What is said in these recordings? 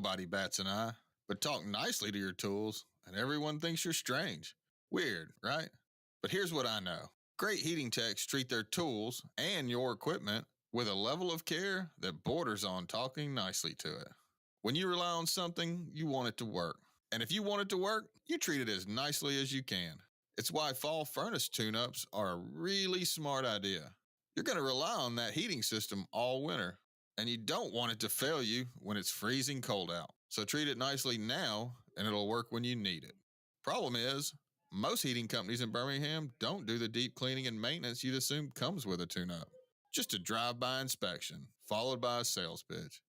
nobody bats an eye, but talk nicely to your tools, and everyone thinks you're strange. Weird, right? But here's what I know. Great heating techs treat their tools and your equipment with a level of care that borders on talking nicely to it. When you rely on something, you want it to work. And if you want it to work, you treat it as nicely as you can. It's why fall furnace tune-ups are a really smart idea. You're going to rely on that heating system all winter, and you don't want it to fail you when it's freezing cold out. So treat it nicely now, and it'll work when you need it. Problem is, most heating companies in Birmingham don't do the deep cleaning and maintenance you'd assume comes with a tune-up. Just a drive-by inspection, followed by a sales pitch.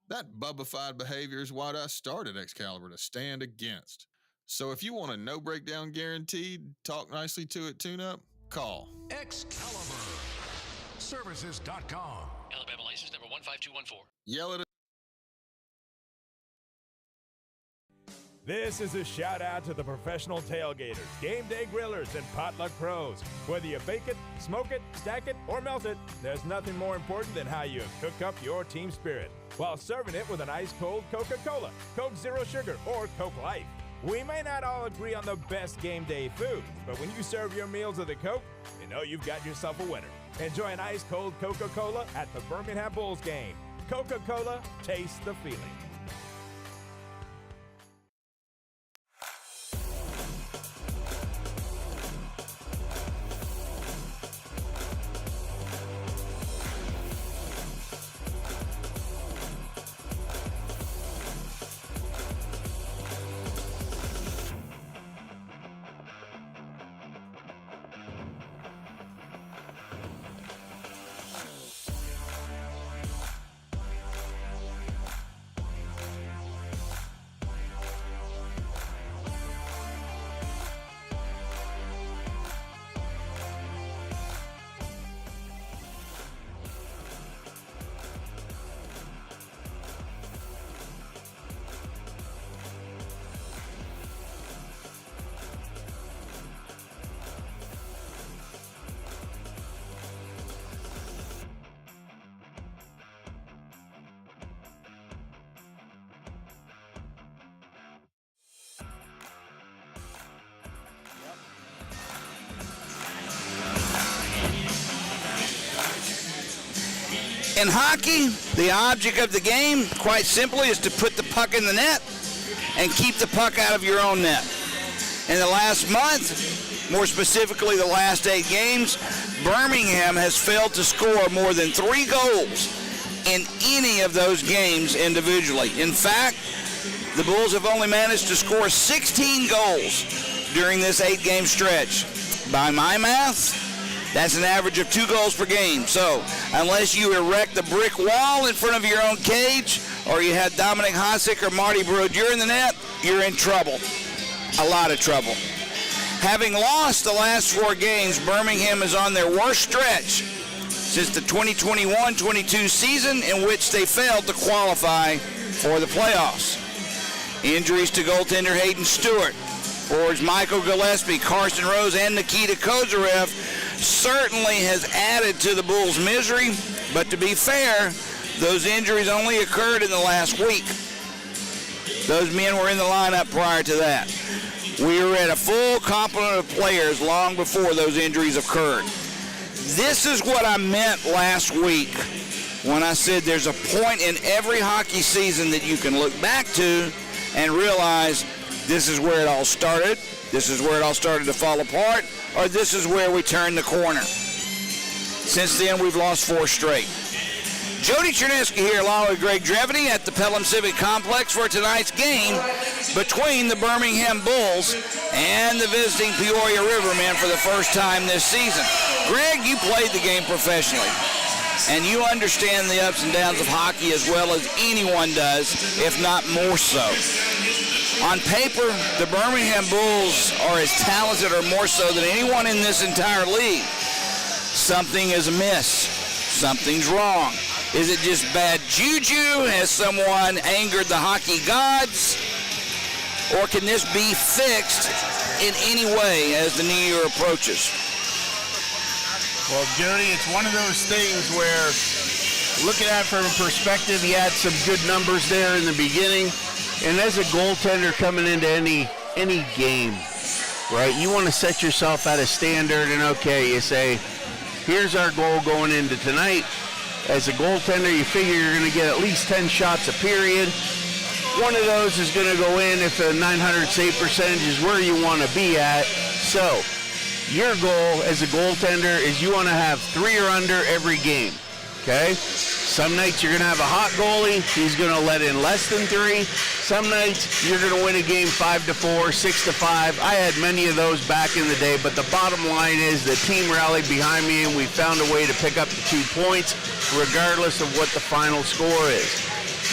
That bubbified behavior is what I started Excalibur to stand against. So if you want a no breakdown guaranteed, talk nicely to it tune-up, call Excalibur Services.com. Alabama license number 15214. Yell at This is a shout out to the professional tailgaters, game day grillers, and potluck pros. Whether you bake it, smoke it, stack it, or melt it, there's nothing more important than how you cook up your team spirit while serving it with an ice-cold Coca-Cola, Coke Zero Sugar, or Coke Life. We may not all agree on the best game day foods, but when you serve your meals with a Coke, you know you've got yourself a winner. Enjoy an ice-cold Coca-Cola at the Birmingham Bulls game. Coca-Cola, taste the feeling. In hockey, the object of the game, quite simply, is to put the puck in the net and keep the puck out of your own net. In the last month, more specifically the last 8 games, Birmingham has failed to score more than 3 goals in any of those games individually. In fact, the Bulls have only managed to score 16 goals during this 8-game stretch. By my math, that's an average of 2 goals per game. So, unless you erect a brick wall in front of your own cage, or you had Dominic Hasek or Marty Brodeur in the net, you're in trouble. A lot of trouble. Having lost the last 4 games, Birmingham is on their worst stretch since the 2021-22 season, in which they failed to qualify for the playoffs. Injuries to goaltender Hayden Stewart, forwards Michael Gillespie, Carson Rose, and Nikita Kozarev certainly has added to the Bulls' misery, but to be fair, those injuries only occurred in the last week. Those men were in the lineup prior to that. We were at a full complement of players long before those injuries occurred. This is what I meant last week when I said there's a point in every hockey season that you can look back to and realize this is where it all started, this is where it all started to fall apart, or this is where we turned the corner. Since then, we've lost 4 straight. Jody Chernesky here along with Greg Drevany at the Pelham Civic Complex for tonight's game between the Birmingham Bulls and the visiting Peoria Rivermen for the first time this season. Greg, you played the game professionally, and you understand the ups and downs of hockey as well as anyone does, if not more so. On paper, the Birmingham Bulls are as talented or more so than anyone in this entire league. Something is amiss. Something's wrong. Is it just bad juju? Has someone angered the hockey gods? Or can this be fixed in any way as the new year approaches? Well, Jody, it's one of those things where, looking at it from a perspective, you had some good numbers there in the beginning. And as a goaltender coming into any game, right, you want to set yourself at a standard and, okay, you say, here's our goal going into tonight. As a goaltender, you figure you're going to get at least 10 shots a period. One of those is going to go in if a 900 save percentage is where you want to be at. So your goal as a goaltender is you want to have 3 or under every game, okay? Some nights you're going to have a hot goalie. He's going to let in less than 3. Some nights you're going to win a game 5-4, 6-5. I had many of those back in the day, but the bottom line is the team rallied behind me and we found a way to pick up the 2 points regardless of what the final score is.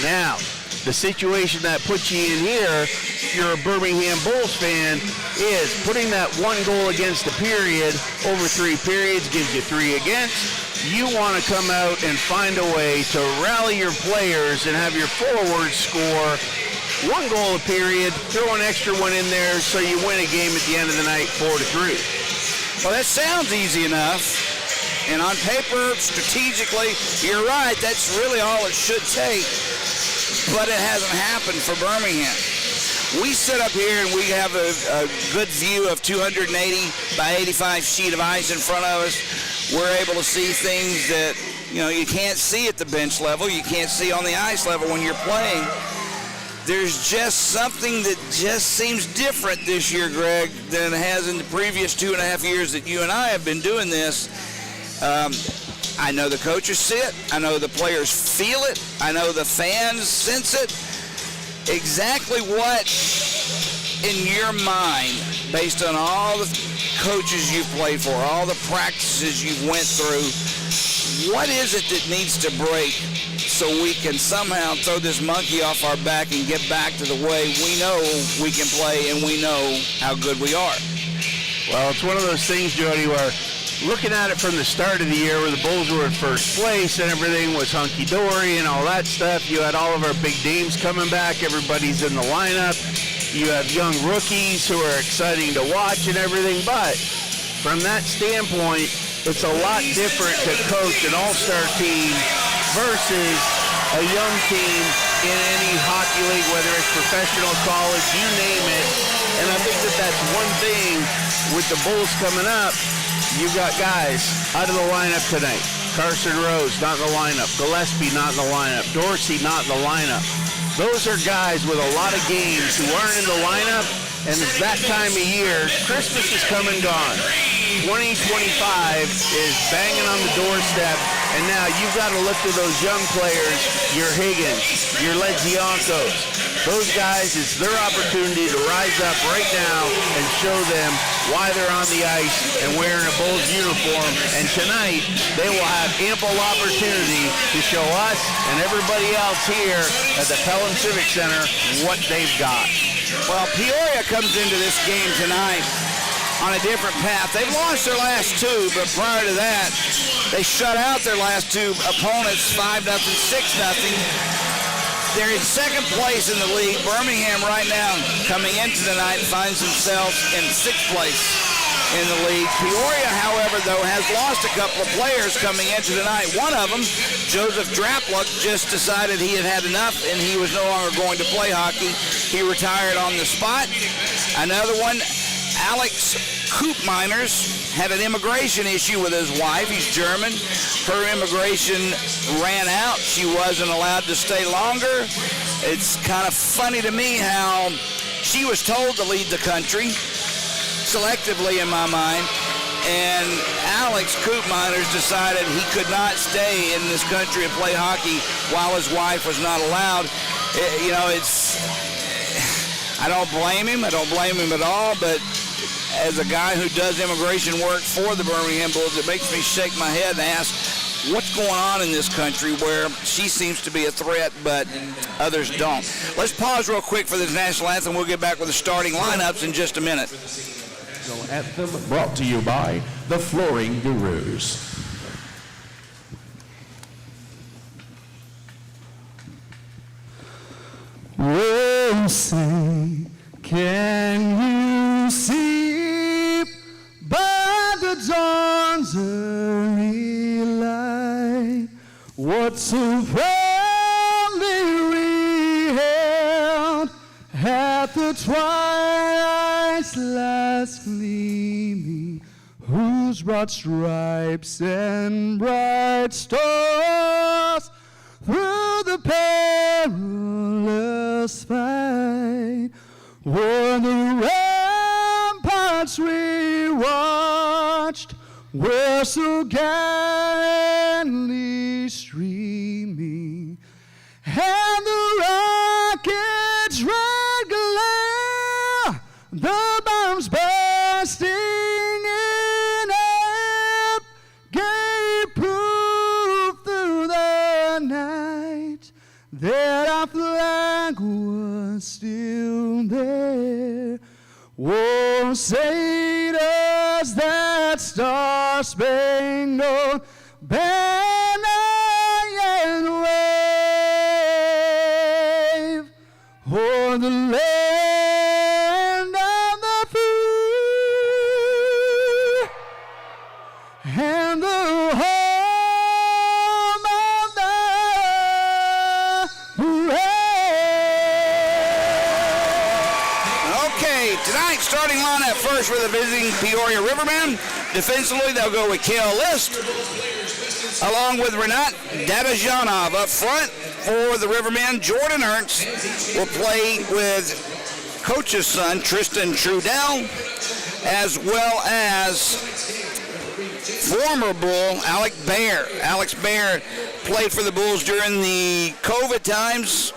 Now, the situation that puts you in here, if you're a Birmingham Bulls fan, is putting that 1 goal against the period over 3 periods gives you 3 against. You want to come out and find a way to rally your players and have your forwards score 1 goal a period, throw an extra one in there so you win a game at the end of the night 4-3. Well, that sounds easy enough. And on paper, strategically, you're right. That's really all it should take. But it hasn't happened for Birmingham. We sit up here and we have a good view of 280 by 85 sheet of ice in front of us. We're able to see things that, you can't see at the bench level. You can't see on the ice level when you're playing. There's just something that just seems different this year, Greg, than it has in the previous 2.5 years that you and I have been doing this. I know the coaches see it. I know the players feel it. I know the fans sense it. Exactly what, in your mind, based on all the coaches you've played for, all the practices you've went through, what is it that needs to break so we can somehow throw this monkey off our back and get back to the way we know we can play and we know how good we are? Well, it's one of those things, Jody, where looking at it from the start of the year where the Bulls were in first place and everything was hunky-dory and all that stuff, you had all of our big names coming back. Everybody's in the lineup. You have young rookies who are exciting to watch and everything. But from that standpoint, it's a lot different to coach an all-star team versus a young team in any hockey league, whether it's professional, college, you name it. And I think that that's one thing with the Bulls coming up. You've got guys out of the lineup tonight. Carson Rose, not in the lineup. Gillespie, not in the lineup. Dorsey, not in the lineup. Those are guys with a lot of games who aren't in the lineup, and it's that time of year. Christmas is come and gone. 2025 is banging on the doorstep, and now you've got to look to those young players, your Higgins, your Ledziankos. Those guys, it's their opportunity to rise up right now and show them why they're on the ice and wearing a Bulls uniform. And tonight, they will have ample opportunity to show us and everybody else here at the Pelham Civic Center what they've got. Well, Peoria comes into this game tonight on a different path. They've lost their last 2, but prior to that, they shut out their last 2 opponents, 5-0, 6-0. They're in second place in the league. Birmingham right now, coming into tonight, finds themselves in 6th place in the league. Peoria, however, though, has lost a couple of players coming into tonight. One of them, Joseph Drapluk, just decided he had had enough and he was no longer going to play hockey. He retired on the spot. Another one, Alex Koopmeiners, had an immigration issue with his wife. He's German. Her immigration ran out. She wasn't allowed to stay longer. It's kind of funny to me how she was told to leave the country, selectively in my mind, and Alex Koopmeiners decided he could not stay in this country and play hockey while his wife was not allowed. I don't blame him. I don't blame him at all, but as a guy who does immigration work for the Birmingham Bulls, it makes me shake my head and ask, what's going on in this country where she seems to be a threat, but others don't? Let's pause real quick for this national anthem. We'll get back with the starting lineups in just a minute. Anthem brought to you by the Flooring Gurus. Oh, say, can you see by the dawn's early light what so proudly we held the twilight's last gleaming, whose broad stripes and bright stars through the perilous fight o'er the ramparts we watched were so gallantly streaming, and the rocket's red glare, the bombs bursting in air, gave proof through the night that our flag was still there. Oh, say does that star-spangled banner yet wave o'er the land of the free and the home of the brave. Okay, tonight starting on at first for the visiting Peoria Rivermen. Defensively, they'll go with Kale List, along with Renat Dadajanov. Up front for the Rivermen, Jordan Ernst will play with coach's son, Tristan Trudell, as well as former Bull, Alex Baer. Alex Baer played for the Bulls during the COVID times.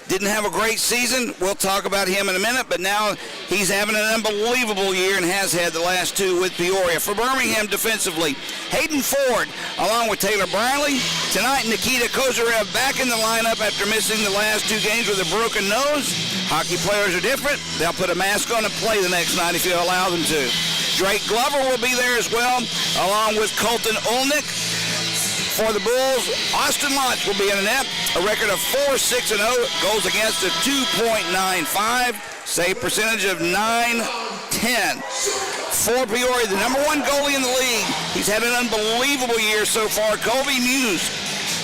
Didn't have a great season. We'll talk about him in a minute, but now he's having an unbelievable year and has had the last two with Peoria. For Birmingham defensively, Hayden Ford along with Taylor Briley. Tonight, Nikita Kozarev back in the lineup after missing the last two games with a broken nose. Hockey players are different. They'll put a mask on and play the next night if you allow them to. Drake Glover will be there as well, along with Colton Olnick. For the Bulls, Austin Lotz will be in the net. A record of 4-6-0, goals against of 2.95, save percentage of 9-10. For Peoria, the number one goalie in the league. He's had an unbelievable year so far. Colby Muse,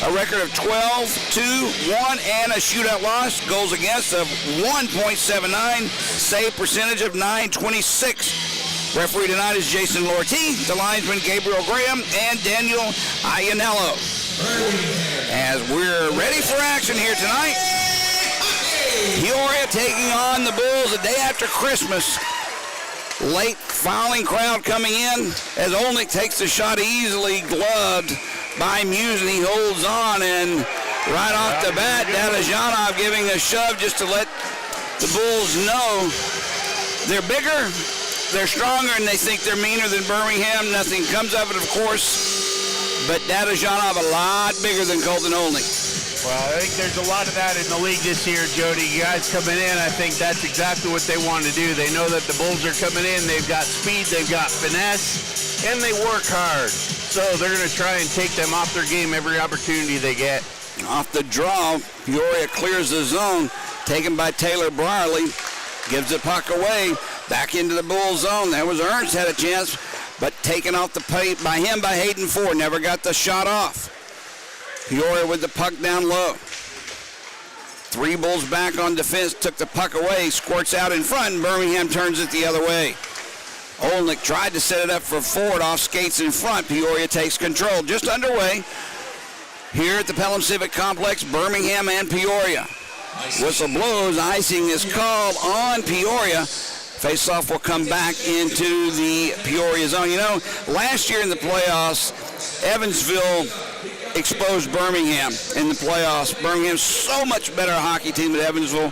a record of 12-2-1 and a shootout loss. Goals against of 1.79, save percentage of 9.26. Referee tonight is Jason Lortie, the linesman Gabriel Graham, and Daniel Iannello. As we're ready for action here tonight, Peoria taking on the Bulls the day after Christmas. Late fouling crowd coming in as Olnick takes the shot easily gloved by Muse, and he holds on, and right off the bat, Dadajanov giving a shove just to let the Bulls know they're bigger, they're stronger, and they think they're meaner than Birmingham. Nothing comes of it, of course, but Dadajanov a lot bigger than Colton Olney. Well, I think there's a lot of that in the league this year, Jody. Guys coming in, I think that's exactly what they want to do. They know that the Bulls are coming in. They've got speed, they've got finesse, and they work hard. So they're going to try and take them off their game every opportunity they get. Off the draw, Peoria clears the zone, taken by Taylor Brierly. Gives the puck away, back into the Bull zone. There was Ernst had a chance, but taken off the plate by him by Hayden Ford. Never got the shot off. Peoria with the puck down low. Three Bulls back on defense, took the puck away, squirts out in front, and Birmingham turns it the other way. Olnick tried to set it up for Ford, off skates in front. Peoria takes control. Just underway here at the Pelham Civic Complex, Birmingham and Peoria. Whistle blows, icing is called on Peoria. Faceoff will come back into the Peoria zone. You know, last year in the playoffs, Evansville exposed Birmingham in the playoffs. Birmingham's so much better hockey team than Evansville,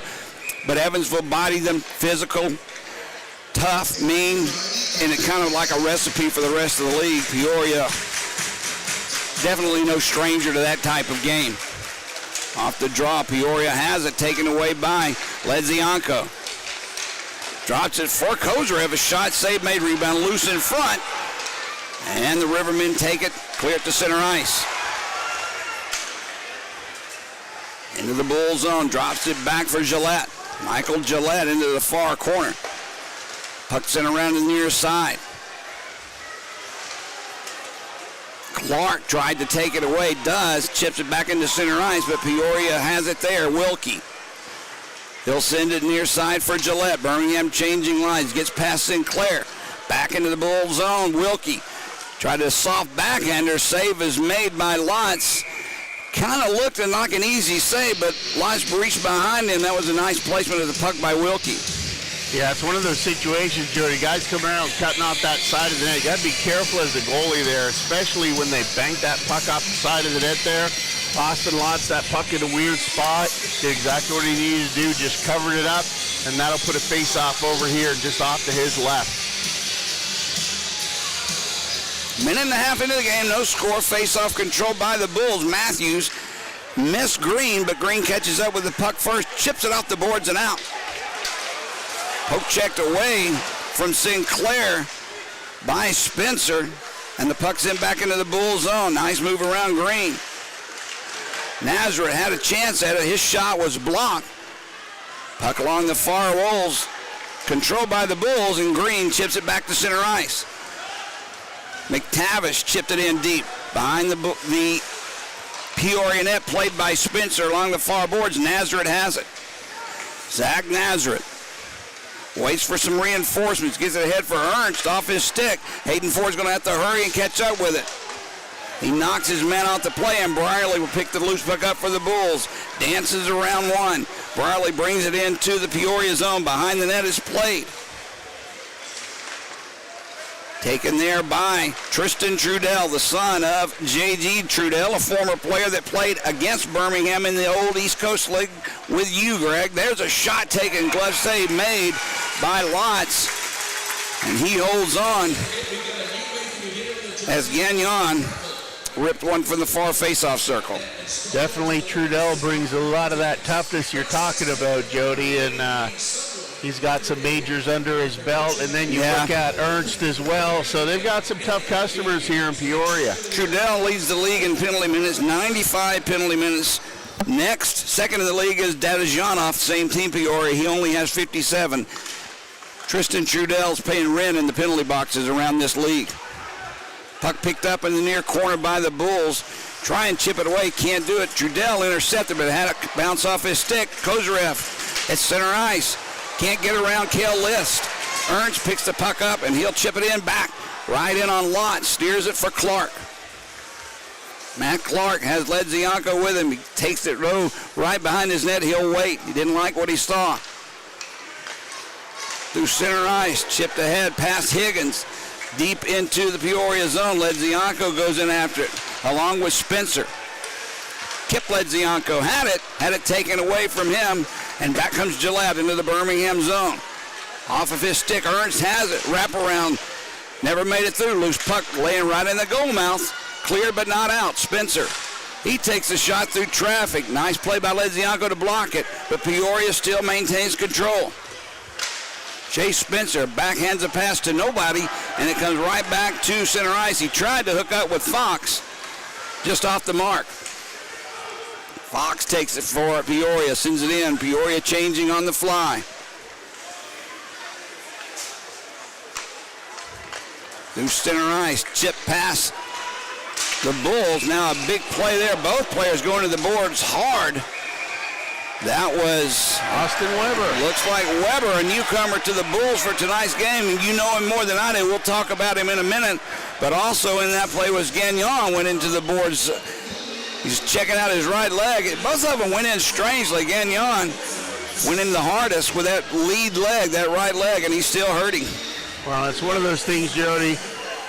but Evansville bodied them, physical, tough, mean, and it kind of like a recipe for the rest of the league. Peoria, definitely no stranger to that type of game. Off the draw, Peoria has it taken away by Ledzianko. Drops it for Kozarev. A shot save made, rebound loose in front. And the Rivermen take it, clear it to center ice. Into the Bull zone, drops it back for Gillette. Michael Gillette into the far corner. Puck sent around to the near side. Clark tried to take it away, does, chips it back into center ice, but Peoria has it there. Wilkie He'll send it near side for Gillette. Birmingham changing lines. Gets past Sinclair. Back into the Bull zone. Wilkie tried a soft backhander. Save is made by Lotz. Kind of looked like an easy save, but Lotz reached behind him. That was a nice placement of the puck by Wilkie. Yeah, it's one of those situations, Jody. Guys coming around cutting off that side of the net. You got to be careful as the goalie there, especially when they bank that puck off the side of the net there. Austin Lotz that puck in a weird spot. Did exactly what he needed to do, just covered it up, and that'll put a face-off over here just off to his left. Minute and a half into the game, no score. Face-off controlled by the Bulls. Matthews missed Green, but Green catches up with the puck first, chips it off the boards and out. Poke checked away from Sinclair by Spencer, and the puck's in back into the Bull zone. Nice move around Green. Nazareth had a chance at it. His shot was blocked. Puck along the far walls, controlled by the Bulls, and Green chips it back to center ice. McTavish chipped it in deep behind the Peoria net, played by Spencer along the far boards. Nazareth has it. Zach Nazareth waits for some reinforcements, gets it ahead for Ernst off his stick. Hayden Ford's going to have to hurry and catch up with it. He knocks his man out the play, and Brierly will pick the loose puck up for the Bulls. Dances around one. Brierly brings it into the Peoria zone. Behind the net is played. Taken there by Tristan Trudell, the son of J.G. Trudell, a former player that played against Birmingham in the old East Coast League with you, Greg. There's a shot taken, glove save made by Lotz, and he holds on as Gagnon ripped one from the far face-off circle. Definitely Trudell brings a lot of that toughness you're talking about, Jody, and he's got some majors under his belt, and then you look at Ernst as well. So they've got some tough customers here in Peoria. Trudell leads the league in penalty minutes, 95 penalty minutes. Next, second in the league is Dadajanov, same team, Peoria. He only has 57. Tristan Trudell's paying rent in the penalty boxes around this league. Puck picked up in the near corner by the Bulls. Try and chip it away, can't do it. Trudell intercepted, but had it bounce off his stick. Kozarev at center ice. Can't get around Cale List. Ernst picks the puck up, and he'll chip it in back. Right in on Lott. Steers it for Clark. Matt Clark has Ledzianko with him. He takes it right behind his net. He'll wait. He didn't like what he saw. Through center ice. Chipped ahead past Higgins. Deep into the Peoria zone. Ledzianko goes in after it, along with Spencer. Kip Ledzianko had it taken away from him, and back comes Gillette into the Birmingham zone. Off of his stick, Ernst has it. Wrap around, never made it through. Loose puck laying right in the goal mouth. Cleared but not out. Spencer, he takes a shot through traffic. Nice play by Ledzianko to block it, but Peoria still maintains control. Chase Spencer backhands a pass to nobody, and it comes right back to center ice. He tried to hook up with Fox, just off the mark. Fox takes it for Peoria, sends it in. Peoria changing on the fly. Through center ice, chip pass. The Bulls, now a big play there. Both players going to the boards hard. That was Austin Weber. Looks like Weber, a newcomer to the Bulls for tonight's game. And you know him more than I do. We'll talk about him in a minute. But also in that play was Gagnon, went into the boards. He's checking out his right leg. Both of them went in strangely. Gagnon went in the hardest with that lead leg, that right leg, and he's still hurting. Well, it's one of those things, Jody.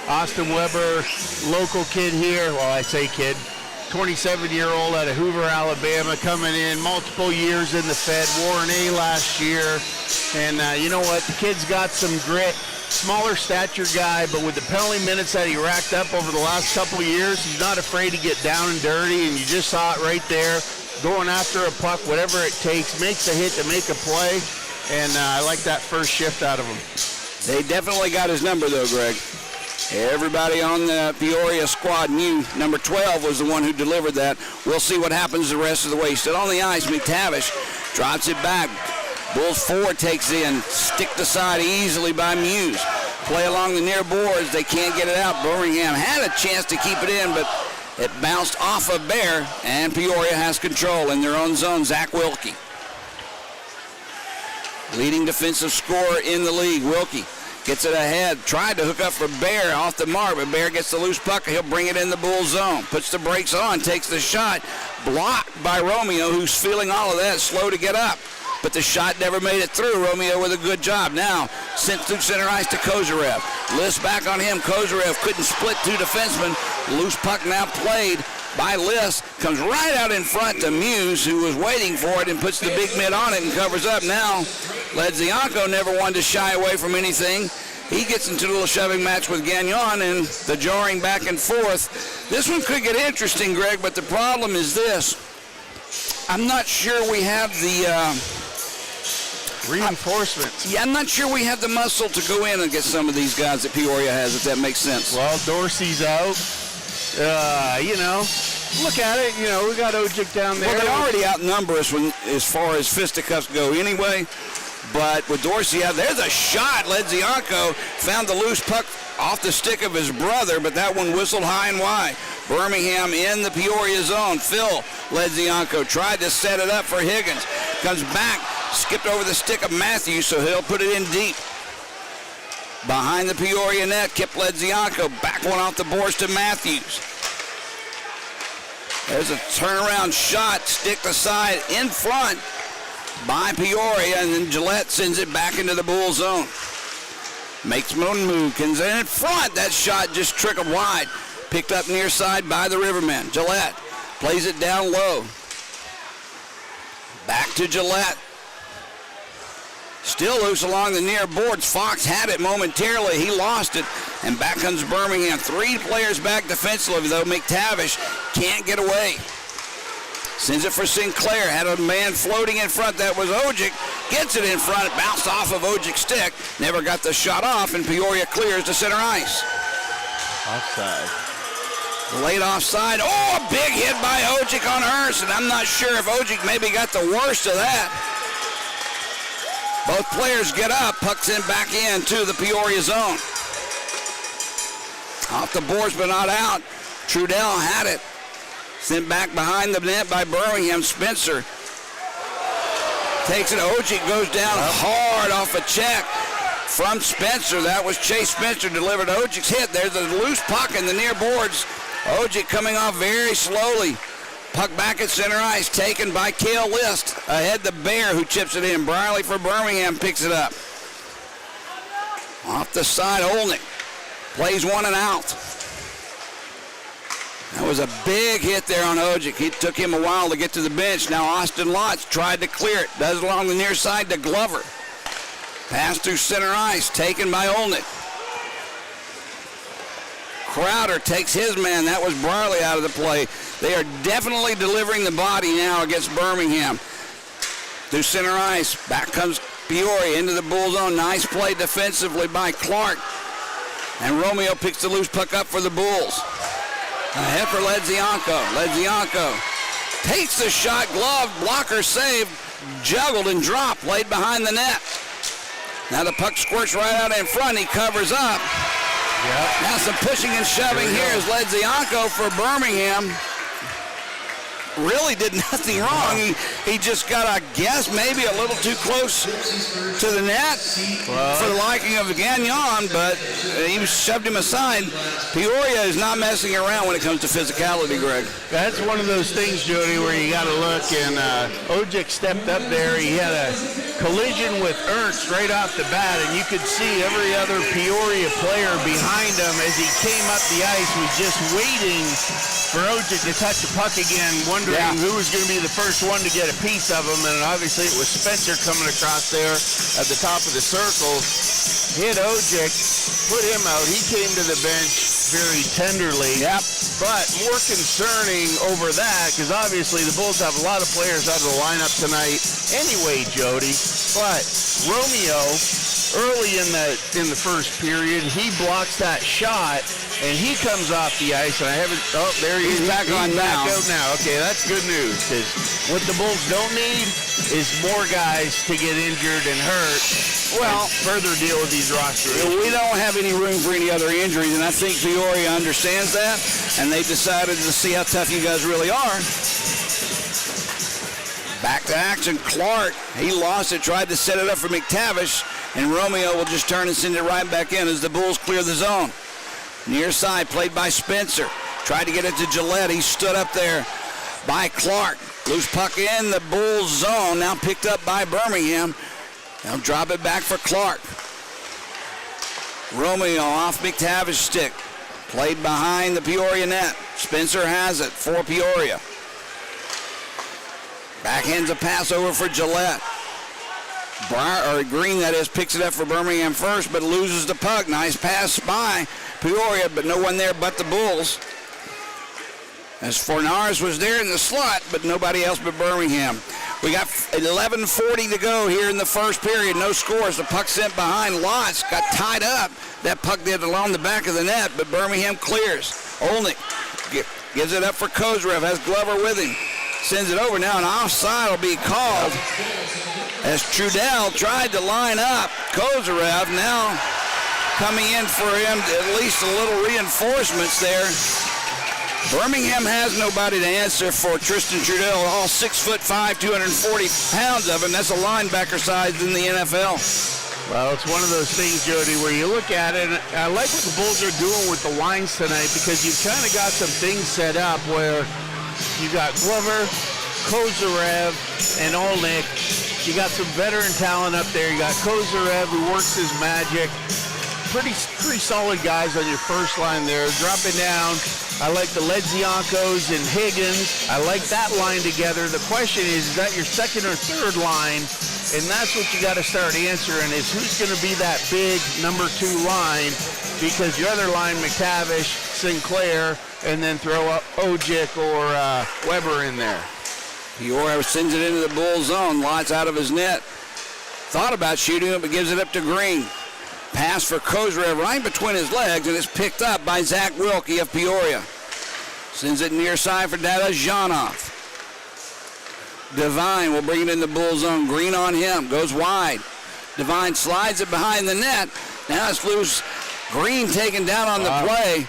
Austin Weber, local kid here. Well, I say kid. 27-year-old out of Hoover, Alabama, coming in multiple years in the Fed, wore an A last year. And you know what? The kid's got some grit. Smaller stature guy, but with the penalty minutes that he racked up over the last couple of years, he's not afraid to get down and dirty, and you just saw it right there, going after a puck, whatever it takes, makes a hit to make a play, and I like that first shift out of him. They definitely got his number, though, Greg. Everybody on the Peoria squad knew number 12 was the one who delivered that. We'll see what happens the rest of the way. He's still on the ice. McTavish drops it back. Bulls forward takes in. Sticked aside easily by Muse. Play along the near boards. They can't get it out. Birmingham had a chance to keep it in, but it bounced off of Bear, and Peoria has control in their own zone. Zach Wilkie. leading defensive scorer in the league. Wilkie gets it ahead, tried to hook up for Bear off the mark, but Bear gets the loose puck. He'll bring it in the Bull zone, puts the brakes on, takes the shot, blocked by Romeo, who's feeling all of that, slow to get up. But the shot never made it through. Romeo with a good job. Now sent through center ice to Kozarev. List back on him. Kozarev couldn't split two defensemen. Loose puck now played by List. Comes right out in front to Muse, who was waiting for it, and puts the big mid on it and covers up. Now Ledzianko never wanted to shy away from anything. He gets into a little shoving match with Gagnon and the jarring back and forth. This one could get interesting, Greg, but the problem is this. I'm not sure we have the reinforcements. I'm not sure we have the muscle to go in and get some of these guys that Peoria has, if that makes sense. Well, Dorsey's out. Look at it. We got Ojic down there. Well, they already outnumber us as far as fisticuffs go anyway. But with Dorsey out, there's a shot. Ledzianko found the loose puck off the stick of his brother, but that one whistled high and wide. Birmingham in the Peoria zone. Phil Ledzianko tried to set it up for Higgins. Comes back, skipped over the stick of Matthews, so he'll put it in deep. Behind the Peoria net, Kip Ledzianko. Back one off the boards to Matthews. There's a turnaround shot, stick aside in front by Peoria, and then Gillette sends it back into the Bull zone. Makes one move, comes in front. That shot just trickled wide. Picked up near side by the Rivermen. Gillette plays it down low. Back to Gillette. Still loose along the near boards. Fox had it momentarily. He lost it. And back comes Birmingham. 3 players back defensively, though. McTavish can't get away. Sends it for Sinclair. Had a man floating in front. That was Ojic. Gets it in front. It bounced off of Ojic's stick. Never got the shot off, and Peoria clears to center ice. Offside. Late offside. Oh, a big hit by Ojic on Ernst, and I'm not sure if Ojic maybe got the worst of that. Both players get up. Puck's in back into the Peoria zone. Off the boards, but not out. Trudell had it. Sent back behind the net by Birmingham. Spencer takes it. Ojic goes down hard off a check from Spencer. That was Chase Spencer delivered Ojic's hit. There's a loose puck in the near boards. Ojic coming off very slowly. Puck back at center ice, taken by Cale List. Ahead to Bear, who chips it in. Briley for Birmingham picks it up. Off the side, Olnick plays one and out. That was a big hit there on Ojic. It took him a while to get to the bench. Now Austin Lotz tried to clear it. Does it along the near side to Glover. Pass through center ice, taken by Olnick. Crowder takes his man. That was Briley out of the play. They are definitely delivering the body now against Birmingham. Through center ice. Back comes Peoria into the Bull zone. Nice play defensively by Clark. And Romeo picks the loose puck up for the Bulls. Ahead for Ledzianko. Ledzianko takes the shot. Glove. Blocker saved. Juggled and dropped. Laid behind the net. Now the puck squirts right out in front. He covers up. Yep. Now some pushing and shoving here is Ledzianko for Birmingham. Really did nothing wrong. He just got, I guess, maybe a little too close to the net for the liking of Gagnon, but he shoved him aside. Peoria is not messing around when it comes to physicality, Greg. That's one of those things, Jody, where you got to look, and Ojic stepped up there. He had a collision with Ernst right off the bat, and you could see every other Peoria player behind him as he came up the ice was just waiting for Ojic to touch the puck again, wondering who was going to be the first one to get a piece of him, and obviously it was Spencer coming across there at the top of the circle, hit Ojic, put him out. He came to the bench very tenderly. Yep. But more concerning over that, because obviously the Bulls have a lot of players out of the lineup tonight anyway, Jody, but Romeo, early in the first period, he blocks that shot, and he comes off the ice, and I haven't, there he is. He's back on now. Back out now. Okay, that's good news, because what the Bulls don't need is more guys to get injured and hurt. Well, further deal with these rosters. We don't have any room for any other injuries, and I think Peoria understands that, and they've decided to see how tough you guys really are. Back to action, Clark. He lost it, tried to set it up for McTavish, and Romeo will just turn and send it right back in as the Bulls clear the zone. Near side, played by Spencer. Tried to get it to Gillette. He stood up there by Clark. Loose puck in the Bulls zone, now picked up by Birmingham. They'll drop it back for Clark. Romeo off McTavish's stick. Played behind the Peoria net. Spencer has it for Peoria. Backhands a pass over for Gillette. Green, that is, picks it up for Birmingham first, but loses the puck. Nice pass by Peoria, but no one there but the Bulls. As Fornars was there in the slot, but nobody else but Birmingham. We got 11:40 to go here in the first period. No scores. The puck sent behind. Lotz got tied up. That puck did along the back of the net, but Birmingham clears. Olnick gives it up for Kozarev. Has Glover with him. Sends it over now, and offside will be called as Trudell tried to line up Kozarev. Now coming in for him, at least a little reinforcements there. Birmingham has nobody to answer for Tristan Trudell, all 6'5", 240 pounds of him. That's a linebacker size in the NFL. Well, it's one of those things, Jody, where you look at it, and I like what the Bulls are doing with the lines tonight because you've kind of got some things set up where you got Glover, Kozarev, and Olnick. You got some veteran talent up there. You got Kozarev who works his magic. Pretty solid guys on your first line there. Dropping down, I like the Ledziankos and Higgins. I like that line together. The question is that your second or third line? And that's what you got to start answering is who's going to be that big number 2 line, because your other line, McTavish, Sinclair, and then throw up Ojic or Weber in there. Peoria sends it into the Bull zone. Lots out of his net. Thought about shooting it, but gives it up to Green. Pass for Kozarev right between his legs, and it's picked up by Zach Wilkie of Peoria. Sends it near side for Dada Zhanov. Devine will bring it in the Bull zone. Green on him. Goes wide. Devine slides it behind the net. Now it's loose. Green taken down on the play.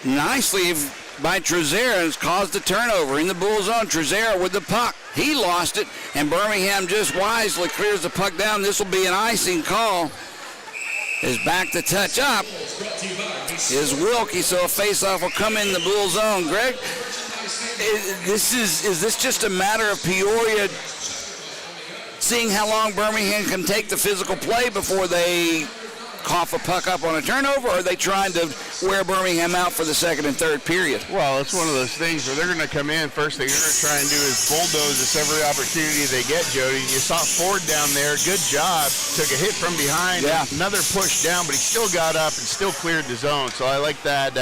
Nicely by Trezera has caused the turnover in the Bull zone. Trezera with the puck. He lost it, and Birmingham just wisely clears the puck down. This will be an icing call. Is back to touch up is Wilkie, so a faceoff will come in the Bull zone. Greg, is this just a matter of Peoria seeing how long Birmingham can take the physical play before they cough a puck up on a turnover, or are they trying to wear Birmingham out for the second and third period? Well, it's one of those things where they're going to come in. First thing they're going to try and do is bulldoze this every opportunity they get, Jody. You saw Ford down there. Good job. Took a hit from behind. Yeah. Another push down, but he still got up and still cleared the zone. So I like that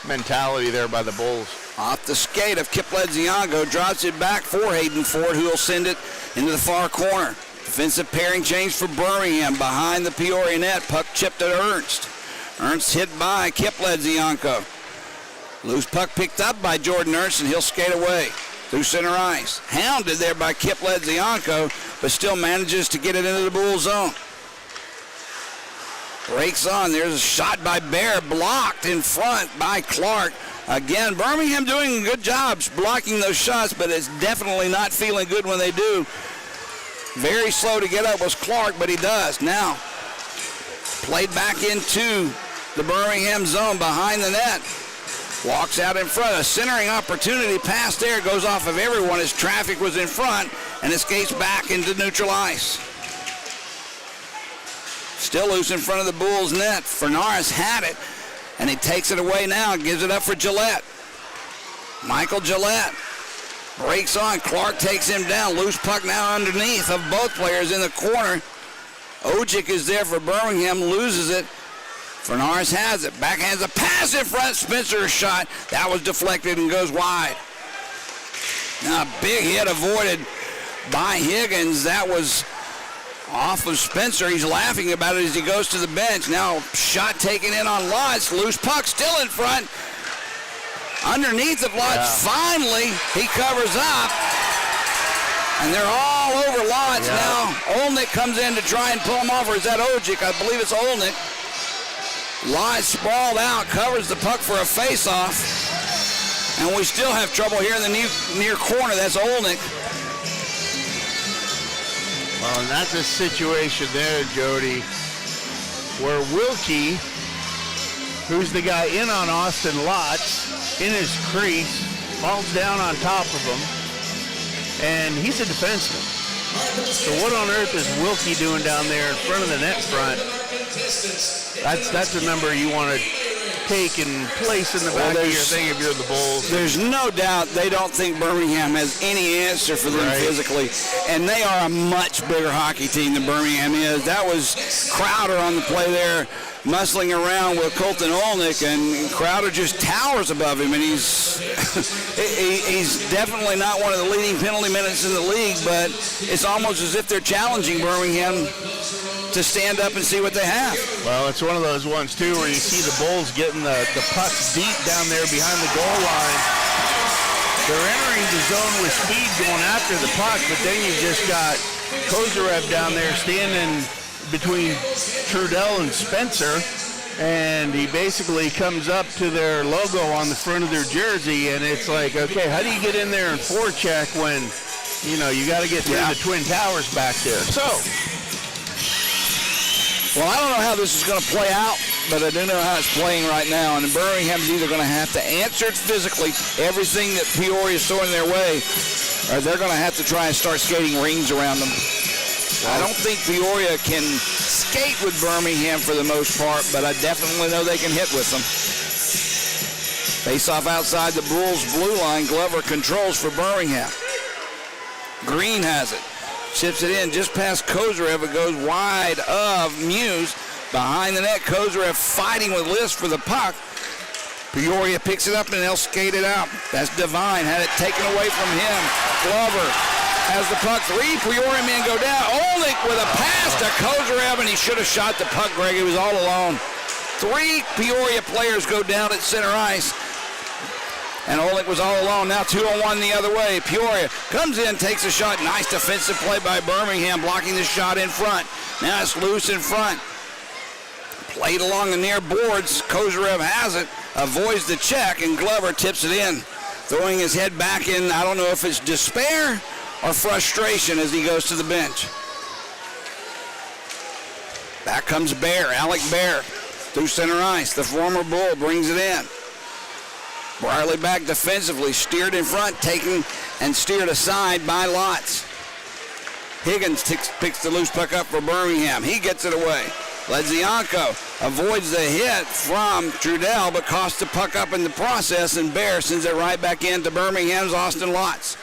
mentality there by the Bulls. Off the skate of Kip Ledziango, drops it back for Hayden Ford, who will send it into the far corner. Defensive pairing change for Birmingham behind the Peoria net. Puck chipped to Ernst. Ernst hit by Kip Ledzianko. Loose puck picked up by Jordan Ernst, and he'll skate away through center ice. Hounded there by Kip Ledzianko, but still manages to get it into the Bull zone. Breaks on. There's a shot by Bear, blocked in front by Clark. Again, Birmingham doing good jobs blocking those shots, but it's definitely not feeling good when they do. Very slow to get up was Clark, but he does. Now, played back into the Birmingham zone behind the net. Walks out in front. A centering opportunity pass there. Goes off of everyone as traffic was in front and escapes back into neutral ice. Still loose in front of the Bulls net. Fornaris had it, and he takes it away now and gives it up for Gillette. Michael Gillette. Breaks on. Clark takes him down. Loose puck now underneath of both players in the corner. Ojic is there for Birmingham. Loses it. Fornaris has it. Backhands a pass in front. Spencer's shot. That was deflected and goes wide. Now a big hit avoided by Higgins. That was off of Spencer. He's laughing about it as he goes to the bench. Now shot taken in on Lotz. Loose puck still in front. Underneath of Lotz, Finally, he covers up. And they're all over Lotz now. Olnick comes in to try and pull him off, or is that Ojic? I believe it's Olnick. Lotz sprawled out, covers the puck for a face-off. And we still have trouble here in the near corner. That's Olnick. And that's a situation there, Jody, where Wilkie, who's the guy in on Austin Lotz, in his crease, falls down on top of him, and he's a defenseman. So what on earth is Wilkie doing down there in front of the net front? That's a number you want to take and place in the back of your thing if you're the Bulls. There's no doubt they don't think Birmingham has any answer for them physically, and they are a much bigger hockey team than Birmingham is. That was Crowder on the play there, muscling around with Colton Olnick, and Crowder just towers above him, and he's definitely not one of the leading penalty minutes in the league, but it's almost as if they're challenging Birmingham to stand up and see what they have. Well, it's one of those ones, too, where you see the Bulls getting the pucks deep down there behind the goal line. They're entering the zone with speed going after the puck, but then you just got Kozarev down there standing between Trudell and Spencer, and he basically comes up to their logo on the front of their jersey, and it's like, okay, how do you get in there and forecheck when, you know, you got to get through the Twin Towers back there? So, well, I don't know how this is going to play out, but I do know how it's playing right now, and Birmingham's either going to have to answer it physically, everything that Peoria is throwing their way, or they're going to have to try and start skating rings around them. I don't think Peoria can skate with Birmingham for the most part, but I definitely know they can hit with them. Face off outside the Bulls' blue line. Glover controls for Birmingham. Green has it. Chips it in just past Kozarev. It goes wide of Muse. Behind the net, Kozarev fighting with List for the puck. Peoria picks it up and they'll skate it out. That's Devine. Had it taken away from him. Glover has the puck. 3 Peoria men go down. Olnick with a pass to Kozarev, and he should have shot the puck, Greg. He was all alone. 3 Peoria players go down at center ice. And Olnick was all alone. Now 2-on-1 the other way. Peoria comes in, takes a shot. Nice defensive play by Birmingham, blocking the shot in front. Now it's loose in front. Played along the near boards. Kozarev has it, avoids the check, and Glover tips it in. Throwing his head back in, I don't know if it's despair or frustration as he goes to the bench. Back comes Bear, Alec Bear, through center ice. The former Bull brings it in. Briley back defensively, steered in front, taken and steered aside by Lotz. Higgins picks the loose puck up for Birmingham. He gets it away. Ledzianko avoids the hit from Trudell, but costs the puck up in the process, and Bear sends it right back into Birmingham's Austin Lotz.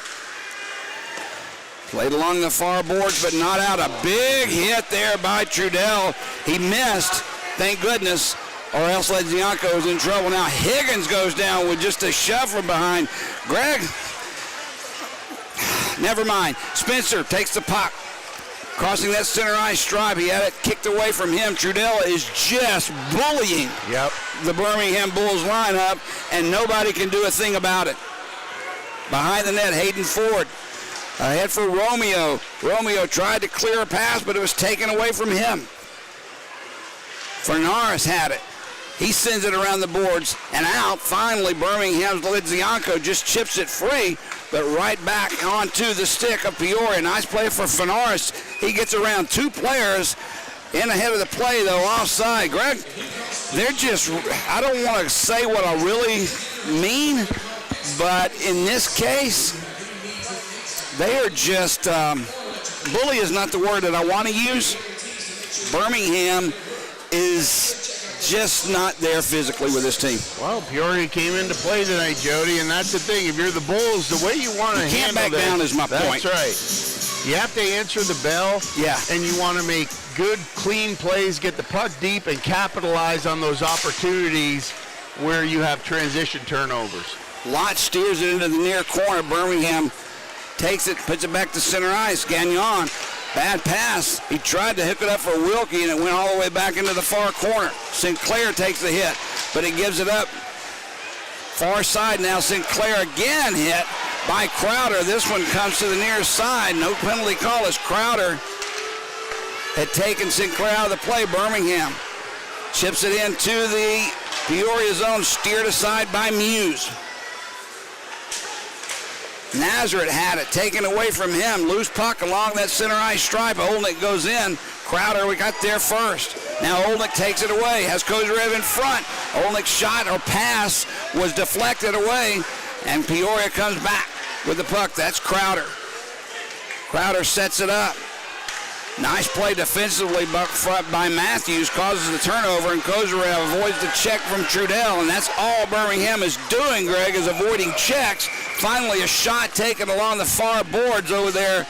Played along the far boards, but not out. A big hit there by Trudell. He missed, thank goodness, or else Ledzianko is in trouble. Now Higgins goes down with just a shove from behind. Greg, never mind. Spencer takes the puck. Crossing that center ice stripe, he had it kicked away from him. Trudell is just bullying the Birmingham Bulls lineup, and nobody can do a thing about it. Behind the net, Hayden Ford. Ahead for Romeo. Romeo tried to clear a pass, but it was taken away from him. Fernaris had it. He sends it around the boards and out. Finally, Birmingham's Ledzianko just chips it free, but right back onto the stick of Peoria. Nice play for Fernaris. He gets around 2 players in ahead of the play, though, offside. Greg, they're just, I don't want to say what I really mean, but in this case, they are just, bully is not the word that I want to use. Birmingham is just not there physically with this team. Well, Peoria came into play tonight, Jody, and that's the thing. If you're the Bulls, the way you want to handle can't back this, down is my point. That's right. You have to answer the bell, and you want to make good, clean plays, get the puck deep, and capitalize on those opportunities where you have transition turnovers. Lott steers it into the near corner. Birmingham takes it, puts it back to center ice. Gagnon, bad pass. He tried to hook it up for Wilkie, and it went all the way back into the far corner. Sinclair takes the hit, but he gives it up. Far side now. Sinclair again hit by Crowder. This one comes to the near side. No penalty call as Crowder had taken Sinclair out of the play. Birmingham chips it into the Peoria zone, steered aside by Muse. Nazareth had it, taken away from him. Loose puck along that center ice stripe. Olnick goes in. Crowder, we got there first. Now Olnick takes it away, has Kozarev in front. Olnick's shot or pass was deflected away, and Peoria comes back with the puck. That's Crowder. Crowder sets it up. Nice play defensively by Matthews, causes the turnover, and Kozarev avoids the check from Trudell, and that's all Birmingham is doing, Greg, is avoiding checks. Finally, a shot taken along the far boards over there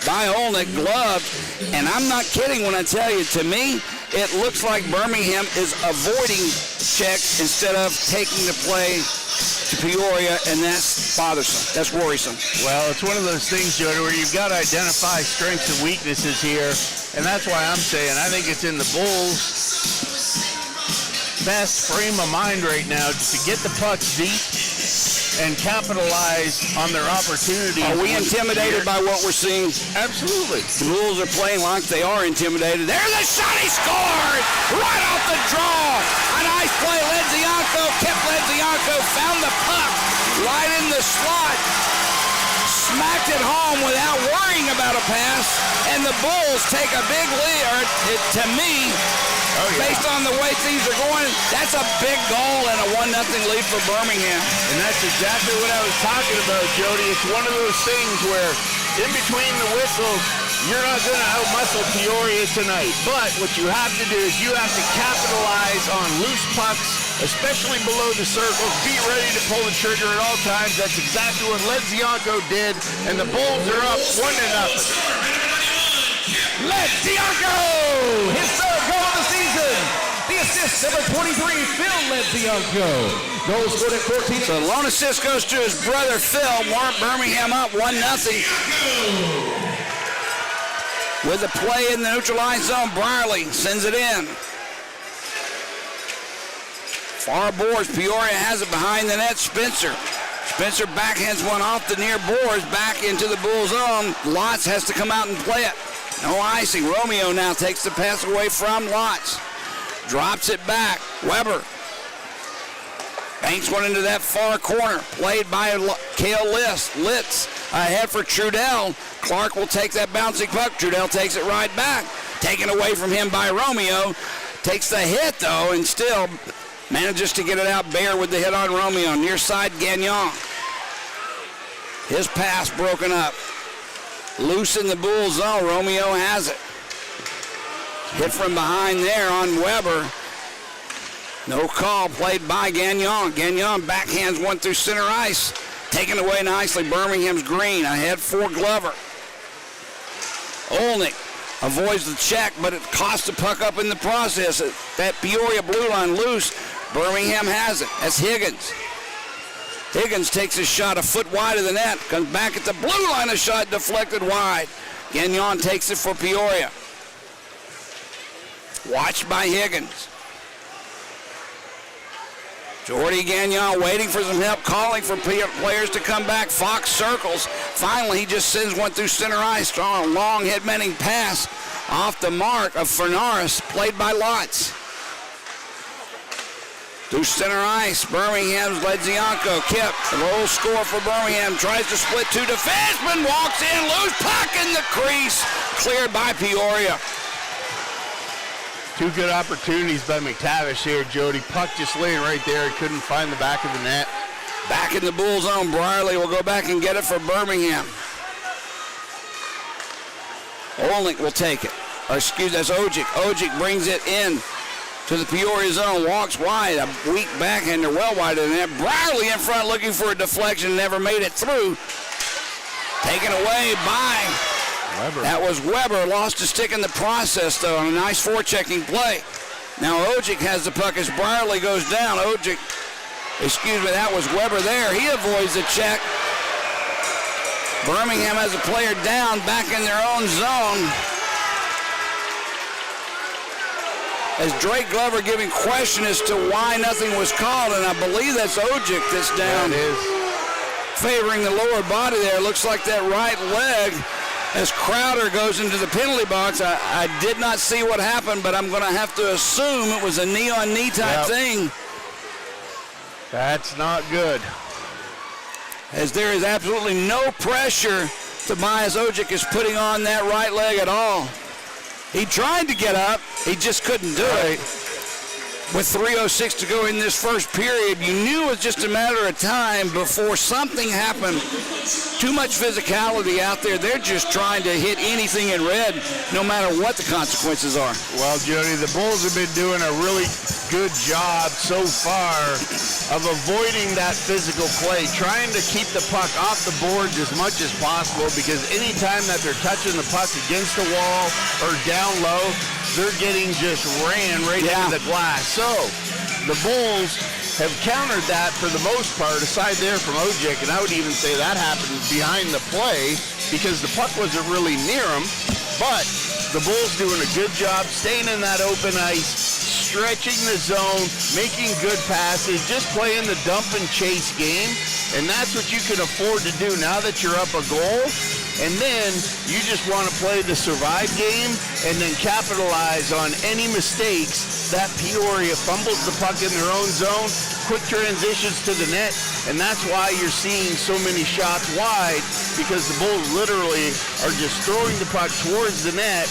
by Olnick, gloved, and I'm not kidding when I tell you, to me, it looks like Birmingham is avoiding checks instead of taking the play to Peoria, and that's bothersome. That's worrisome. Well, it's one of those things, Jody, where you've got to identify strengths and weaknesses here, and that's why I'm saying I think it's in the Bulls' best frame of mind right now just to get the puck deep and capitalize on their opportunities. Are we intimidated by what we're seeing? Absolutely. The Bulls are playing like they are intimidated. There's a shot, he scores! Right off the draw! A nice play, Ledzianko kept Ledzianko, found the puck right in the slot, smacked it home without worrying about a pass, and the Bulls take a big lead, or to me, based on the way things are going, that's a big goal and a 1-0 lead for Birmingham. And that's exactly what I was talking about, Jody. It's one of those things where in between the whistles, you're not going to outmuscle Peoria tonight. But what you have to do is you have to capitalize on loose pucks, especially below the circles. Be ready to pull the trigger at all times. That's exactly what Ledzianko did, and the Bulls are up 1-0. Ledzianko! His third goal of the season. The assist, number 23, Phil Ledzianko. Goal scored at 14. So lone assist goes to his brother Phil. Birmingham up 1-0. With the play in the neutralized zone, Brierly sends it in. Far boards, Peoria has it behind the net, Spencer. Spencer backhands one off the near boards, back into the Bull zone. Lotz has to come out and play it. No icing. Romeo now takes the pass away from Lotz. Drops it back. Weber banks one into that far corner. Played by Cale Litz. Ahead for Trudell. Clark will take that bouncing puck. Trudell takes it right back. Taken away from him by Romeo. Takes the hit, though, and still manages to get it out. Bayer with the hit on Romeo. Near side, Gagnon. His pass broken up. Loose in the Bull zone. Romeo has it. Hit from behind there on Weber. No call, played by Gagnon. Gagnon backhands one through center ice. Taken away nicely, Birmingham's Green. Ahead for Glover. Olnick avoids the check, but it costs the puck up in the process. That Peoria blue line loose. Birmingham has it. That's Higgins. Higgins takes his shot a foot wide of the net. Comes back at the blue line, a shot deflected wide. Gagnon takes it for Peoria. Watched by Higgins. Jordy Gagnon waiting for some help, calling for players to come back. Fox circles. Finally, he just sends one through center ice. Strong, long head-bending pass off the mark of Fernaris, played by Lotz. Through center ice, Birmingham's Ledzianko kept. The roll score for Birmingham. Tries to split two defensemen. Walks in, loose puck in the crease. Cleared by Peoria. Two good opportunities by McTavish here, Jody. Puck just laying right there. He couldn't find the back of the net. Back in the Bull zone. Brierly will go back and get it for Birmingham. Olnick will take it. That's Ojic. Ojic brings it in to the Peoria zone. Walks wide. A weak backhander, well wide of the net. Brierly in front looking for a deflection. Never made it through. Taken away by Weber. That was Weber. Lost a stick in the process, though, on a nice forechecking play. Now Ojic has the puck as Brierly goes down. That was Weber there. He avoids the check. Birmingham has a player down back in their own zone. As Drake Glover giving question as to why nothing was called, and I believe that's Ojic that's down. Yeah, it is. Favoring the lower body there. Looks like that right leg as Crowder goes into the penalty box. I did not see what happened, but I'm going to have to assume it was a knee-on-knee type thing. That's not good. as there is absolutely no pressure Tobias Ojic is putting on that right leg at all. He tried to get up. He just couldn't do it. With 3:06 to go in this first period, you knew it was just a matter of time before something happened. Too much physicality out there. They're just trying to hit anything in red, no matter what the consequences are. Well, Jody, the Bulls have been doing a really good job so far of avoiding that physical play, trying to keep the puck off the boards as much as possible, because anytime that they're touching the puck against the wall or down low, they're getting just ran right into the glass. So the Bulls have countered that for the most part, aside there from Ojic, and I would even say that happened behind the play because the puck wasn't really near him, but the Bulls doing a good job staying in that open ice, stretching the zone, making good passes, just playing the dump and chase game, and that's what you can afford to do now that you're up a goal. And then you just want to play the survive game and then capitalize on any mistakes that Peoria fumbles the puck in their own zone, quick transitions to the net, and that's why you're seeing so many shots wide, because the Bulls literally are just throwing the puck towards the net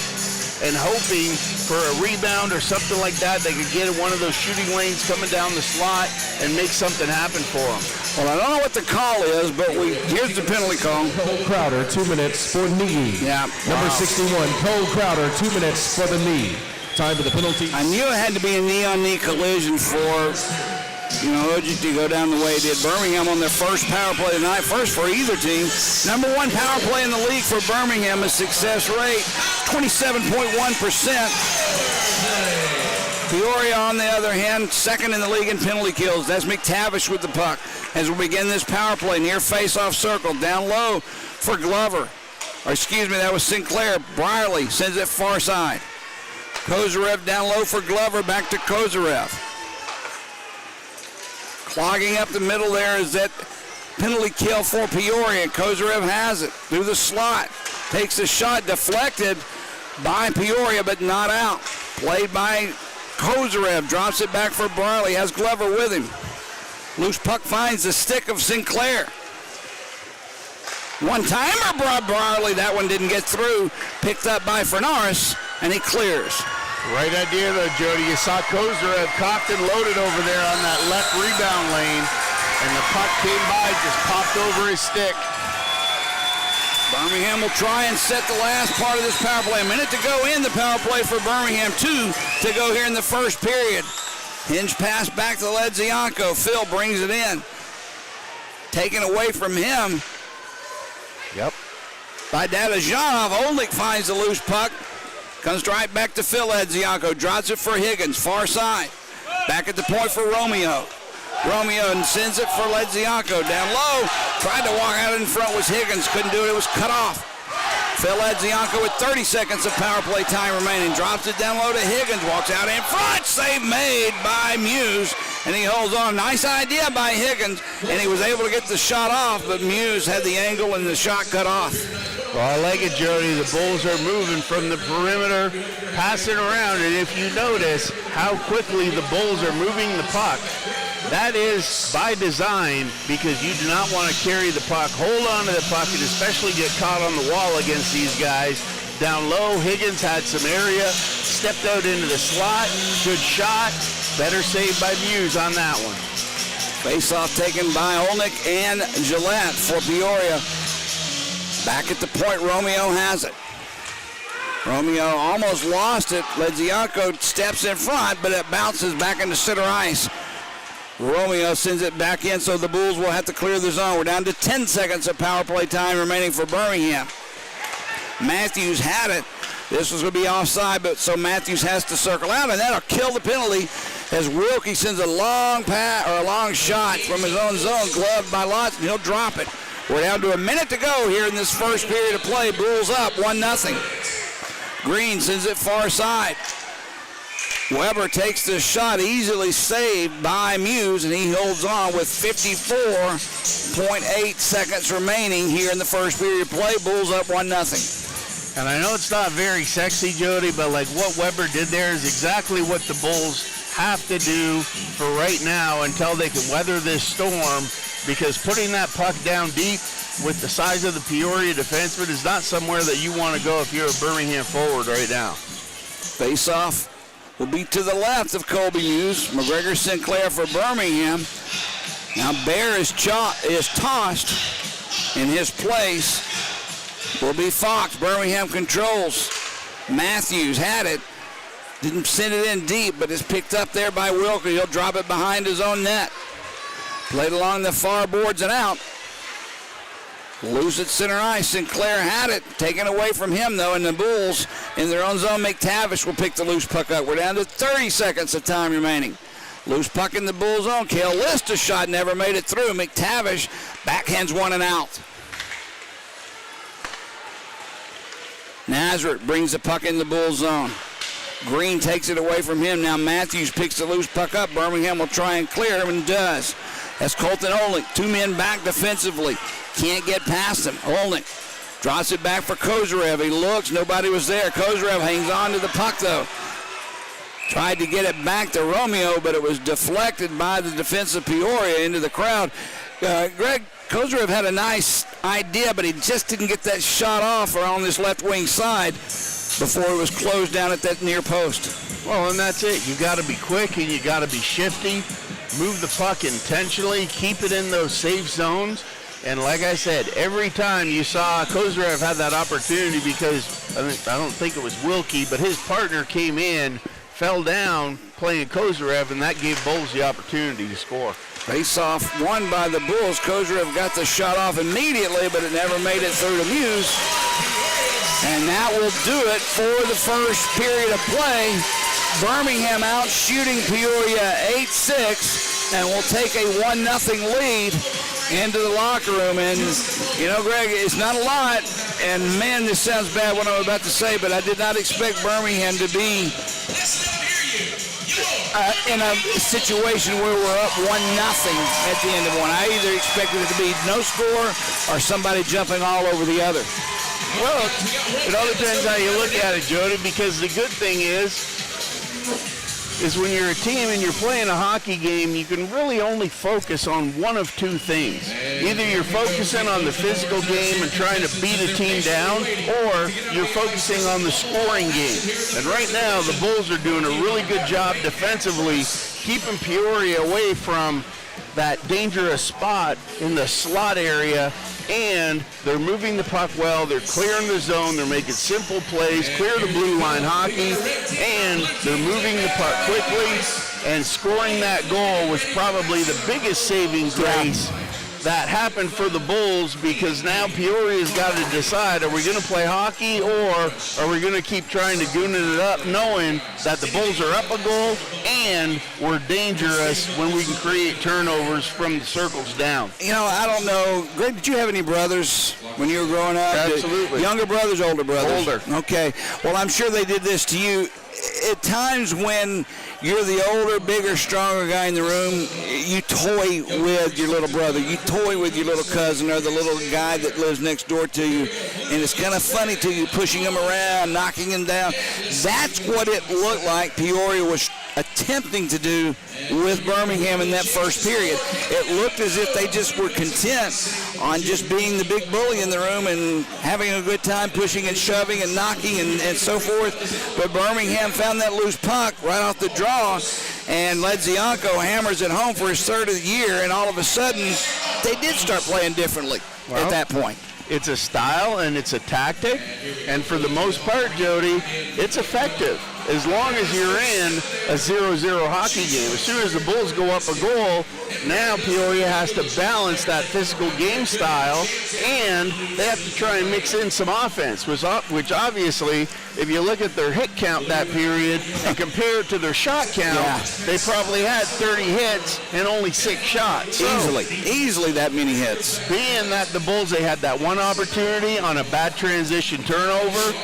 and hoping for a rebound or something like that. They could get in one of those shooting lanes coming down the slot and make something happen for them. Well, I don't know what the call is, but here's the penalty call. Cole Crowder, 2 minutes for knee. Yeah. Number 61, Cole Crowder, 2 minutes for the knee. Time for the penalty. I knew it had to be a knee-on-knee collision for, Ojic to go down the way it did. Birmingham on their first power play tonight, first for either team. Number one power play in the league for Birmingham, a success rate, 27.1%. Peoria, on the other hand, second in the league in penalty kills. That's McTavish with the puck as we begin this power play near face-off circle. Down low for Glover. Or excuse me, that was Sinclair. Brierly sends it far side. Kozarev down low for Glover. Back to Kozarev. Clogging up the middle there is that penalty kill for Peoria. Kozarev has it through the slot. Takes the shot, deflected by Peoria, but not out. Played by Kozarev, drops it back for Brierly, has Glover with him. Loose puck finds the stick of Sinclair. One-timer brought Brierly, that one didn't get through. Picked up by Fernaris, and he clears. Right idea though, Jody. You saw Kozarev cocked and loaded over there on that left rebound lane, and the puck came by, just popped over his stick. Birmingham will try and set the last part of this power play. A minute to go in the power play for Birmingham. 2 to go here in the first period. Hinge pass back to Ledzianko. Phil brings it in. Taken away from him. Yep. By Dadazhanov. Olnik finds the loose puck. Comes right back to Phil Ledzianko. Drops it for Higgins. Far side. Back at the point for Romeo. Romeo sends it for Ledzianko. Down low. Tried to walk out in front was Higgins. Couldn't do it. It was cut off. Phil Ledzianko with 30 seconds of power play time remaining. Drops it down low to Higgins. Walks out in front. Save made by Muse. And he holds on. Nice idea by Higgins. And he was able to get the shot off. But Muse had the angle and the shot cut off. Well, I like it, Jody. The Bulls are moving from the perimeter, passing around. And if you notice how quickly the Bulls are moving the puck, that is by design, because you do not want to carry the puck, hold on to the puck, and especially get caught on the wall against these guys. Down low, Higgins had some area, stepped out into the slot, good shot, better save by Muse on that one. Face-off taken by Olnik and Gillette for Peoria. Back at the point, Romeo has it. Romeo almost lost it. Ledzianko steps in front, but it bounces back into center ice. Romeo sends it back in, so the Bulls will have to clear the zone. We're down to 10 seconds of power play time remaining for Birmingham. Matthews had it. This was going to be offside, but so Matthews has to circle out, and that'll kill the penalty as Wilkie sends a long pass or a long shot from his own zone, gloved by Lotz, and he'll drop it. We're down to a minute to go here in this first period of play. Bulls up 1-0. Green sends it far side. Weber takes the shot, easily saved by Muse, and he holds on with 54.8 seconds remaining here in the first period of play. Bulls up 1-0. And I know it's not very sexy, Jody, but like what Weber did there is exactly what the Bulls have to do for right now until they can weather this storm. because putting that puck down deep with the size of the Peoria defenseman is not somewhere that you want to go if you're a Birmingham forward right now. Face-off will be to the left of Colby Hughes. McGregor Sinclair for Birmingham. Now Bear is tossed. In his place will be Fox. Birmingham controls. Matthews had it. Didn't send it in deep, but it's picked up there by Wilker. He'll drop it behind his own net. Played along the far boards and out. Loose at center ice. Sinclair had it. Taken away from him, though, and the Bulls in their own zone. McTavish will pick the loose puck up. We're down to 30 seconds of time remaining. Loose puck in the Bulls zone. Kale List a shot, never made it through. McTavish backhands one and out. Nazareth brings the puck in the Bulls zone. Green takes it away from him. Now Matthews picks the loose puck up. Birmingham will try and clear him and does. That's Colton Olnick. 2 men back defensively. Can't get past him. Olnick drops it back for Kozarev. He looks. Nobody was there. Kozarev hangs on to the puck, though. Tried to get it back to Romeo, but it was deflected by the defense of Peoria into the crowd. Greg, Kozarev had a nice idea, but he just didn't get that shot off or on this left wing side before it was closed down at that near post. Well, and that's it. You got to be quick and you got to be shifty. Move the puck intentionally. Keep it in those safe zones. And like I said, every time you saw Kozarev had that opportunity, because I don't think it was Wilkie, but his partner came in, fell down playing Kozarev, and that gave Bulls the opportunity to score. Face-off won by the Bulls. Kozarev got the shot off immediately, but it never made it through to Muse. And that will do it for the first period of play. Birmingham out shooting Peoria 8-6, and will take a 1-0 lead into the locker room. And, you know, Greg, it's not a lot. And, man, this sounds bad what I'm about to say, but I did not expect Birmingham to be in a situation where we're up 1-0 at the end of one. I either expected it to be no score or somebody jumping all over the other. Well, it all depends how you look at it, Jody, because the good thing is when you're a team and you're playing a hockey game, you can really only focus on one of two things. Either you're focusing on the physical game and trying to beat a team down, or you're focusing on the scoring game. And right now, the Bulls are doing a really good job defensively, keeping Peoria away from that dangerous spot in the slot area, and they're moving the puck well, they're clearing the zone, they're making simple plays, clear the blue line hockey, and they're moving the puck quickly, and scoring that goal was probably the biggest saving grace that happened for the Bulls, because now Peoria's got to decide, are we going to play hockey or are we going to keep trying to goon it up, knowing that the Bulls are up a goal and we're dangerous when we can create turnovers from the circles down. You know, I don't know. Greg, did you have any brothers when you were growing up? Absolutely. Younger brothers, older brothers? Older. Okay. Well, I'm sure they did this to you. At times when you're the older, bigger, stronger guy in the room, you toy with your little brother. You toy with your little cousin or the little guy that lives next door to you. And it's kind of funny to you, pushing him around, knocking him down. That's what it looked like Peoria was attempting to do with Birmingham in that first period. It looked as if they just were content on just being the big bully in the room and having a good time pushing and shoving and knocking and so forth. But Birmingham found that loose puck right off the draw, and Ledzianko hammers it home for his third of the year, and all of a sudden they did start playing differently at that point. It's a style and it's a tactic, and for the most part, Jody, it's effective. As long as you're in a 0-0 hockey game. As soon as the Bulls go up a goal, now Peoria has to balance that physical game style, and they have to try and mix in some offense, which obviously, if you look at their hit count that period and compare it to their shot count, they probably had 30 hits and only 6 shots. So, Easily that many hits. Being that the Bulls, they had that one opportunity on a bad transition turnover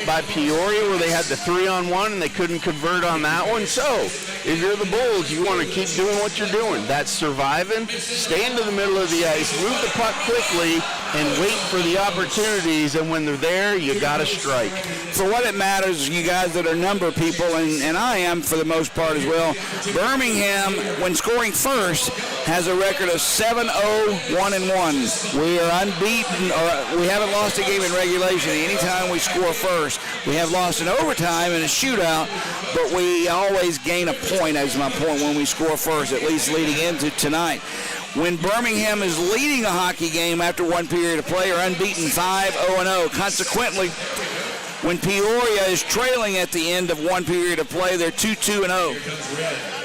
by Peoria where they had the 3-on-1 and they couldn't convert on that one. So if you're the Bulls, you want to keep doing what you're doing. That's surviving, stay into the middle of the ice, move the puck quickly, and wait for the opportunities, and when they're there, you got to strike. For what it matters, you guys that are number people, and I am for the most part as well, Birmingham, when scoring first, has a record of 7-0-1-1. We are unbeaten, or we haven't lost a game in regulation anytime we score first. We have lost in overtime in a shootout, but we always gain a point, as my point, when we score first, at least leading into tonight. When Birmingham is leading a hockey game after one period of play, are unbeaten 5-0-0. Consequently, when Peoria is trailing at the end of one period of play, they're 2-2-0.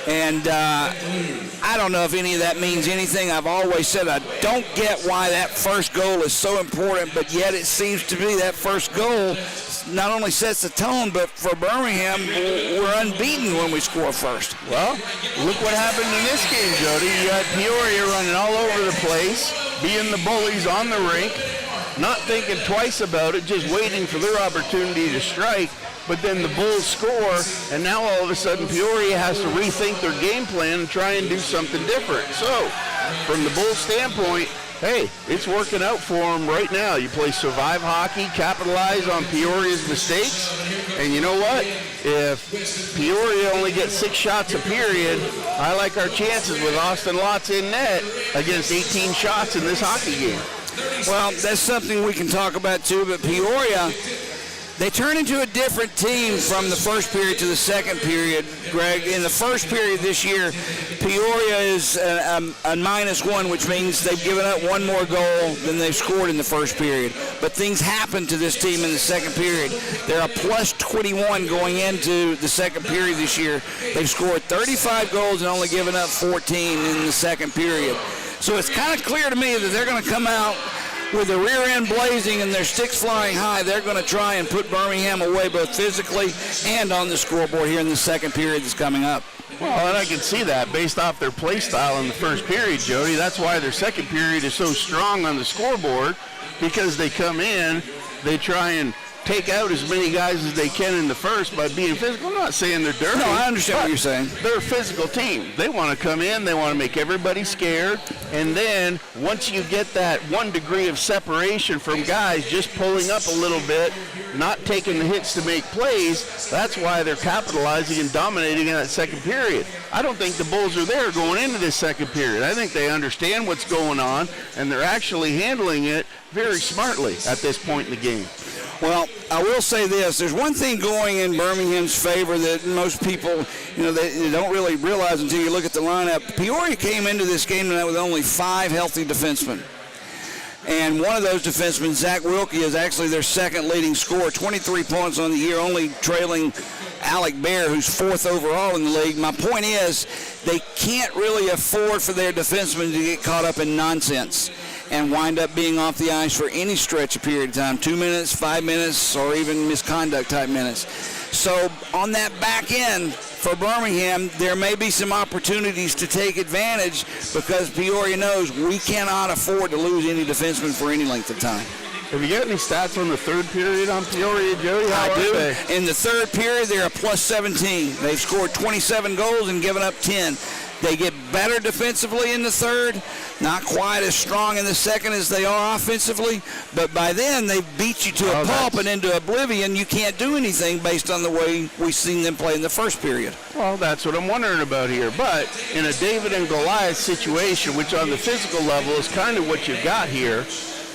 And I don't know if any of that means anything. I've always said I don't get why that first goal is so important, but yet it seems to be that first goal not only sets the tone, but for Birmingham, we're unbeaten when we score first. Well, look what happened in this game, Jody. You had Peoria running all over the place, being the bullies on the rink, not thinking twice about it, just waiting for their opportunity to strike. But then the Bulls score, and now all of a sudden Peoria has to rethink their game plan and try and do something different. So, from the Bulls standpoint, hey, it's working out for them right now. You play survive hockey, capitalize on Peoria's mistakes, and you know what? If Peoria only gets 6 shots a period, I like our chances with Austin Lotz in net against 18 shots in this hockey game. Well, that's something we can talk about too, but Peoria, they turn into a different team from the first period to the second period, Greg. In the first period this year, Peoria is a -1, which means they've given up one more goal than they've scored in the first period. But things happen to this team in the second period. They're a +21 going into the second period this year. They've scored 35 goals and only given up 14 in the second period. So it's kind of clear to me that they're going to come out with the rear end blazing and their sticks flying high. They're going to try and put Birmingham away both physically and on the scoreboard here in the second period that's coming up. Well, and I can see that based off their play style in the first period, Jody. That's why their second period is so strong on the scoreboard, because they come in, they try and take out as many guys as they can in the first by being physical. I'm not saying they're dirty. No, I understand what you're saying. They're a physical team. They want to come in, they want to make everybody scared, and then once you get that 1 degree of separation from guys just pulling up a little bit, not taking the hits to make plays, that's why they're capitalizing and dominating in that second period. I don't think the Bulls are there going into this second period. I think they understand what's going on, and they're actually handling it very smartly at this point in the game. Well, I will say this. There's one thing going in Birmingham's favor that most people, they don't really realize until you look at the lineup. Peoria came into this game tonight with only 5 healthy defensemen. And one of those defensemen, Zach Wilkie, is actually their second leading scorer, 23 points on the year, only trailing Alec Bear, who's 4th overall in the league. My point is they can't really afford for their defensemen to get caught up in nonsense and wind up being off the ice for any stretch of period of time, 2 minutes, 5 minutes, or even misconduct type minutes. So on that back end for Birmingham, there may be some opportunities to take advantage, because Peoria knows we cannot afford to lose any defensemen for any length of time. Have you got any stats on the third period on Peoria, Jody? I do. In the third period, they're a +17. They've scored 27 goals and given up 10. They get better defensively in the third, not quite as strong in the second as they are offensively, but by then they've beat you to a pulp and into oblivion. You can't do anything based on the way we've seen them play in the first period. Well, that's what I'm wondering about here. But in a David and Goliath situation, which on the physical level is kind of what you've got here,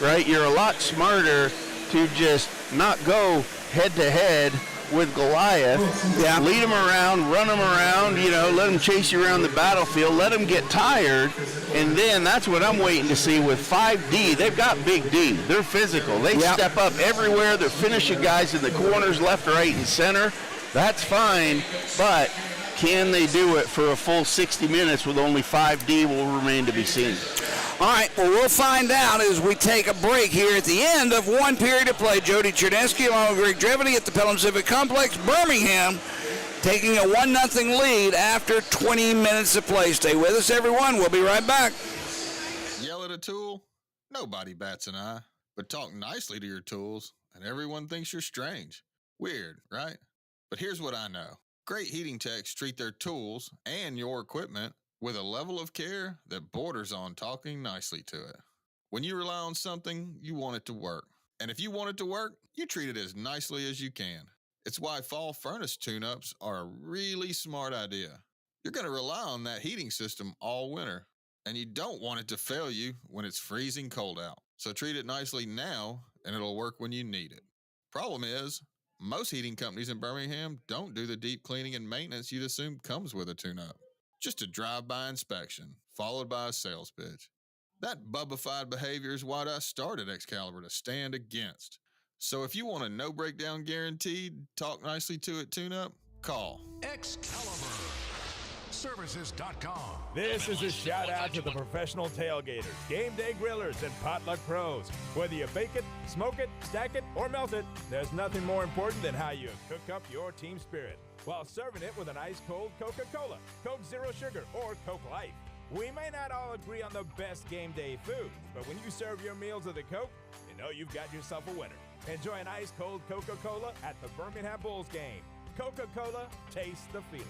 right? You're a lot smarter to just not go head-to-head with Goliath. Yeah. Lead them around, run them around, let them chase you around the battlefield, let them get tired, and then that's what I'm waiting to see with 5D. They've got big D. They're physical. They step up everywhere. They're finishing guys in the corners, left, right, and center. That's fine, but can they do it for a full 60 minutes with only 5D will remain to be seen. All right, well, we'll find out as we take a break here at the end of one period of play. Jody Chernesky along with Greg Drevity at the Pelham Civic Complex. Birmingham taking a 1-0 lead after 20 minutes of play. Stay with us, everyone. We'll be right back. Yell at a tool? Nobody bats an eye. But talk nicely to your tools, and everyone thinks you're strange. Weird, right? But here's what I know. Great heating techs treat their tools and your equipment with a level of care that borders on talking nicely to it. When you rely on something, you want it to work. And if you want it to work, you treat it as nicely as you can. It's why fall furnace tune-ups are a really smart idea. You're going to rely on that heating system all winter, and you don't want it to fail you when it's freezing cold out. So treat it nicely now, and it'll work when you need it. Problem is, most heating companies in Birmingham don't do the deep cleaning and maintenance you'd assume comes with a tune-up. Just a drive-by inspection, followed by a sales pitch. That bubbified behavior is what I started Excalibur to stand against. So if you want a no breakdown guaranteed, talk nicely to it tune-up, call Excalibur Services.com. This is a shout out to the professional tailgaters, game day grillers, and potluck pros. Whether you bake it, smoke it, stack it, or melt it, there's nothing more important than how you cook up your team spirit while serving it with an ice cold Coca-Cola, Coke Zero Sugar, or Coke Life. We may not all agree on the best game day foods, but when you serve your meals with a Coke, you know you've got yourself a winner. Enjoy an ice cold Coca-Cola at the Birmingham Bulls game. Coca-Cola, taste the feeling.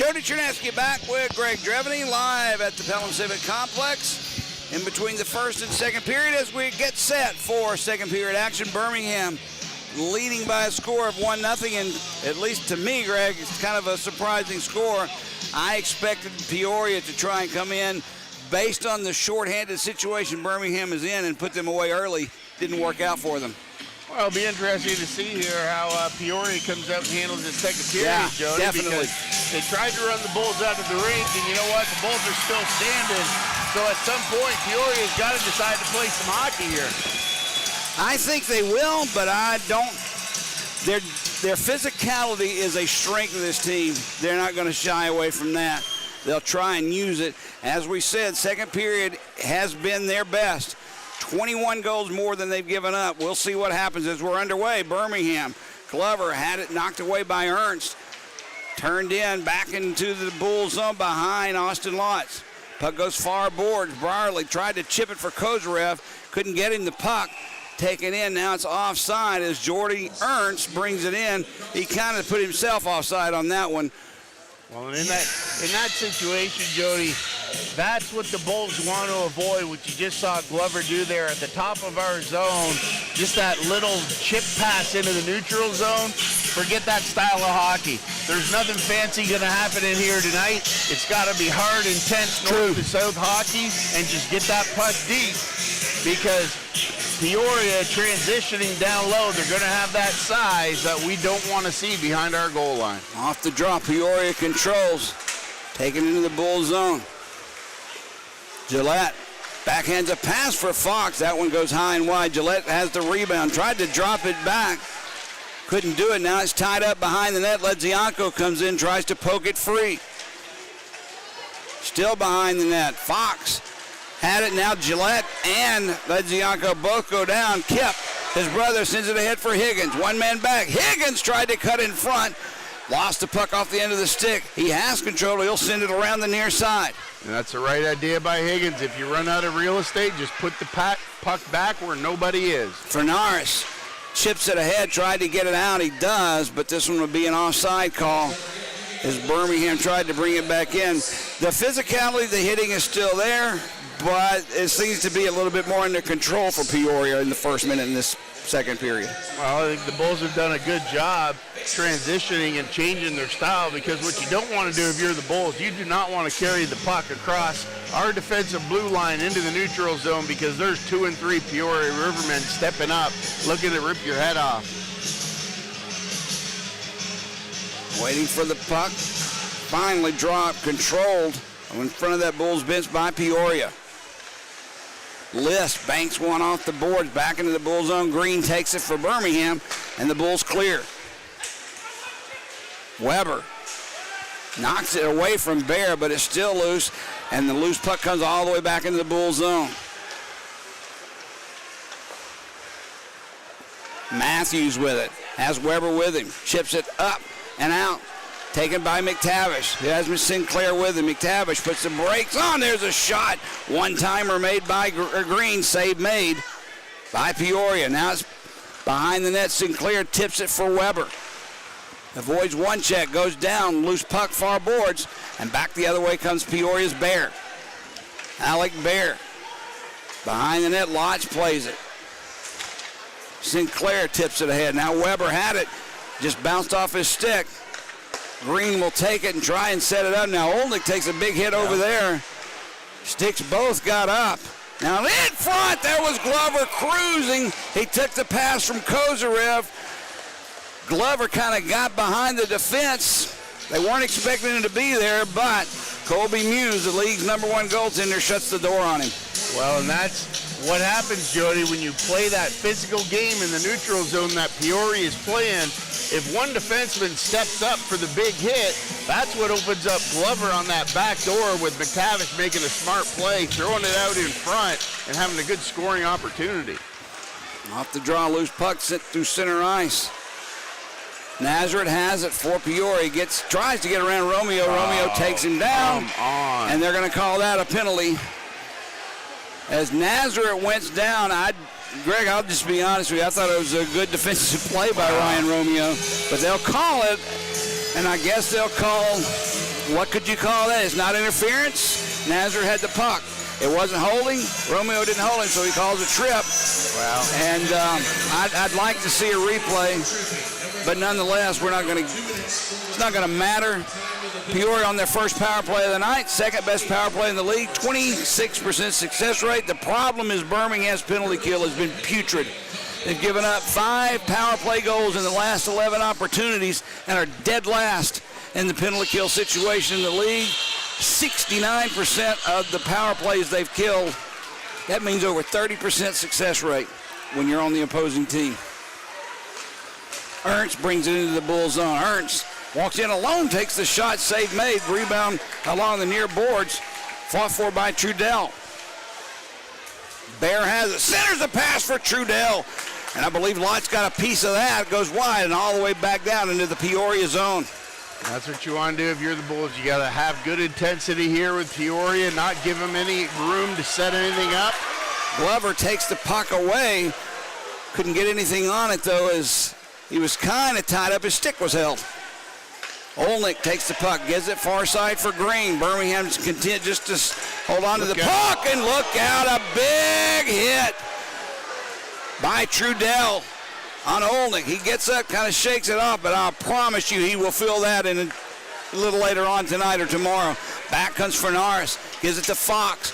Jody Chernesky back with Greg Dreveny live at the Pelham Civic Complex in between the first and second period as we get set for second period action. Birmingham leading by a score of 1-0, and at least to me, Greg, it's kind of a surprising score. I expected Peoria to try and come in based on the shorthanded situation Birmingham is in and put them away early. Didn't work out for them. Well, it'll be interesting to see here how Peoria comes out and handles the second period, Jody. Definitely. Because they tried to run the Bulls out of the rink, and you know what? The Bulls are still standing. So at some point, Peoria's got to decide to play some hockey here. I think they will, but I don't. Their physicality is a strength of this team. They're not going to shy away from that. They'll try and use it. As we said, second period has been their best. 21 goals more than they've given up. We'll see what happens as we're underway. Birmingham, Glover had it knocked away by Ernst. Turned in, back into the Bull zone behind Austin Lotz. Puck goes far boards. Brierly tried to chip it for Kozarev. Couldn't get him the puck. Taken in, now it's offside as Jordy Ernst brings it in. He kind of put himself offside on that one. Well, in that situation, Jody, that's what the Bulls want to avoid, what you just saw Glover do there at the top of our zone. Just that little chip pass into the neutral zone. Forget that style of hockey. There's nothing fancy going to happen in here tonight. It's got to be hard, intense, north to south hockey and just get that puck deep, because Peoria transitioning down low, they're going to have that size that we don't want to see behind our goal line. Off the draw, Peoria controls. Taken into the Bull zone. Gillette backhands a pass for Fox. That one goes high and wide. Gillette has the rebound. Tried to drop it back. Couldn't do it. Now it's tied up behind the net. Ledzianko comes in, tries to poke it free. Still behind the net. Fox had it now. Gillette and Ledzianko both go down. Kip, his brother, sends it ahead for Higgins. One man back. Higgins tried to cut in front. Lost the puck off the end of the stick. He has control. He'll send it around the near side. And that's the right idea by Higgins. If you run out of real estate, just put the puck back where nobody is. Fernaris chips it ahead, tried to get it out. He does, but this one would be an offside call as Birmingham tried to bring it back in. The physicality, the hitting is still there, but it seems to be a little bit more under control for Peoria in the first minute in this second period. Well, I think the Bulls have done a good job transitioning and changing their style, because what you don't want to do if you're the Bulls, you do not want to carry the puck across our defensive blue line into the neutral zone, because there's 2 and 3 Peoria Rivermen stepping up, looking to rip your head off. Waiting for the puck. Finally dropped, controlled in front of that Bulls bench by Peoria. List banks one off the boards, back into the Bull zone. Green takes it for Birmingham, and the Bulls clear. Weber knocks it away from Bear, but it's still loose, and the loose puck comes all the way back into the Bull zone. Matthews with it, has Weber with him, chips it up and out. Taken by McTavish. He has Miss Sinclair with him. McTavish puts the brakes on. There's a shot. One-timer made by Green. Save made by Peoria. Now it's behind the net. Sinclair tips it for Weber. Avoids one check. Goes down. Loose puck, far boards. And back the other way comes Peoria's Bear. Alec Bear. Behind the net. Lodge plays it. Sinclair tips it ahead. Now Weber had it. Just bounced off his stick. Green will take it and try and set it up. Now Olnick takes a big hit over there. Sticks both got up. Now in front, there was Glover cruising. He took the pass from Kozarev. Glover kind of got behind the defense. They weren't expecting him to be there, but Colby Muse, the league's #1 goaltender, shuts the door on him. Well, and that's what happens, Jody, when you play that physical game in the neutral zone that Peoria is playing. If one defenseman steps up for the big hit, that's what opens up Glover on that back door, with McTavish making a smart play, throwing it out in front, and having a good scoring opportunity. Off the draw, loose puck sent through center ice. Nazareth has it for Peoria. Tries to get around Romeo. Romeo takes him down. Come on. And they're going to call that a penalty. As Nazareth went down, Greg, I'll just be honest with you. I thought it was a good defensive play by Ryan Romeo, but they'll call it, and I guess they'll call What could you call that? It's not interference. Nazar had the puck. It wasn't holding. Romeo didn't hold him, so he calls a trip. Wow. And I'd like to see a replay, but nonetheless, it's not going to matter. Peoria on their first power play of the night, second best power play in the league, 26% success rate. The problem is Birmingham's penalty kill has been putrid. They've given up 5 power play goals in the last 11 opportunities and are dead last in the penalty kill situation in the league. 69% of the power plays they've killed. That means over 30% success rate when you're on the opposing team. Ernst brings it into the Bull zone. Ernst walks in alone, takes the shot, save made, rebound along the near boards, fought for by Trudell. Bear has it, centers the pass for Trudell, and I believe Lott's got a piece of that, goes wide and all the way back down into the Peoria zone. That's what you want to do if you're the Bulls. You got to have good intensity here with Peoria, not give them any room to set anything up. Glover takes the puck away. Couldn't get anything on it, though, as he was kind of tied up. His stick was held. Olnick takes the puck, gives it far side for Green. Birmingham's content just to hold on to the puck, and look out, a big hit by Trudell on Olnick. He gets up, kind of shakes it off, but I promise you he will feel that in a little later on tonight or tomorrow. Back comes Fernaris, gives it to Fox.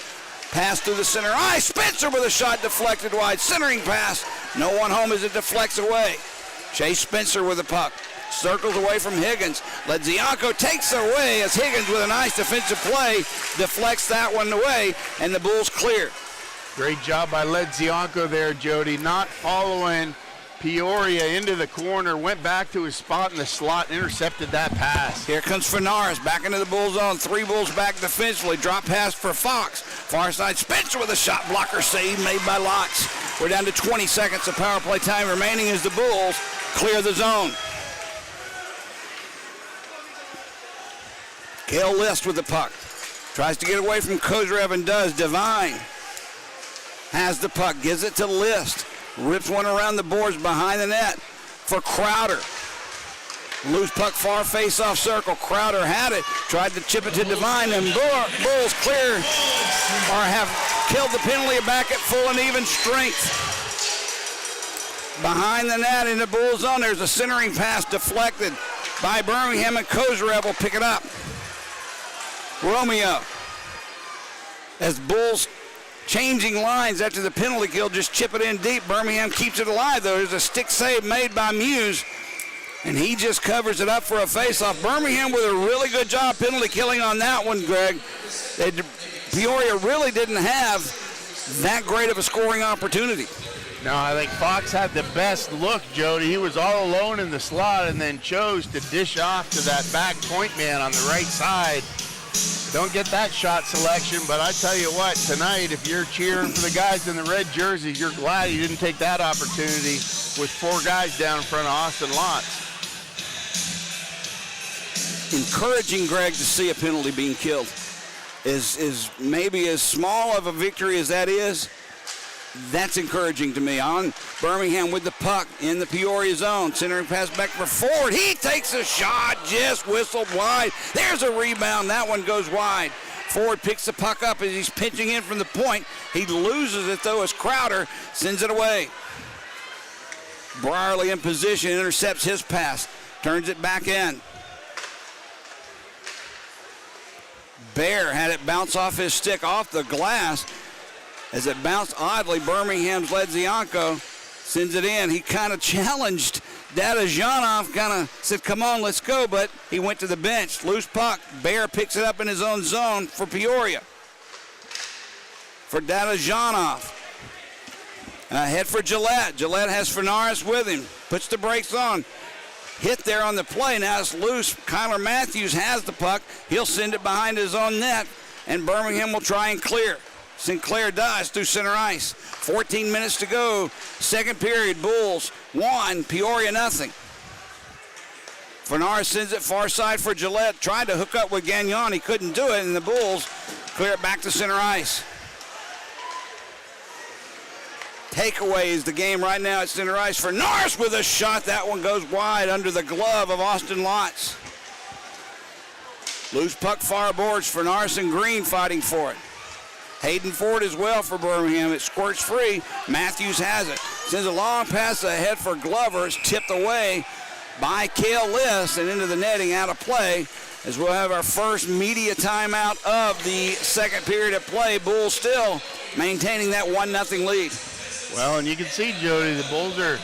Pass through the center ice. Spencer with a shot deflected wide. Centering pass. No one home as it deflects away. Chase Spencer with the puck. Circles away from Higgins. Ledzianko takes it away as Higgins with a nice defensive play deflects that one away, and the Bulls clear. Great job by Ledzianko there, Jody. Not following Peoria into the corner, went back to his spot in the slot, intercepted that pass. Here comes Fernaris back into the Bull zone. 3 Bulls back defensively. Drop pass for Fox. Far side Spencer with a shot blocker save made by Lotz. We're down to 20 seconds of power play time remaining as the Bulls clear the zone. Cale List with the puck. Tries to get away from Kozyrev and does. Devine has the puck, gives it to List. Rips one around the boards behind the net for Crowder. Loose puck, far face-off circle. Crowder had it, tried to chip it to Devine, and Bulls clear or have killed the penalty back at full and even strength. Behind the net in the Bulls zone, there's a centering pass deflected by Birmingham, and Kozyrev will pick it up. Romeo, as Bulls changing lines after the penalty kill, just chip it in deep. Birmingham keeps it alive, though. There's a stick save made by Muse, and he just covers it up for a faceoff. Birmingham with a really good job penalty killing on that one, Greg. Peoria really didn't have that great of a scoring opportunity. No, I think Fox had the best look, Jody. He was all alone in the slot and then chose to dish off to that back point man on the right side. Don't get that shot selection, but I tell you what, tonight, if you're cheering for the guys in the red jerseys, you're glad you didn't take that opportunity with 4 guys down in front of Austin Lotz. Encouraging, Greg, to see a penalty being killed. Is maybe as small of a victory as that is, that's encouraging to me. On Birmingham with the puck in the Peoria zone. Centering pass back for Ford. He takes a shot, just whistled wide. There's a rebound. That one goes wide. Ford picks the puck up as he's pinching in from the point. He loses it, though, as Crowder sends it away. Brierly in position, intercepts his pass. Turns it back in. Bear had it bounce off his stick off the glass. As it bounced oddly, Birmingham's Ledzianko sends it in. He kind of challenged Dadajanov, kind of said, come on, let's go, but he went to the bench. Loose puck. Bear picks it up in his own zone for Peoria. For Dadajanov. Head for Gillette. Gillette has Fernaris with him. Puts the brakes on. Hit there on the play. Now it's loose. Kyler Matthews has the puck. He'll send it behind his own net, and Birmingham will try and clear. Sinclair does through center ice. 14 minutes to go. Second period. Bulls 1, Peoria nothing. Fernaris sends it far side for Gillette. Tried to hook up with Gagnon. He couldn't do it, and the Bulls clear it back to center ice. Takeaway is the game right now at center ice. Fernaris with a shot. That one goes wide under the glove of Austin Lotz. Loose puck far boards for Narson Green fighting for it. Hayden Ford as well for Birmingham. It squirts free. Matthews has it. Sends a long pass ahead for Glover. It's tipped away by Cale List and into the netting, out of play, as we'll have our first media timeout of the second period of play. Bulls still maintaining that 1-0 lead. Well, and you can see, Jody, the Bulls are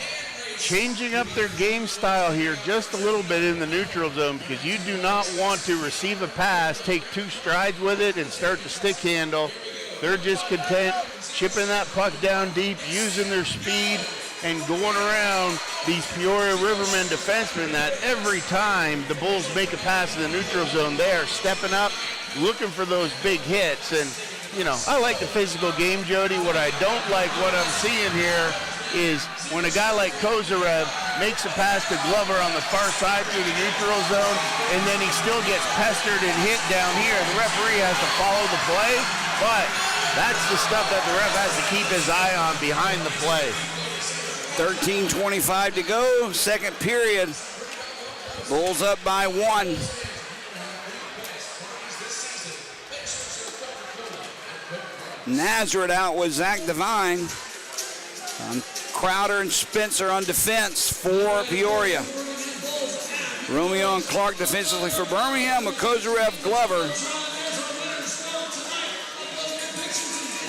changing up their game style here just a little bit in the neutral zone, because you do not want to receive a pass, take 2 strides with it, and start the stick handle. They're just content chipping that puck down deep, using their speed, and going around these Peoria Rivermen defensemen that every time the Bulls make a pass in the neutral zone, they are stepping up, looking for those big hits. And, you know, I like the physical game, Jody. What I don't like, what I'm seeing here, is when a guy like Kozarev makes a pass to Glover on the far side through the neutral zone, and then he still gets pestered and hit down here. The referee has to follow the play, but that's the stuff that the ref has to keep his eye on behind the play. 13:25 to go, second period. Bulls up by 1. Nazareth out with Zach Devine. Crowder and Spencer on defense for Peoria. Romeo and Clark defensively for Birmingham, with Kozarev, Glover,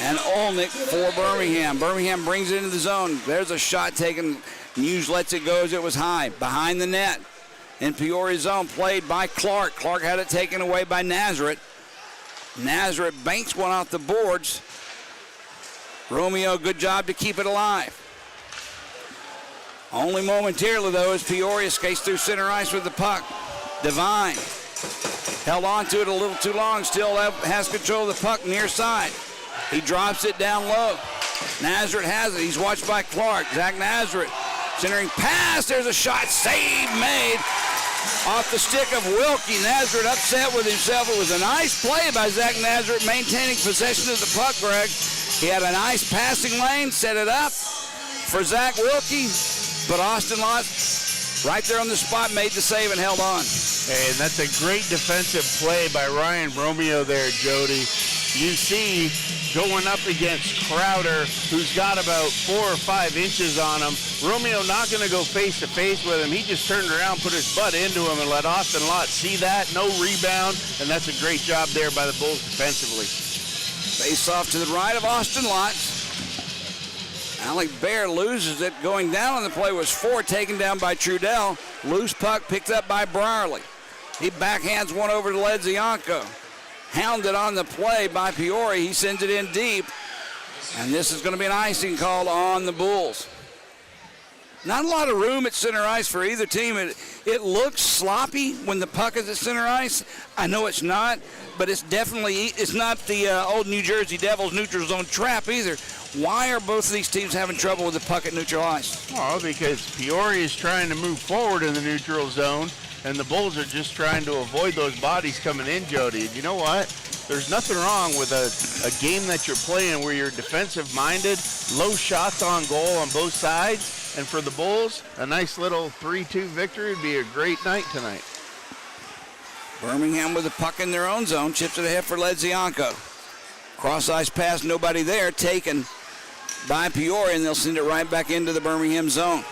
and Olnick for Birmingham. Birmingham brings it into the zone. There's a shot taken. Muse lets it go as it was high. Behind the net in Peoria zone, played by Clark. Clark had it taken away by Nazareth. Nazareth banks one off the boards. Romeo, good job to keep it alive. Only momentarily, though, as Peoria skates through center ice with the puck. Devine held on to it a little too long. Still has control of the puck near side. He drops it down low. Nazareth has it. He's watched by Clark. Zach Nazareth centering pass. There's a shot. Save made off the stick of Wilkie. Nazareth upset with himself. It was a nice play by Zach Nazareth, maintaining possession of the puck, Greg. He had a nice passing lane, set it up for Zach Wilkie, but Austin Lott, right there on the spot, made the save and held on. And that's a great defensive play by Ryan Romeo there, Jody. You see, going up against Crowder, who's got about 4 or 5 inches on him. Romeo not going to go face-to-face with him. He just turned around, put his butt into him, and let Austin Lott see that. No rebound, and that's a great job there by the Bulls defensively. Face off to the right of Austin Lott. Alec Bear loses it. Going down on the play was Ford, taken down by Trudell. Loose puck picked up by Brierly. He backhands one over to Ledzianko. Hounded on the play by Peoria. He sends it in deep. And this is going to be an icing call on the Bulls. Not a lot of room at center ice for either team. It looks sloppy when the puck is at center ice. I know it's not, but it's not the old New Jersey Devils neutral zone trap either. Why are both of these teams having trouble with the puck at neutral ice? Well, because Peoria is trying to move forward in the neutral zone, and the Bulls are just trying to avoid those bodies coming in, Jody. And you know what? There's nothing wrong with a game that you're playing where you're defensive-minded, low shots on goal on both sides. And for the Bulls, a nice little 3-2 victory would be a great night tonight. Birmingham with the puck in their own zone, chips it ahead for Ledzianko. Cross-ice pass, nobody there, taken by Peoria, and they'll send it right back into the Birmingham zone.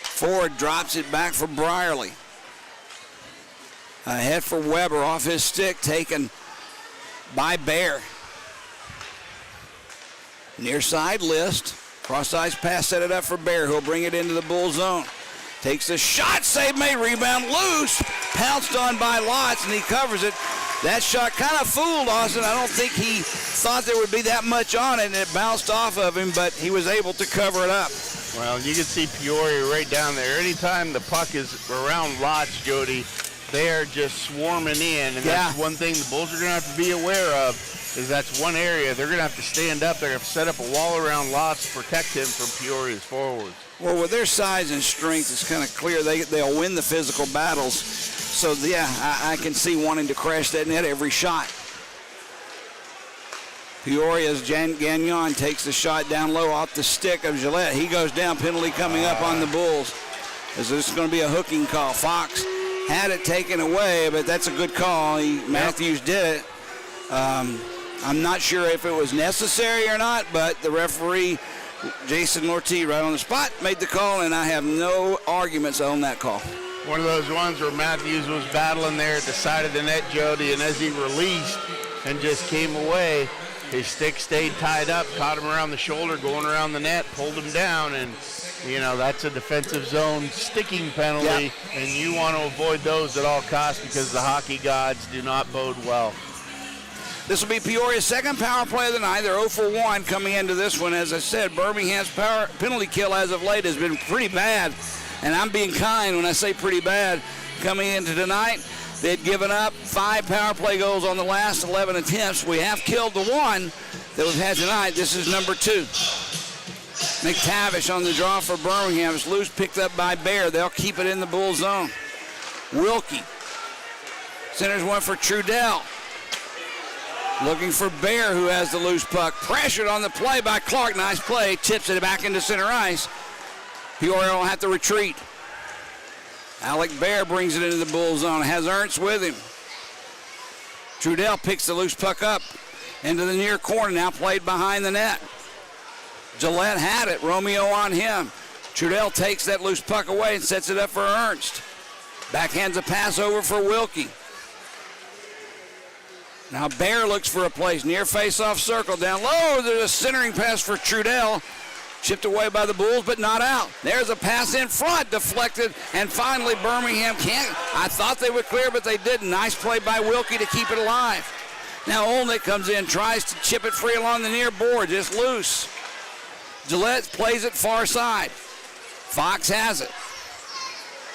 Ford drops it back for Brierly. Ahead for Weber, off his stick, taken by Bear. Near side List. Cross-ice pass, set it up for Bear, who'll bring it into the Bull zone. Takes a shot, save made, rebound loose. Pounced on by Lotz, and he covers it. That shot kind of fooled Austin. I don't think he thought there would be that much on it, and it bounced off of him, but he was able to cover it up. Well, you can see Peoria right down there. Anytime the puck is around Lotz, Jody, they are just swarming in, and that's one thing the Bulls are going to have to be aware of, is that's one area they're going to have to stand up. They're going to have to set up a wall around Lotz to protect him from Peoria's forwards. Well, with their size and strength, it's kind of clear they'll win the physical battles. So, yeah, I can see wanting to crash that net every shot. Peoria's Gagnon takes the shot down low off the stick of Gillette. He goes down, penalty coming up on the Bulls. This is going to be a hooking call. Fox had it taken away, but that's a good call. Matthews did it. I'm not sure if it was necessary or not, but the referee, Jason Lortie, right on the spot, made the call, and I have no arguments on that call. One of those ones where Matthews was battling there at the side of the net, Jody, and as he released and just came away, his stick stayed tied up, caught him around the shoulder, going around the net, pulled him down, and, that's a defensive zone sticking penalty, and you want to avoid those at all costs because the hockey gods do not bode well. This will be Peoria's second power play of the night. They're 0 for 1 coming into this one. As I said, Birmingham's penalty kill as of late has been pretty bad, and I'm being kind when I say pretty bad. Coming into tonight, they'd given up 5 power play goals on the last 11 attempts. We have killed the one that we've had tonight. This is number 2. McTavish on the draw for Birmingham. It's loose, picked up by Bear. They'll keep it in the Bull zone. Wilkie centers one for Trudell. Looking for Bear, who has the loose puck. Pressured on the play by Clark. Nice play. Tips it back into center ice. Peoria will have to retreat. Alec Bear brings it into the Bull zone. Has Ernst with him. Trudell picks the loose puck up into the near corner. Now played behind the net. Gillette had it. Romeo on him. Trudell takes that loose puck away and sets it up for Ernst. Backhands a pass over for Wilkie. Now Bear looks for a place. Near face-off circle. Down low. There's a centering pass for Trudell. Chipped away by the Bulls, but not out. There's a pass in front, deflected, and finally Birmingham can't. I thought they would clear, but they didn't. Nice play by Wilkie to keep it alive. Now Olnick comes in, tries to chip it free along the near board, just loose. Gillette plays it far side. Fox has it.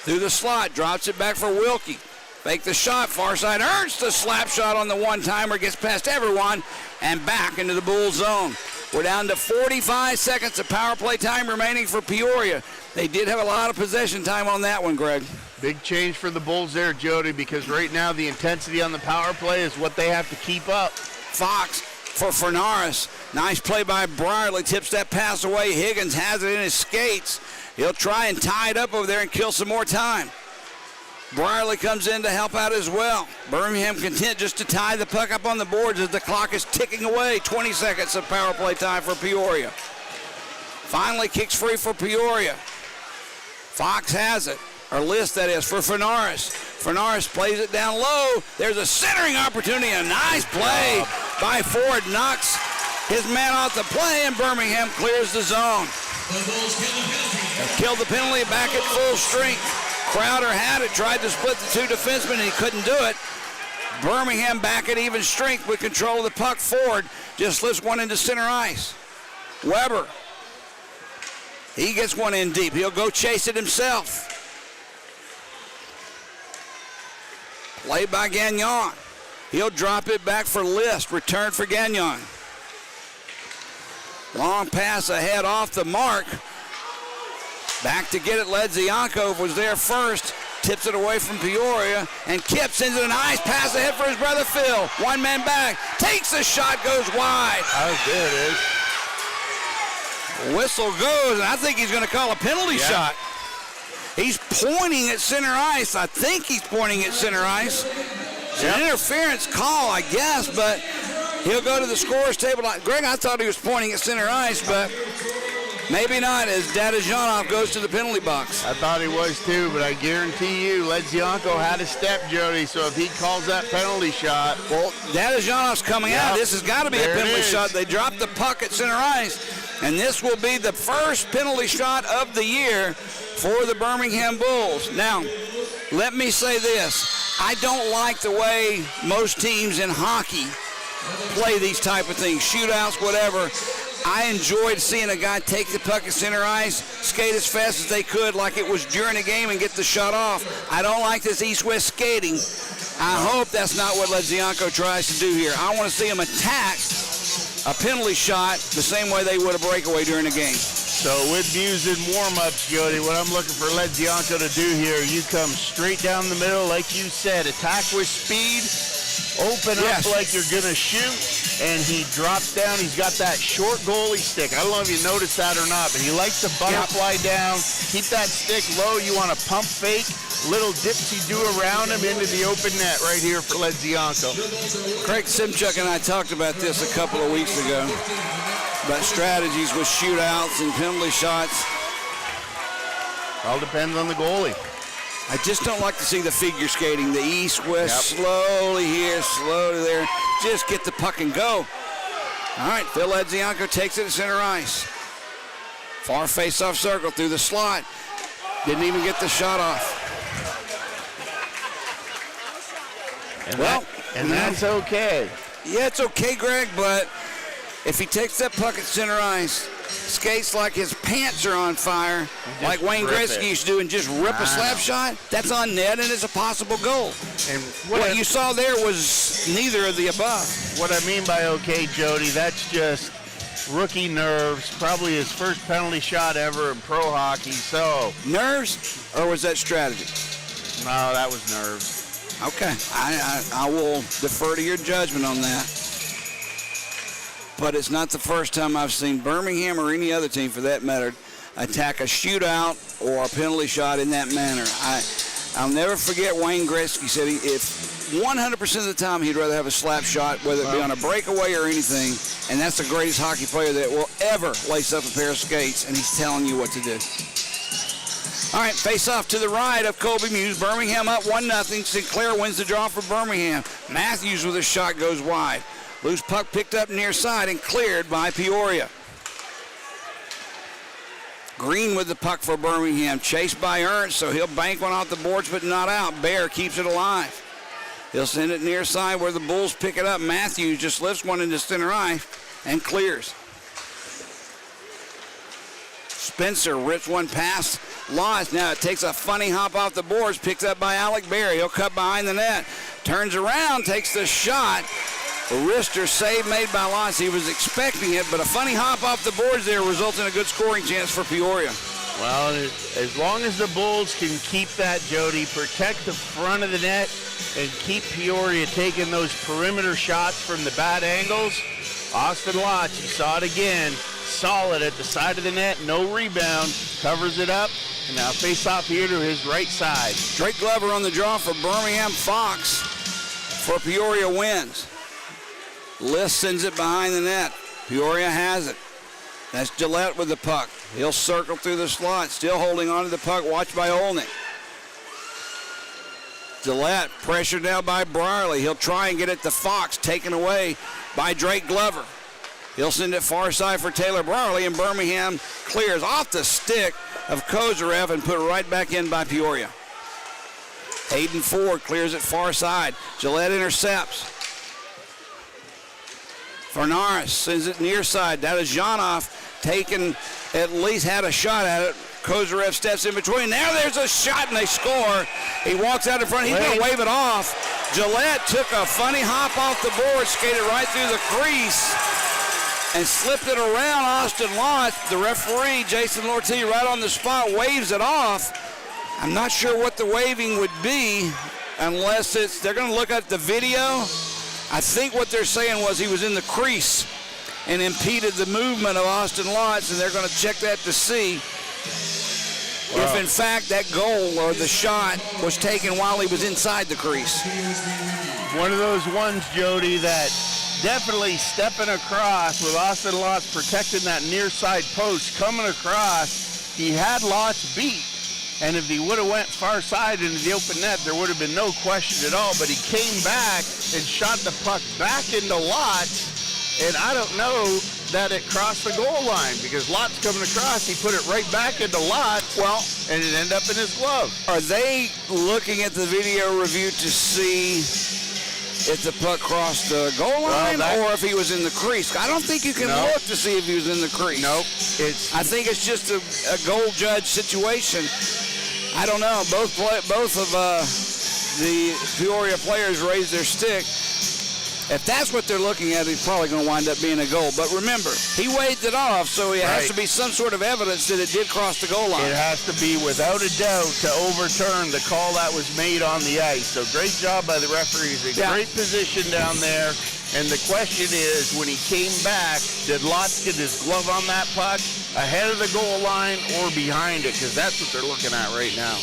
Through the slot, drops it back for Wilkie. Fake the shot, far side. Ernst, a slap shot on the one-timer, gets past everyone, and back into the Bull zone. We're down to 45 seconds of power play time remaining for Peoria. They did have a lot of possession time on that one, Greg. Big change for the Bulls there, Jody, because right now the intensity on the power play is what they have to keep up. Fox for Fernaris. Nice play by Brierly. Tips that pass away. Higgins has it in his skates. He'll try and tie it up over there and kill some more time. Brierly comes in to help out as well. Birmingham content just to tie the puck up on the boards as the clock is ticking away. 20 seconds of power play time for Peoria. Finally kicks free for Peoria. Fox has it. Or List, that is, for Fernaris. Fernaris plays it down low. There's a centering opportunity. A nice play by Ford. Knocks his man off the play, and Birmingham clears the zone. Killed the penalty back at full strength. Crowder had it, tried to split the two defensemen, and he couldn't do it. Birmingham back at even strength with control of the puck. Ford just slips one into center ice. Weber, he gets one in deep. He'll go chase it himself. Played by Gagnon. He'll drop it back for List. Return for Gagnon. Long pass ahead off the mark. Back to get it. Ledziankov was there first. Tips it away from Peoria. And Kip sends it a nice pass ahead for his brother Phil. One man back. Takes a shot. Goes wide. Oh, there it is. Whistle goes. And I think he's going to call a penalty shot. He's pointing at center ice. I think he's pointing at center ice. It's an interference call, I guess, but he'll go to the scorer's table. Greg, I thought he was pointing at center ice, but maybe not, as Dadajanov goes to the penalty box. I thought he was too, but I guarantee you Ledzianko had a step, Jody, so if he calls that penalty shot. Well, Dadajanov's coming out. This has got to be a penalty shot. They dropped the puck at center ice, and this will be the first penalty shot of the year for the Birmingham Bulls. Now, let me say this. I don't like the way most teams in hockey play these type of things, shootouts, whatever. I enjoyed seeing a guy take the puck at center ice, skate as fast as they could like it was during a game and get the shot off. I don't like this east-west skating. I hope that's not what Ledzianko tries to do here. I want to see him attack a penalty shot the same way they would a breakaway during a game. So with views and warm-ups, Jody, what I'm looking for Ledzianko to do here, you come straight down the middle, like you said, attack with speed, open up like you're going to shoot, and he drops down. He's got that short goalie stick. I don't know if you noticed that or not, but he likes to butterfly down, keep that stick low. You want to pump fake, little dipsy-do around him into the open net right here for Ledzianko. Craig Simchuk and I talked about this a couple of weeks ago, about strategies with shootouts and penalty shots. All depends on the goalie. I just don't like to see the figure skating, the east-west, slowly here, slowly there. Just get the puck and go. All right, Phil Ledzianko takes it to center ice. Far face-off circle through the slot. Didn't even get the shot off. And that's okay. Yeah, it's okay, Greg, but if he takes that puck at center ice, skates like his pants are on fire, like Wayne Gretzky used to do, and just rip a slap shot, that's on net and it's a possible goal. And what you saw there was neither of the above. What I mean by okay, Jody, that's just rookie nerves, probably his first penalty shot ever in pro hockey, so. Nerves, or was that strategy? No, that was nerves. Okay, I will defer to your judgment on that. But it's not the first time I've seen Birmingham or any other team for that matter attack a shootout or a penalty shot in that manner. I'll never forget Wayne Gretzky said if 100% of the time he'd rather have a slap shot, whether it be on a breakaway or anything, and that's the greatest hockey player that will ever lace up a pair of skates, and he's telling you what to do. All right, face off to the right of Colby Muse. Birmingham up 1-0. Sinclair wins the draw for Birmingham. Matthews with a shot goes wide. Loose puck picked up near side and cleared by Peoria. Green with the puck for Birmingham. Chased by Ernst, so he'll bank one off the boards but not out. Bear keeps it alive. He'll send it near side where the Bulls pick it up. Matthews just lifts one into center ice and clears. Spencer rips one past Lost. Now it takes a funny hop off the boards, picked up by Alec Berry. He'll cut behind the net. Turns around, takes the shot. A wrister save made by Lost. He was expecting it, but a funny hop off the boards there results in a good scoring chance for Peoria. Well, as long as the Bulls can keep that, Jody, protect the front of the net and keep Peoria taking those perimeter shots from the bad angles, Austin Lotz, you saw it again, solid at the side of the net, no rebound, covers it up, and now face off here to his right side. Drake Glover on the draw for Birmingham. Fox for Peoria wins. List sends it behind the net. Peoria has it. That's Gillette with the puck. He'll circle through the slot, still holding on to the puck, watched by Olnick. Gillette pressured now by Brierly. He'll try and get it to Fox, taken away by Drake Glover. He'll send it far side for Taylor Brierly, and Birmingham clears off the stick of Kozarev and put it right back in by Peoria. Hayden Ford clears it far side. Gillette intercepts. Farnaris sends it near side. That is Janov, taken, at least had a shot at it. Kozarev steps in between. Now there's a shot and they score. He walks out in front. He's going to wave it off. Gillette took a funny hop off the board, skated right through the crease, and slipped it around Austin Lotz. The referee, Jason Lortie, right on the spot, waves it off. I'm not sure what the waving would be unless they're going to look at the video. I think what they're saying was he was in the crease and impeded the movement of Austin Lotz, and they're going to check that to see if, in fact, that goal or the shot was taken while he was inside the crease. One of those ones, Jody, that definitely stepping across with Austin Lotz protecting that near side post, coming across, he had Lotz beat. And if he would have went far side into the open net, there would have been no question at all. But he came back and shot the puck back into Lotz. And I don't know that it crossed the goal line because Lotz coming across, he put it right back into Lotz. Well, and it ended up in his glove. Are they looking at the video review to see if the puck crossed the goal line or if he was in the crease? I don't think you can look to see if he was in the crease. Nope. I think it's just a goal judge situation. I don't know. Both of the Peoria players raised their stick. If that's what they're looking at, it's probably going to wind up being a goal. But remember, he waved it off, so it has to be some sort of evidence that it did cross the goal line. It has to be without a doubt to overturn the call that was made on the ice. So great job by the referees. A great position down there. And the question is, when he came back, did Lotz get his glove on that puck ahead of the goal line or behind it? Because that's what they're looking at right now.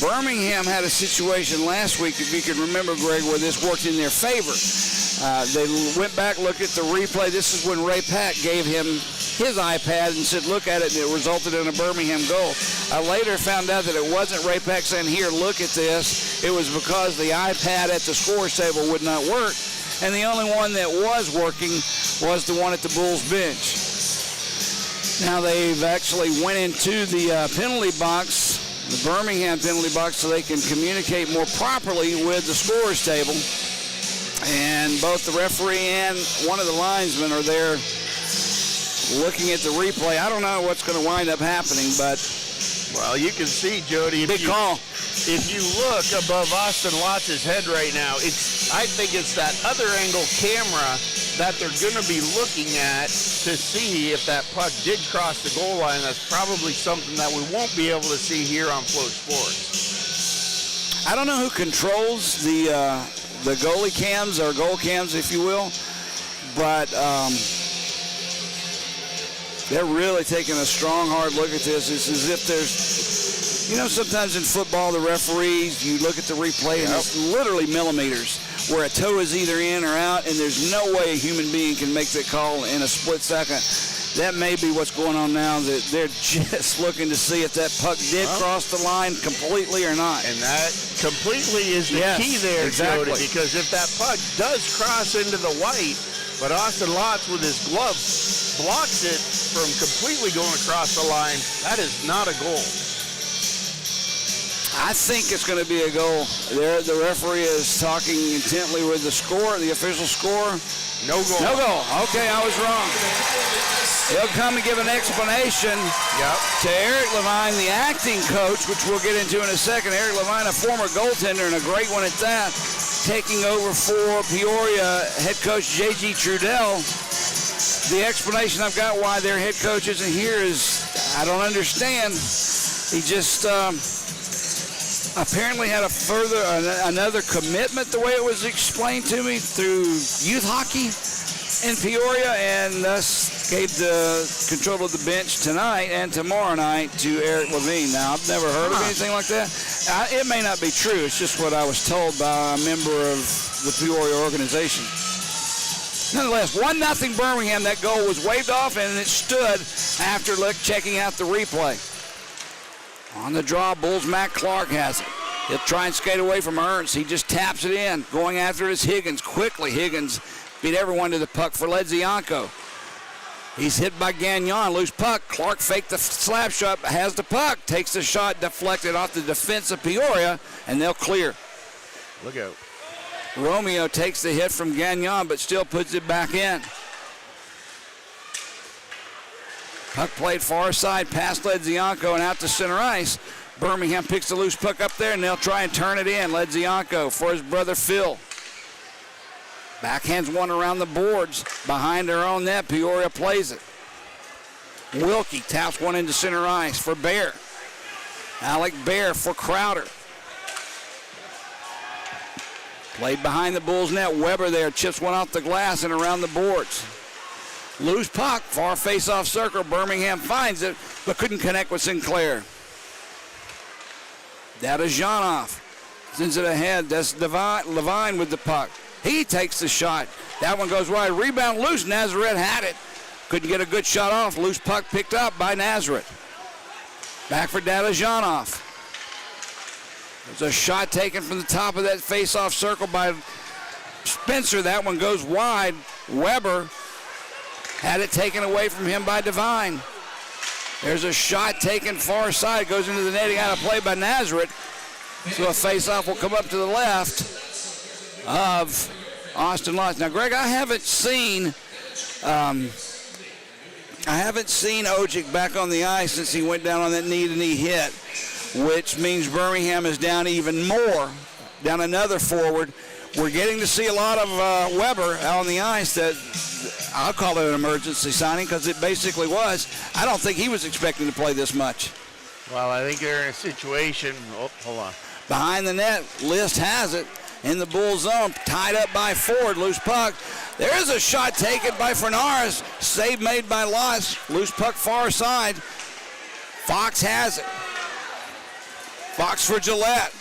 Birmingham had a situation last week, if you can remember, Greg, where this worked in their favor. They went back, looked at the replay. This is when Ray Pack gave him his iPad and said, look at it, and it resulted in a Birmingham goal. I later found out that it wasn't Ray Pack saying, here, look at this. It was because the iPad at the scorer's table would not work, and the only one that was working was the one at the Bulls bench. Now they've actually went into the penalty box, the Birmingham penalty box, so they can communicate more properly with the scorer's table. And both the referee and one of the linesmen are there looking at the replay. I don't know what's going to wind up happening, but... Well, you can see, Jody, big call. If you look above Austin Lotz's head right now, I think it's that other angle camera that they're going to be looking at to see if that puck did cross the goal line. That's probably something that we won't be able to see here on Flow Sports. I don't know who controls the goalie cams or goal cams, if you will, but they're really taking a strong, hard look at this. It's as if there's, you know, sometimes in football, the referees, you look at the replay and it's literally millimeters where a toe is either in or out, and there's no way a human being can make that call in a split second. That may be what's going on now, that they're just looking to see if that puck did cross the line completely or not. And that completely is the key there, exactly. Jody, because if that puck does cross into the white, but Austin Lotz with his glove blocks it from completely going across the line, that is not a goal. I think it's going to be a goal. There, the referee is talking intently with the score, the official score. No goal. No goal. Okay, I was wrong. He'll come and give an explanation to Eric Levine, the acting coach, which we'll get into in a second. Eric Levine, a former goaltender and a great one at that, taking over for Peoria head coach J.G. Trudell. The explanation I've got why their head coach isn't here is I don't understand. He just apparently had another commitment, the way it was explained to me, through youth hockey in Peoria, and thus gave the control of the bench tonight and tomorrow night to Eric Levine. Now, I've never heard of anything like that. It may not be true. It's just what I was told by a member of the Peoria organization. Nonetheless, 1-0 Birmingham. That goal was waved off, and it stood after checking out the replay. On the draw, Bulls' Matt Clark has it. He'll try and skate away from Ernst. He just taps it in. Going after it is Higgins. Quickly, Higgins beat everyone to the puck for Ledzianko. He's hit by Gagnon. Loose puck. Clark faked the slap shot, has the puck. Takes the shot, deflected off the defense of Peoria, and they'll clear. Look out. Romeo takes the hit from Gagnon, but still puts it back in. Puck played far side, past Ledzianko and out to center ice. Birmingham picks the loose puck up there, and they'll try and turn it in. Ledzianko for his brother Phil. Backhands one around the boards. Behind their own net, Peoria plays it. Wilkie taps one into center ice for Bear. Alec Bear for Crowder. Played behind the Bulls net. Weber there chips one off the glass and around the boards. Loose puck, far face-off circle. Birmingham finds it, but couldn't connect with Sinclair. Dadazhanov sends it ahead. That's Levine with the puck. He takes the shot. That one goes wide. Rebound loose. Nazareth had it. Couldn't get a good shot off. Loose puck picked up by Nazareth. Back for Dadazhanov. There's a shot taken from the top of that face-off circle by Spencer. That one goes wide. Weber had it taken away from him by Devine. There's a shot taken far side. Goes into the netting out of play by Nazareth. So a face-off will come up to the left of Austin Lotz. Now, Greg, I haven't seen Ojic back on the ice since he went down on that knee-to-knee hit, which means Birmingham is down even more, down another forward. We're getting to see a lot of Weber out on the ice. That I'll call it an emergency signing because it basically was. I don't think he was expecting to play this much. Well, I think they're in a situation. Oh, hold on. Behind the net, List has it in the Bull zone, tied up by Ford, loose puck. There is a shot taken by Fernaris, save made by Lutz, loose puck far side. Fox has it. Fox for Gillette.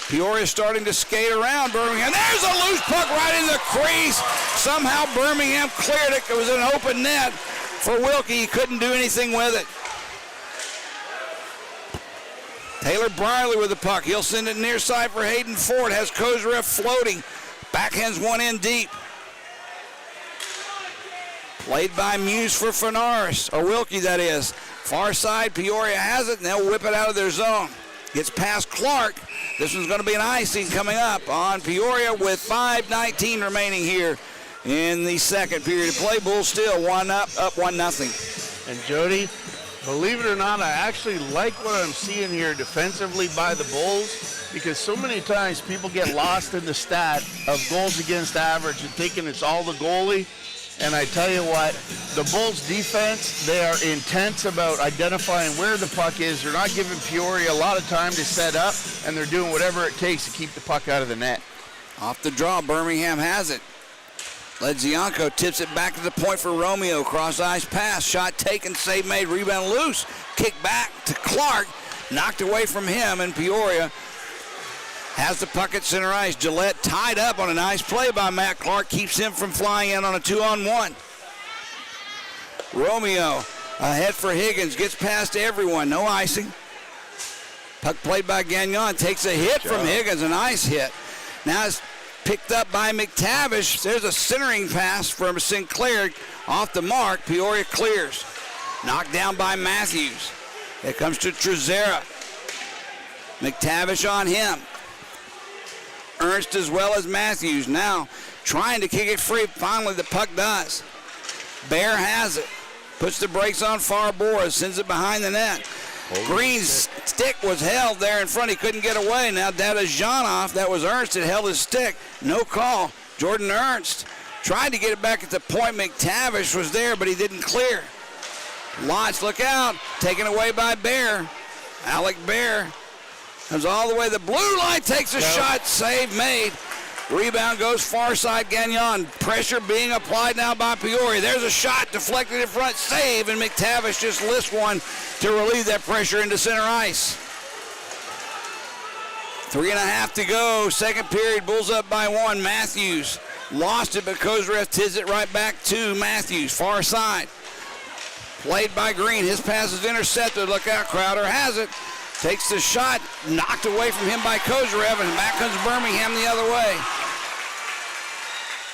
Peoria starting to skate around Birmingham. There's a loose puck right in the crease. Somehow Birmingham cleared it. It was an open net for Wilkie. He couldn't do anything with it. Taylor Briley with the puck. He'll send it near side for Hayden Ford. Has Kozarev floating. Backhands one in deep. Played by Muse for Fernaris, or Wilkie that is. Far side, Peoria has it, and they'll whip it out of their zone. Gets past Clark. This one's going to be an icing coming up on Peoria with 5:19 remaining here in the second period of play. Bulls still up 1-0. And Jody, believe it or not, I actually like what I'm seeing here defensively by the Bulls, because so many times people get lost in the stat of goals against average and thinking it's all the goalie. And I tell you what, the Bulls defense, they are intense about identifying where the puck is. They're not giving Peoria a lot of time to set up, and they're doing whatever it takes to keep the puck out of the net. Off the draw, Birmingham has it. Ledzianko tips it back to the point for Romeo. Cross ice pass, shot taken, save made, rebound loose. Kick back to Clark, knocked away from him, and Peoria has the puck at center ice. Gillette tied up on a nice play by Matt Clark. Keeps him from flying in on a 2-on-1. Romeo ahead for Higgins. Gets past everyone. No icing. Puck played by Gagnon. Takes a hit from Higgins. A nice hit. Now it's picked up by McTavish. There's a centering pass from Sinclair. Off the mark. Peoria clears. Knocked down by Matthews. It comes to Trezera. McTavish on him. Ernst as well as Matthews now trying to kick it free. Finally the puck does. Bear has it. Puts the brakes on far boards. Sends it behind the net. Green's stick was held there in front. He couldn't get away. Now that is Zhanov. That was Ernst that held his stick. No call. Jordan Ernst tried to get it back at the point. McTavish was there, but he didn't clear. Lotz, look out. Taken away by Bear. Alec Bear comes all the way to the blue line, takes a shot, save made. Rebound goes far side, Gagnon. Pressure being applied now by Peoria. There's a shot deflected in front, save, and McTavish just lifts one to relieve that pressure into center ice. 3.5 to go, second period, Bulls up by 1. Matthews lost it, but Kozarev tips it right back to Matthews, far side. Played by Green, his pass is intercepted, look out, Crowder has it. Takes the shot, knocked away from him by Kozarev, and back comes Birmingham the other way.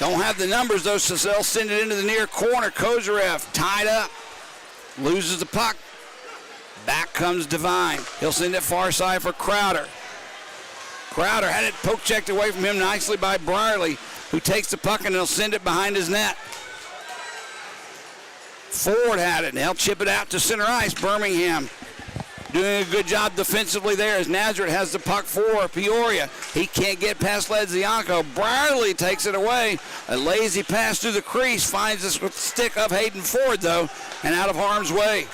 Don't have the numbers, though, so they'll send it into the near corner. Kozarev tied up, loses the puck. Back comes Devine. He'll send it far side for Crowder. Crowder had it poke checked away from him nicely by Brierly, who takes the puck and he'll send it behind his net. Ford had it, and he'll chip it out to center ice. Birmingham doing a good job defensively there as Nazareth has the puck for Peoria. He can't get past Ledzianko. Brierly takes it away. A lazy pass through the crease. Finds the stick of Hayden Ford, though, and out of harm's way.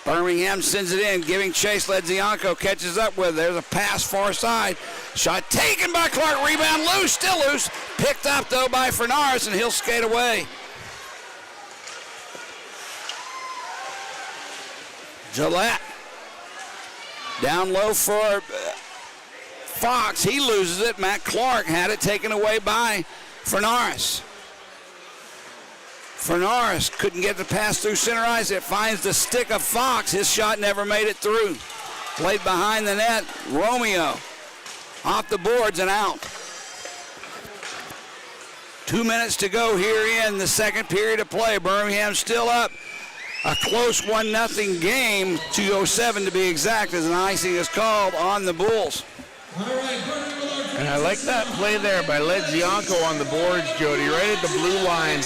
Birmingham sends it in, giving chase. Ledzianko catches up with it. There's a pass far side. Shot taken by Clark. Rebound loose, still loose. Picked up, though, by Fernaris, and he'll skate away. Gillette down low for Fox. He loses it. Matt Clark had it taken away by Fernaris. Fernaris couldn't get the pass through center ice. It finds the stick of Fox. His shot never made it through. Played behind the net. Romeo off the boards and out. 2 minutes to go here in the second period of play. Birmingham still up. A close 1-0 game, 2:07 to be exact, as an icing is called on the Bulls. And I like that play there by Ledzianko on the boards, Jody, right at the blue line.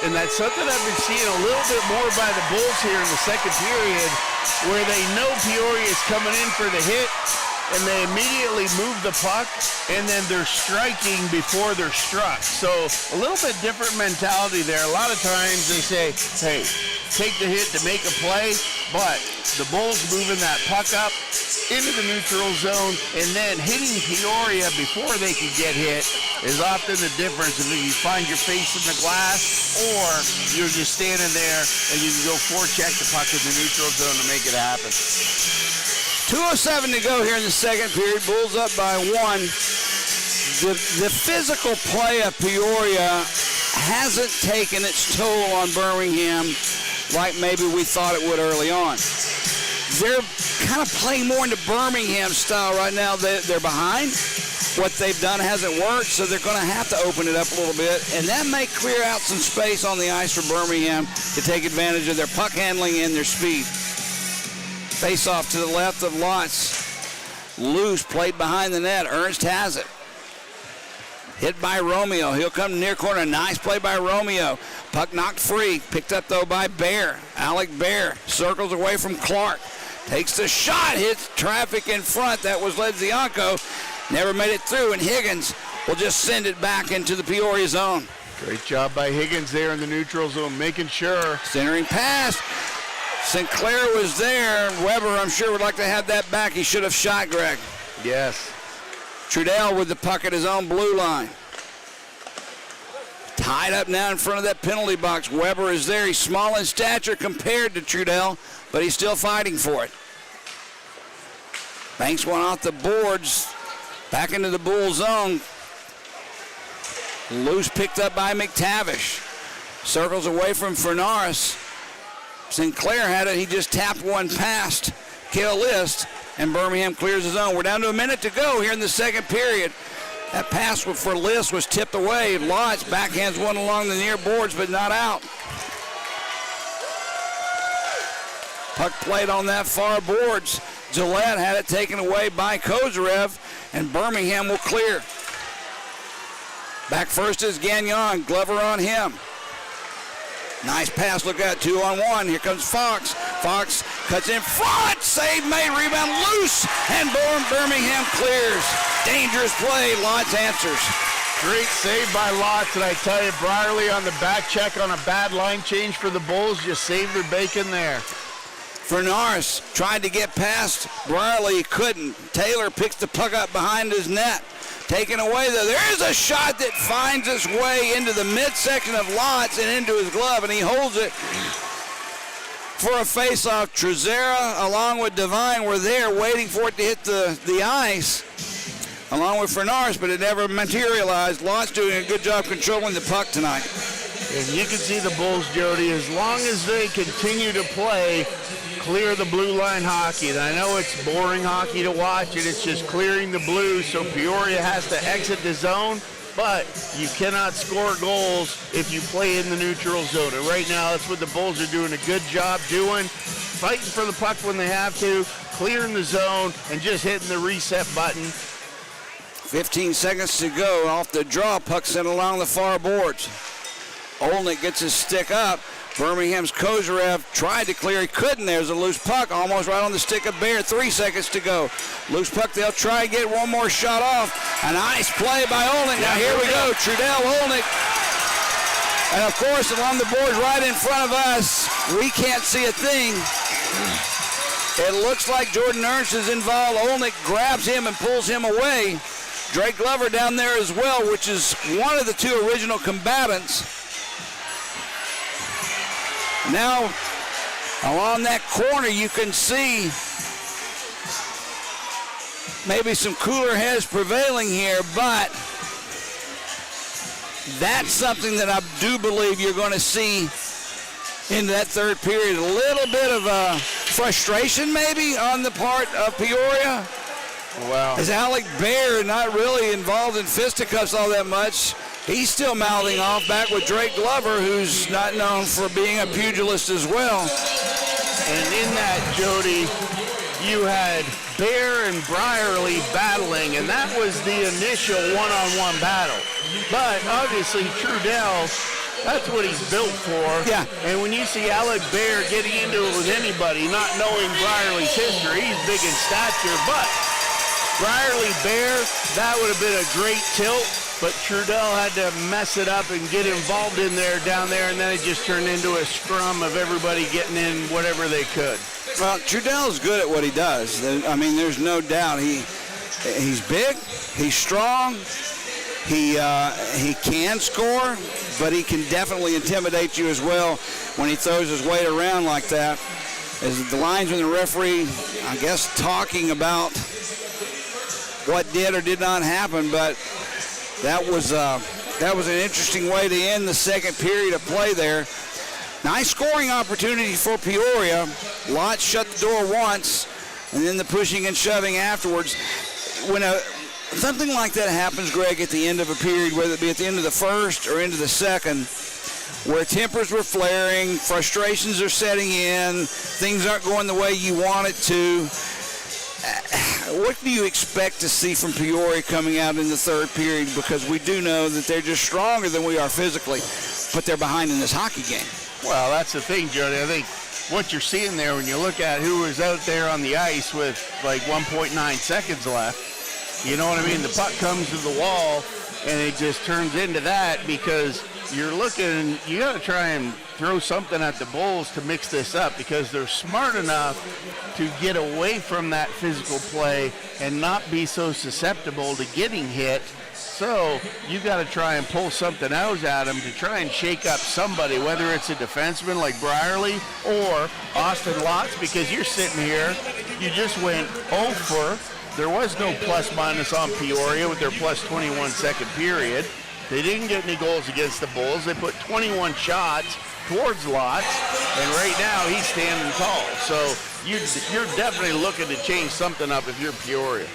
And that's something I've been seeing a little bit more by the Bulls here in the second period, where they know Peoria is coming in for the hit, and they immediately move the puck, and then they're striking before they're struck. So a little bit different mentality there. A lot of times they say, hey, take the hit to make a play, but the Bulls moving that puck up into the neutral zone and then hitting Peoria before they can get hit is often the difference if you find your face in the glass or you're just standing there and you can go forecheck the puck in the neutral zone to make it happen. 2:07 to go here in the second period. Bulls up by 1. The physical play of Peoria hasn't taken its toll on Birmingham like maybe we thought it would early on. They're kind of playing more into Birmingham style right now. They're behind. What they've done hasn't worked, so they're going to have to open it up a little bit, and that may clear out some space on the ice for Birmingham to take advantage of their puck handling and their speed. Face off to the left of Lotz. Loose, played behind the net. Ernst has it. Hit by Romeo. He'll come near corner. Nice play by Romeo. Puck knocked free. Picked up, though, by Bear. Alec Bear circles away from Clark. Takes the shot. Hits traffic in front. That was Ledzianko. Never made it through, and Higgins will just send it back into the Peoria zone. Great job by Higgins there in the neutral zone, making sure. Centering pass. Sinclair was there. Weber, I'm sure, would like to have that back. He should have shot, Greg. Yes. Trudell with the puck at his own blue line. Tied up now in front of that penalty box. Weber is there. He's small in stature compared to Trudell, but he's still fighting for it. Banks one off the boards. Back into the Bull zone. Loose picked up by McTavish. Circles away from Fernaris. Sinclair had it. He just tapped one past Cale List, and Birmingham clears the zone. We're down to a minute to go here in the second period. That pass for List was tipped away. Lotz backhands one along the near boards, but not out. Puck played on that far boards. Gillette had it taken away by Kozarev, and Birmingham will clear. Back first is Gagnon. Glover on him. Nice pass, look out, 2-on-1. Here comes Fox. Fox cuts in front. Save made, rebound loose, and Birmingham clears. Dangerous play, Lotz answers. Great save by Lotz, and I tell you, Brierly on the back check on a bad line change for the Bulls just saved their bacon there. Fernaris tried to get past Brierly, he couldn't. Taylor picks the puck up behind his net. Taken away, though. There's a shot that finds its way into the midsection of Lotz and into his glove, and he holds it for a face-off. Trezera, along with Devine, were there waiting for it to hit the ice, along with Fernaris, but it never materialized. Lotz doing a good job controlling the puck tonight. And you can see the Bulls, Jody, as long as they continue to play, clear the blue line hockey. And I know it's boring hockey to watch, and it's just clearing the blue, so Peoria has to exit the zone, but you cannot score goals if you play in the neutral zone. And right now, that's what the Bulls are doing a good job doing, fighting for the puck when they have to, clearing the zone, and just hitting the reset button. 15 seconds to go. Off the draw, puck sent along the far boards. Olnick gets his stick up. Birmingham's Kozarev tried to clear. He couldn't. There's a loose puck almost right on the stick of Bear. 3 seconds to go. Loose puck. They'll try and get one more shot off. A nice play by Olnick. Now here we go. Trudell, Olnick. And, of course, along the boards right in front of us, we can't see a thing. It looks like Jordan Ernst is involved. Olnick grabs him and pulls him away. Drake Glover down there as well, which is one of the two original combatants. Now, along that corner, you can see maybe some cooler heads prevailing here, but that's something that I do believe you're going to see in that third period. A little bit of frustration maybe on the part of Peoria. Wow. As Alec Bear not really involved in fisticuffs all that much. He's still mouthing off back with Drake Glover, who's not known for being a pugilist as well. And in that, Jody, you had Bear and Brierly battling, and that was the initial one-on-one battle. But obviously, Trudell, that's what he's built for. Yeah. And when you see Alec Bear getting into it with anybody, not knowing Brierly's history, he's big in stature, but Brierly Bear, that would have been a great tilt, but Trudell had to mess it up and get involved in there down there, and then it just turned into a scrum of everybody getting in whatever they could. Well, Trudell's good at what he does. I mean, there's no doubt. He's big, he's strong, he can score, but he can definitely intimidate you as well when he throws his weight around like that. As the linesman and the referee, I guess, talking about what did or did not happen, but that was an interesting way to end the second period of play there. Nice scoring opportunity for Peoria. Lott shut the door once, and then the pushing and shoving afterwards. When something like that happens, Greg, at the end of a period, whether it be at the end of the first or into the second, where tempers were flaring, frustrations are setting in, things aren't going the way you want it to, what do you expect to see from Peoria coming out in the third period? Because we do know that they're just stronger than we are physically, but they're behind in this hockey game. Well, that's the thing, Jody. I think what you're seeing there when you look at who was out there on the ice with like 1.9 seconds left, you know what I mean? The puck comes to the wall, and it just turns into that because you're looking, you got to try and throw something at the Bulls to mix this up because they're smart enough to get away from that physical play and not be so susceptible to getting hit. So you got to try and pull something out at them to try and shake up somebody, whether it's a defenseman like Brierly or Austin Lotz, because you're sitting here, you just went 0 for. There was no plus-minus on Peoria with their plus 21 second period. They didn't get any goals against the Bulls. They put 21 shots towards Lotz, and right now he's standing tall. So you're definitely looking to change something up if you're Peoria.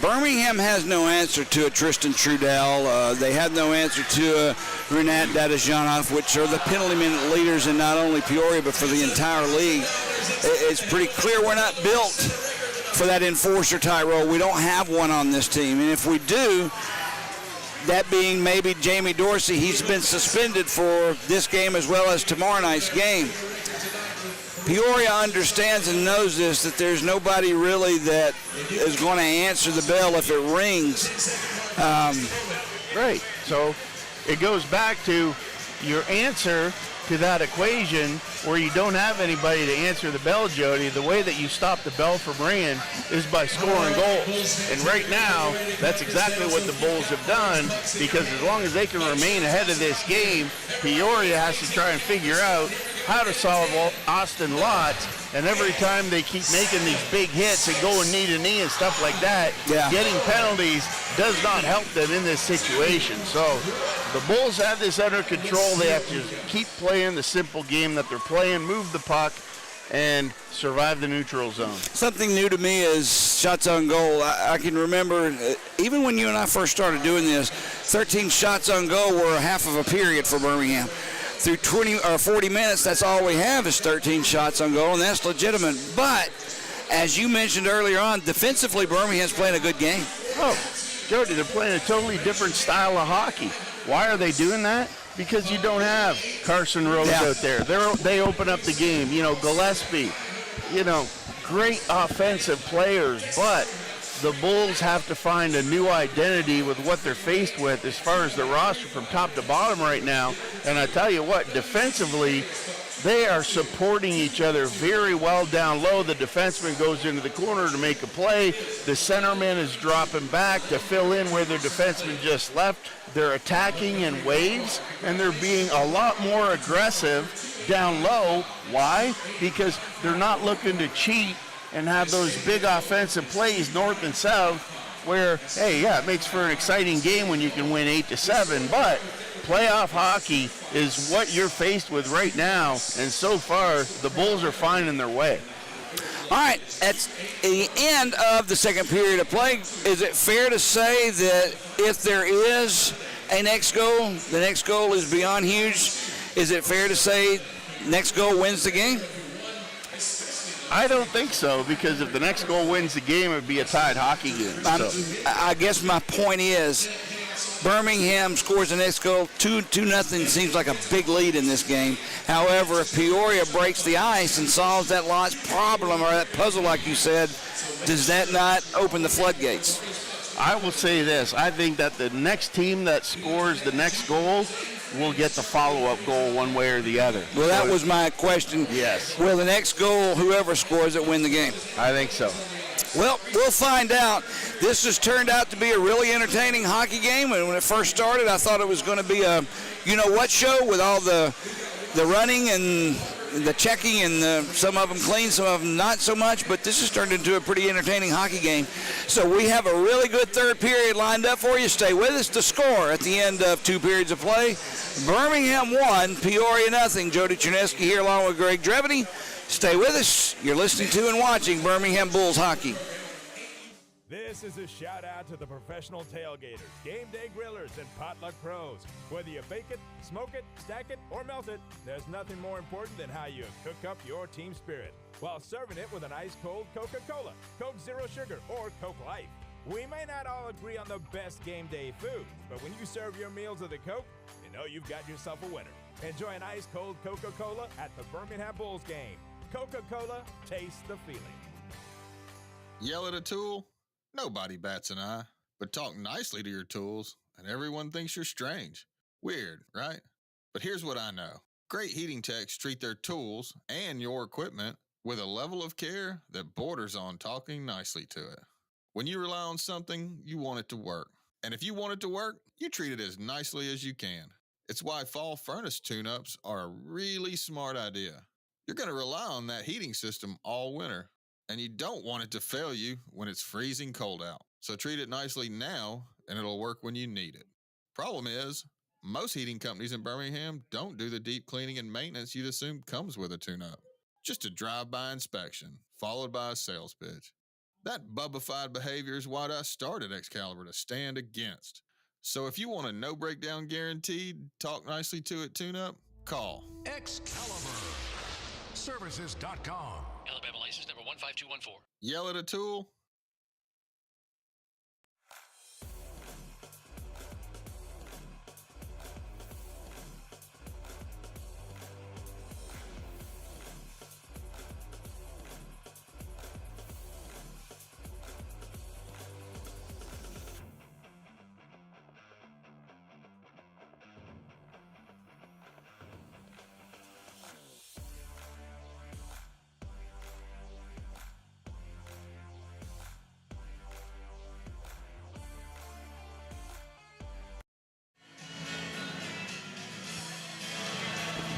Birmingham has no answer to a Tristan Trudell. They have no answer to a Renat Dadazhanov, which are the penalty minute leaders in not only Peoria but for the entire league. It's pretty clear we're not built for that enforcer type role. We don't have one on this team, and if we do, that being maybe Jamie Dorsey, he's been suspended for this game as well as tomorrow night's game. Peoria understands and knows this, that there's nobody really that is going to answer the bell if it rings. Right. So it goes back to your answer to that equation where you don't have anybody to answer the bell, Jody. The way that you stop the bell from ringing is by scoring goals. And right now, that's exactly what the Bulls have done, because as long as they can remain ahead of this game, Peoria has to try and figure out how to solve Austin Lott, and every time they keep making these big hits and going knee to knee and stuff like that, getting penalties does not help them in this situation. So the Bulls have this under control. They have to keep playing the simple game that they're playing, move the puck, and survive the neutral zone. Something new to me is shots on goal. I can remember, even when you and I first started doing this, 13 shots on goal were a half of a period for Birmingham. Through 20 or 40 minutes, that's all we have is 13 shots on goal, and that's legitimate. But, as you mentioned earlier on, defensively, Birmingham's playing a good game. Oh, Jody, they're playing a totally different style of hockey. Why are they doing that? Because you don't have Carson Rose out there. They open up the game. You know, Gillespie, you know, great offensive players, but the Bulls have to find a new identity with what they're faced with as far as the roster from top to bottom right now. And I tell you what, defensively, they are supporting each other very well down low. The defenseman goes into the corner to make a play. The centerman is dropping back to fill in where their defenseman just left. They're attacking in waves, and they're being a lot more aggressive down low. Why? Because they're not looking to cheat and have those big offensive plays north and south where, hey, yeah, it makes for an exciting game when you can win 8-7, but playoff hockey is what you're faced with right now, and so far the Bulls are finding their way. All right, that's the end of the second period of play. Is it fair to say that if there is a next goal, the next goal is beyond huge? Is it fair to say next goal wins the game? I don't think so, because if the next goal wins the game, it would be a tied hockey game. I guess my point is, Birmingham scores the next goal. 2-0 seems like a big lead in this game. However, if Peoria breaks the ice and solves that launch problem or that puzzle, like you said, does that not open the floodgates? I will say this. I think that the next team that scores the next goal will get the follow-up goal one way or the other. Well, that was my question. Yes. Will the next goal, whoever scores it, win the game? I think so. Well, we'll find out. This has turned out to be a really entertaining hockey game. And when it first started, I thought it was going to be a you-know-what show with all the running and the checking, and some of them clean, some of them not so much. But this has turned into a pretty entertaining hockey game. So we have a really good third period lined up for you. Stay with us. The score at the end of 2 periods of play: Birmingham 1, Peoria 0. Jody Cherneski here along with Greg Drevity. Stay with us. You're listening to and watching Birmingham Bulls hockey. This is a shout out to the professional tailgaters, game day grillers, and potluck pros. Whether you bake it, smoke it, stack it, or melt it, there's nothing more important than how you cook up your team spirit while serving it with an ice-cold Coca-Cola, Coke Zero Sugar, or Coke Life. We may not all agree on the best game day food, but when you serve your meals with a Coke, you know you've got yourself a winner. Enjoy an ice-cold Coca-Cola at the Birmingham Bulls game. Coca-Cola, taste the feeling. Yell at a tool? Nobody bats an eye. But talk nicely to your tools, and everyone thinks you're strange. Weird, right? But here's what I know. Great heating techs treat their tools and your equipment with a level of care that borders on talking nicely to it. When you rely on something, you want it to work. And if you want it to work, you treat it as nicely as you can. It's why fall furnace tune-ups are a really smart idea. You're going to rely on that heating system all winter, and you don't want it to fail you when it's freezing cold out. So treat it nicely now, and it'll work when you need it. Problem is, most heating companies in Birmingham don't do the deep cleaning and maintenance you'd assume comes with a tune-up. Just a drive-by inspection, followed by a sales pitch. That bubbified behavior is what I started Excalibur to stand against. So if you want a no-breakdown guaranteed, talk nicely to it tune-up, call Excalibur Services.com. Alabama license number 15214. Yell at a tool?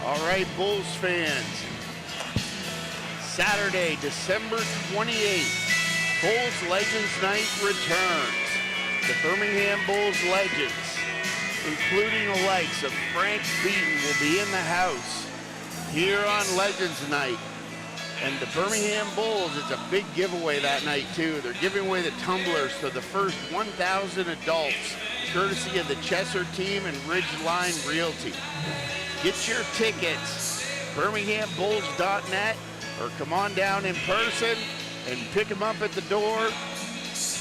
All right, Bulls fans. Saturday, December 28th, Bulls Legends Night returns. The Birmingham Bulls Legends, including the likes of Frank Beaton, will be in the house here on Legends Night. And the Birmingham Bulls, it's a big giveaway that night, too. They're giving away the tumblers for the first 1,000 adults, courtesy of the Chesser team and Ridgeline Realty. Get your tickets, birminghamBulls.net, or come on down in person and pick them up at the door.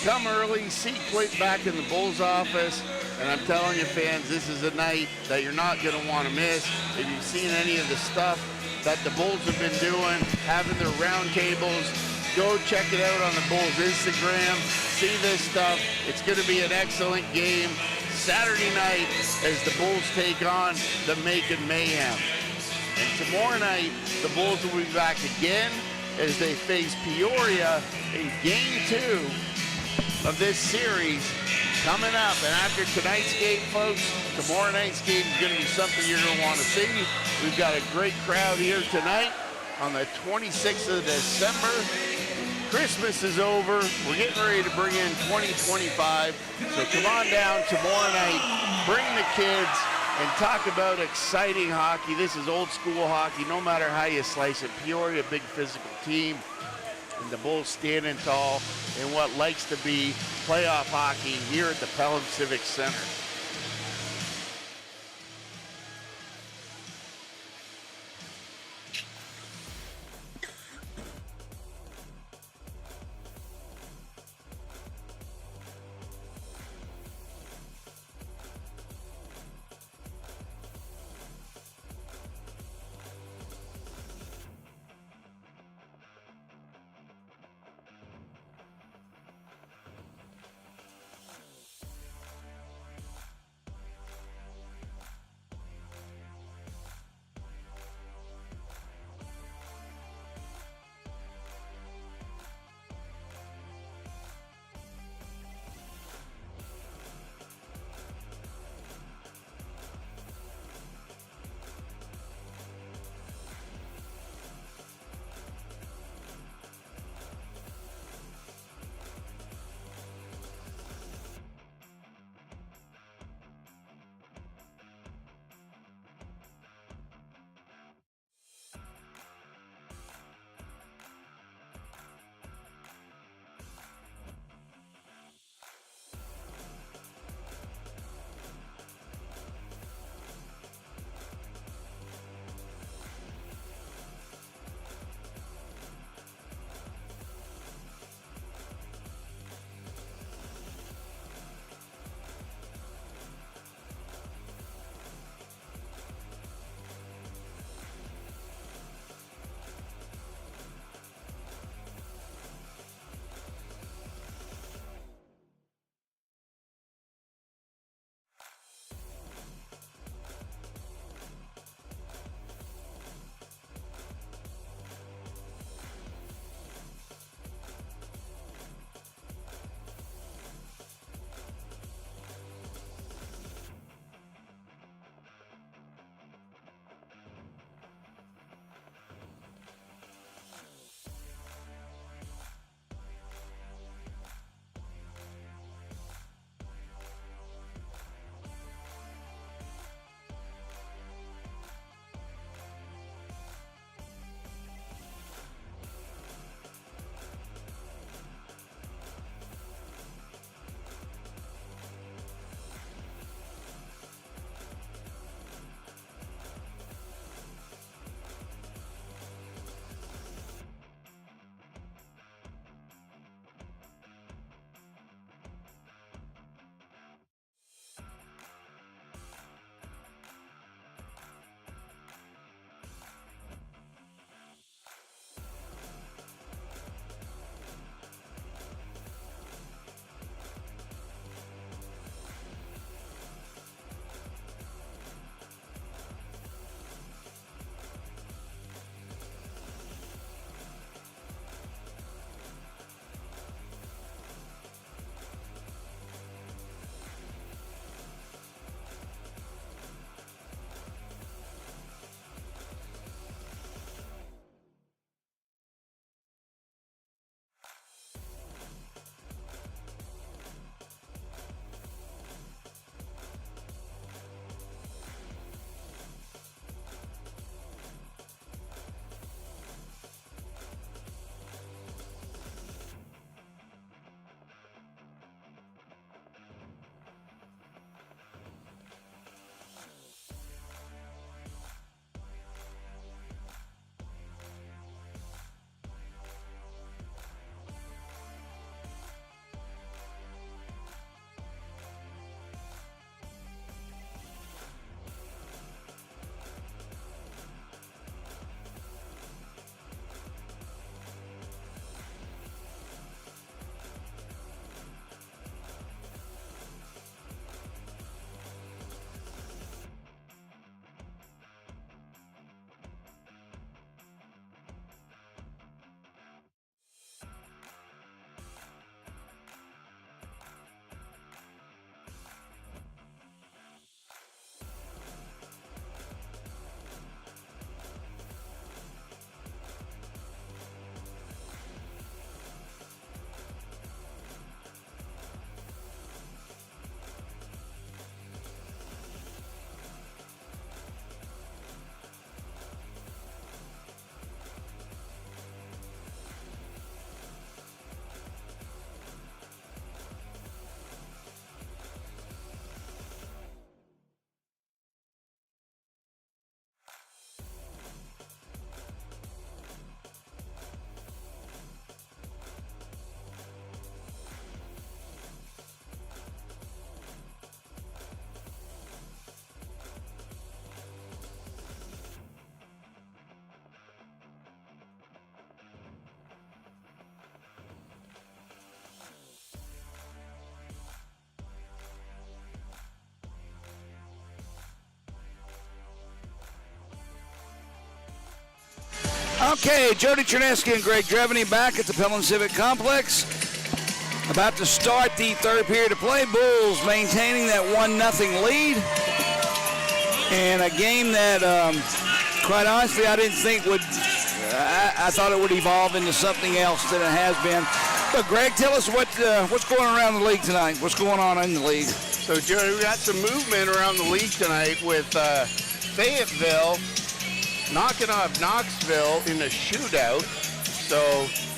Come early, see Clint back in the Bulls office, and I'm telling you, fans, this is a night that you're not going to want to miss. If you've seen any of the stuff that the Bulls have been doing, having their round tables, go check it out on the Bulls Instagram. See this stuff. It's going to be an excellent game Saturday night as the Bulls take on the Macon Mayhem. And tomorrow night, the Bulls will be back again as they face Peoria in Game 2 of this series coming up. And after tonight's game, folks, tomorrow night's game is going to be something you're going to want to see. We've got a great crowd here tonight on the 26th of December. Christmas is over. We're getting ready to bring in 2025. So come on down tomorrow night. Bring the kids and talk about exciting hockey. This is old school hockey, no matter how you slice it. Peoria, big physical team. And the Bulls standing tall in what likes to be playoff hockey here at the Pelham Civic Center. Okay, Jody Chernesky and Greg Dreveny back at the Pelham Civic Complex. About to start the third period of play. Bulls maintaining that 1-0 lead. And a game that, quite honestly, I didn't think would, I thought it would evolve into something else than it has been. But Greg, tell us what's going on around the league tonight. What's going on in the league? So, Jody, we got some movement around the league tonight with Fayetteville knocking off Knoxville in a shootout. So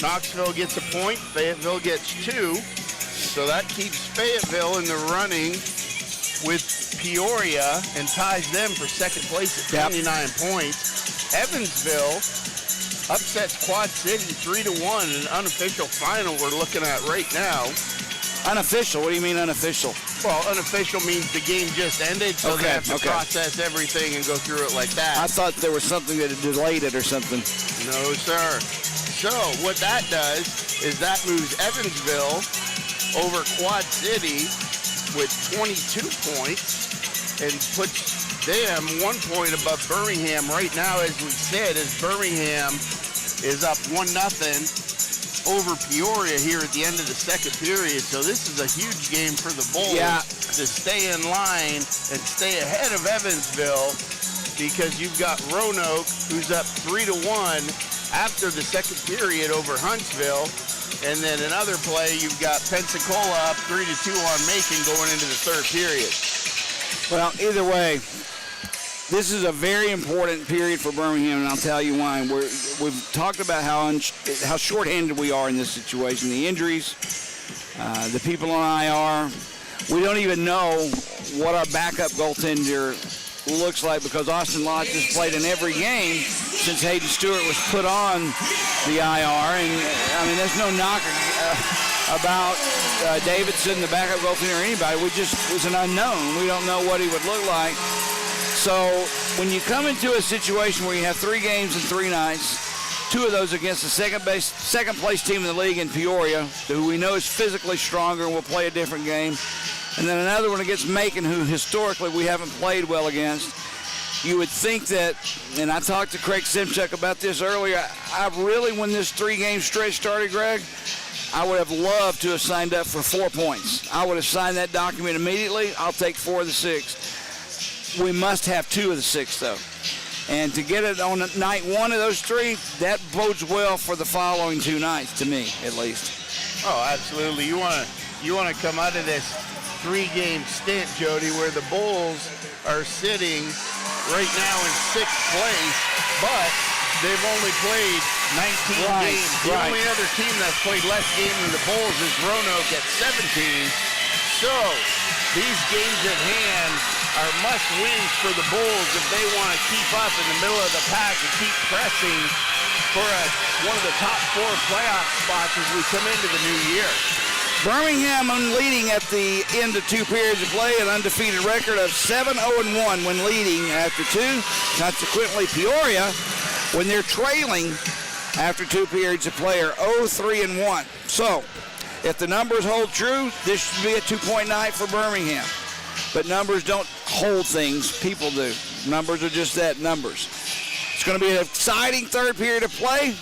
Knoxville gets a point, Fayetteville gets 2. So that keeps Fayetteville in the running with Peoria and ties them for second place at 29 points. Evansville upsets Quad City 3-1 in an unofficial final we're looking at right now. Unofficial? What do you mean unofficial? Well, unofficial means the game just ended, so they have to process everything and go through it like that. I thought there was something that delayed it or something. No, sir. So what that does is that moves Evansville over Quad City with 22 points and puts them 1 point above Birmingham right now, as we said, as Birmingham is up 1-0 over Peoria here at the end of the second period. So this is a huge game for the Bulls to stay in line and stay ahead of Evansville, because you've got Roanoke, who's up 3-1 after the second period over Huntsville. And then another play, you've got Pensacola up 3-2 on Macon going into the third period. Well, either way, this is a very important period for Birmingham, and I'll tell you why. We've talked about how shorthanded we are in this situation. The injuries, the people on IR. We don't even know what our backup goaltender looks like, because Austin Lodge has played in every game since Hayden Stewart was put on the IR. And, I mean, there's no knock about Davidson, the backup goaltender, or anybody. It was an unknown. We don't know what he would look like. So when you come into a situation where you have 3 games in 3 nights, 2 of those against the second place team in the league in Peoria, who we know is physically stronger and will play a different game, and then another one against Macon, who historically we haven't played well against, you would think that, and I talked to Craig Simchuk about this earlier, I really, when this 3-game stretch started, Greg, I would have loved to have signed up for 4 points. I would have signed that document immediately. I'll take 4 of the 6. We must have 2 of the 6, though. And to get it on night 1 of those 3, that bodes well for the following 2 nights, to me, at least. Oh, absolutely. You want to come out of this 3-game stint, Jody, where the Bulls are sitting right now in 6th place, but they've only played 19 games. The only other team that's played less games than the Bulls is Roanoke at 17. So these games at hand are must-wins for the Bulls if they want to keep up in the middle of the pack and keep pressing for one of the top 4 playoff spots as we come into the new year. Birmingham leading at the end of 2 periods of play, an undefeated record of 7-0-1 when leading after 2. Consequently, Peoria, when they're trailing after 2 periods of play, are 0-3-1. So, if the numbers hold true, this should be a 2-point night for Birmingham. But numbers don't hold things, people do. Numbers are just that, numbers. It's going to be an exciting third period of play,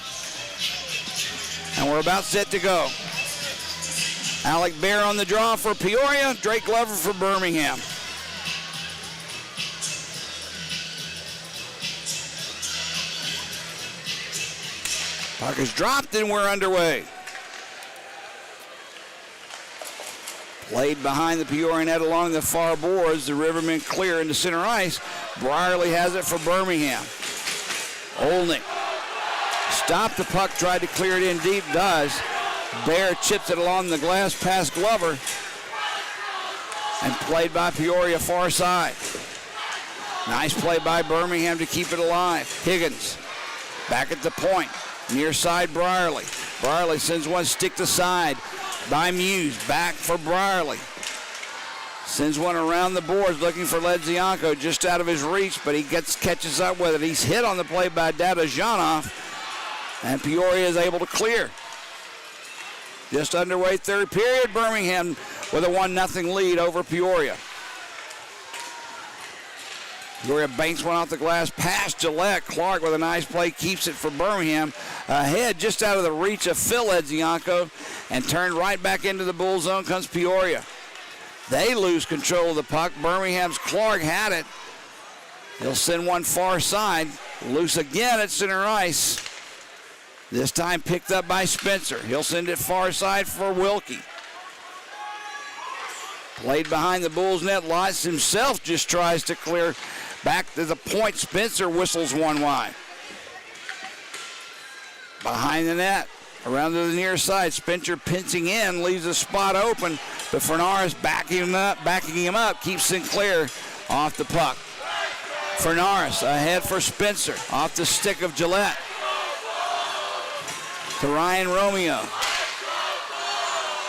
and we're about set to go. Alec Bear on the draw for Peoria, Drake Glover for Birmingham. Puck is dropped and we're underway. Played behind the Peoria net along the far boards. The Rivermen clear into center ice. Brierly has it for Birmingham. Olnick stopped the puck, tried to clear it in deep, does. Bear chips it along the glass past Glover. And played by Peoria far side. Nice play by Birmingham to keep it alive. Higgins back at the point. Near side Brierly. Brierly sends one stick to side by Muse. Back for Brierly. Sends one around the boards looking for Ledzianko, just out of his reach, but he catches up with it. He's hit on the play by Dadajanov, and Peoria is able to clear. Just underway third period. Birmingham with a 1-0 lead over Peoria. Peoria banks one off the glass past Gillette. Clark with a nice play keeps it for Birmingham. Ahead just out of the reach of Phil Edzianko, and turned right back into the bull zone comes Peoria. They lose control of the puck. Birmingham's Clark had it. He'll send one far side. Loose again at center ice. This time picked up by Spencer. He'll send it far side for Wilkie. Played behind the Bulls net. Lotz himself just tries to clear back to the point. Spencer whistles one wide. Behind the net, around to the near side. Spencer pinching in, leaves the spot open, but Fernaris backing him up, keeps Sinclair off the puck. Fernaris ahead for Spencer, off the stick of Gillette. To Ryan Romeo.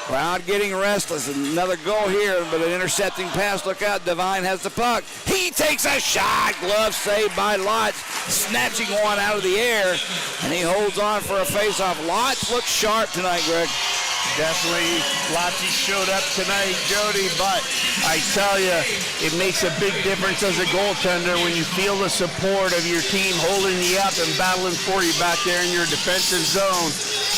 Crowd getting restless. Another goal here, but an intercepting pass. Look out, Devine has the puck. He takes a shot. Glove saved by Lotz, snatching one out of the air, and he holds on for a faceoff. Lotz looks sharp tonight, Greg. Definitely, Lotzy showed up tonight, Jody, but I tell you, it makes a big difference as a goaltender when you feel the support of your team holding you up and battling for you back there in your defensive zone.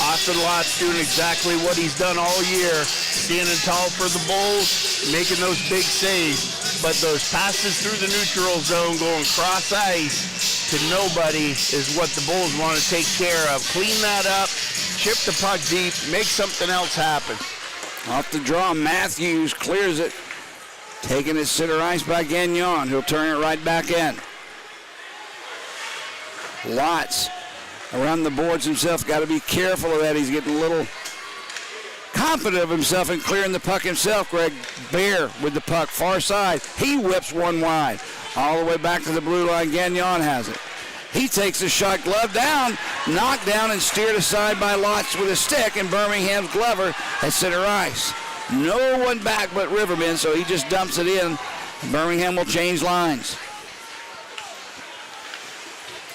Austin Lotz doing exactly what he's done all year, standing tall for the Bulls, making those big saves. But those passes through the neutral zone going cross ice to nobody is what the Bulls want to take care of. Clean that up. Chip the puck deep, make something else happen. Off the draw, Matthews clears it. Taking it center ice by Gagnon. He'll turn it right back in. Lotz around the boards himself. Got to be careful of that. He's getting a little confident of himself in clearing the puck himself. Greg Bear with the puck, far side. He whips one wide. All the way back to the blue line. Gagnon has it. He takes a shot, glove down, knocked down and steered aside by Lotz with a stick, and Birmingham's Glover at center ice. No one back but Rivermen, so he just dumps it in. Birmingham will change lines.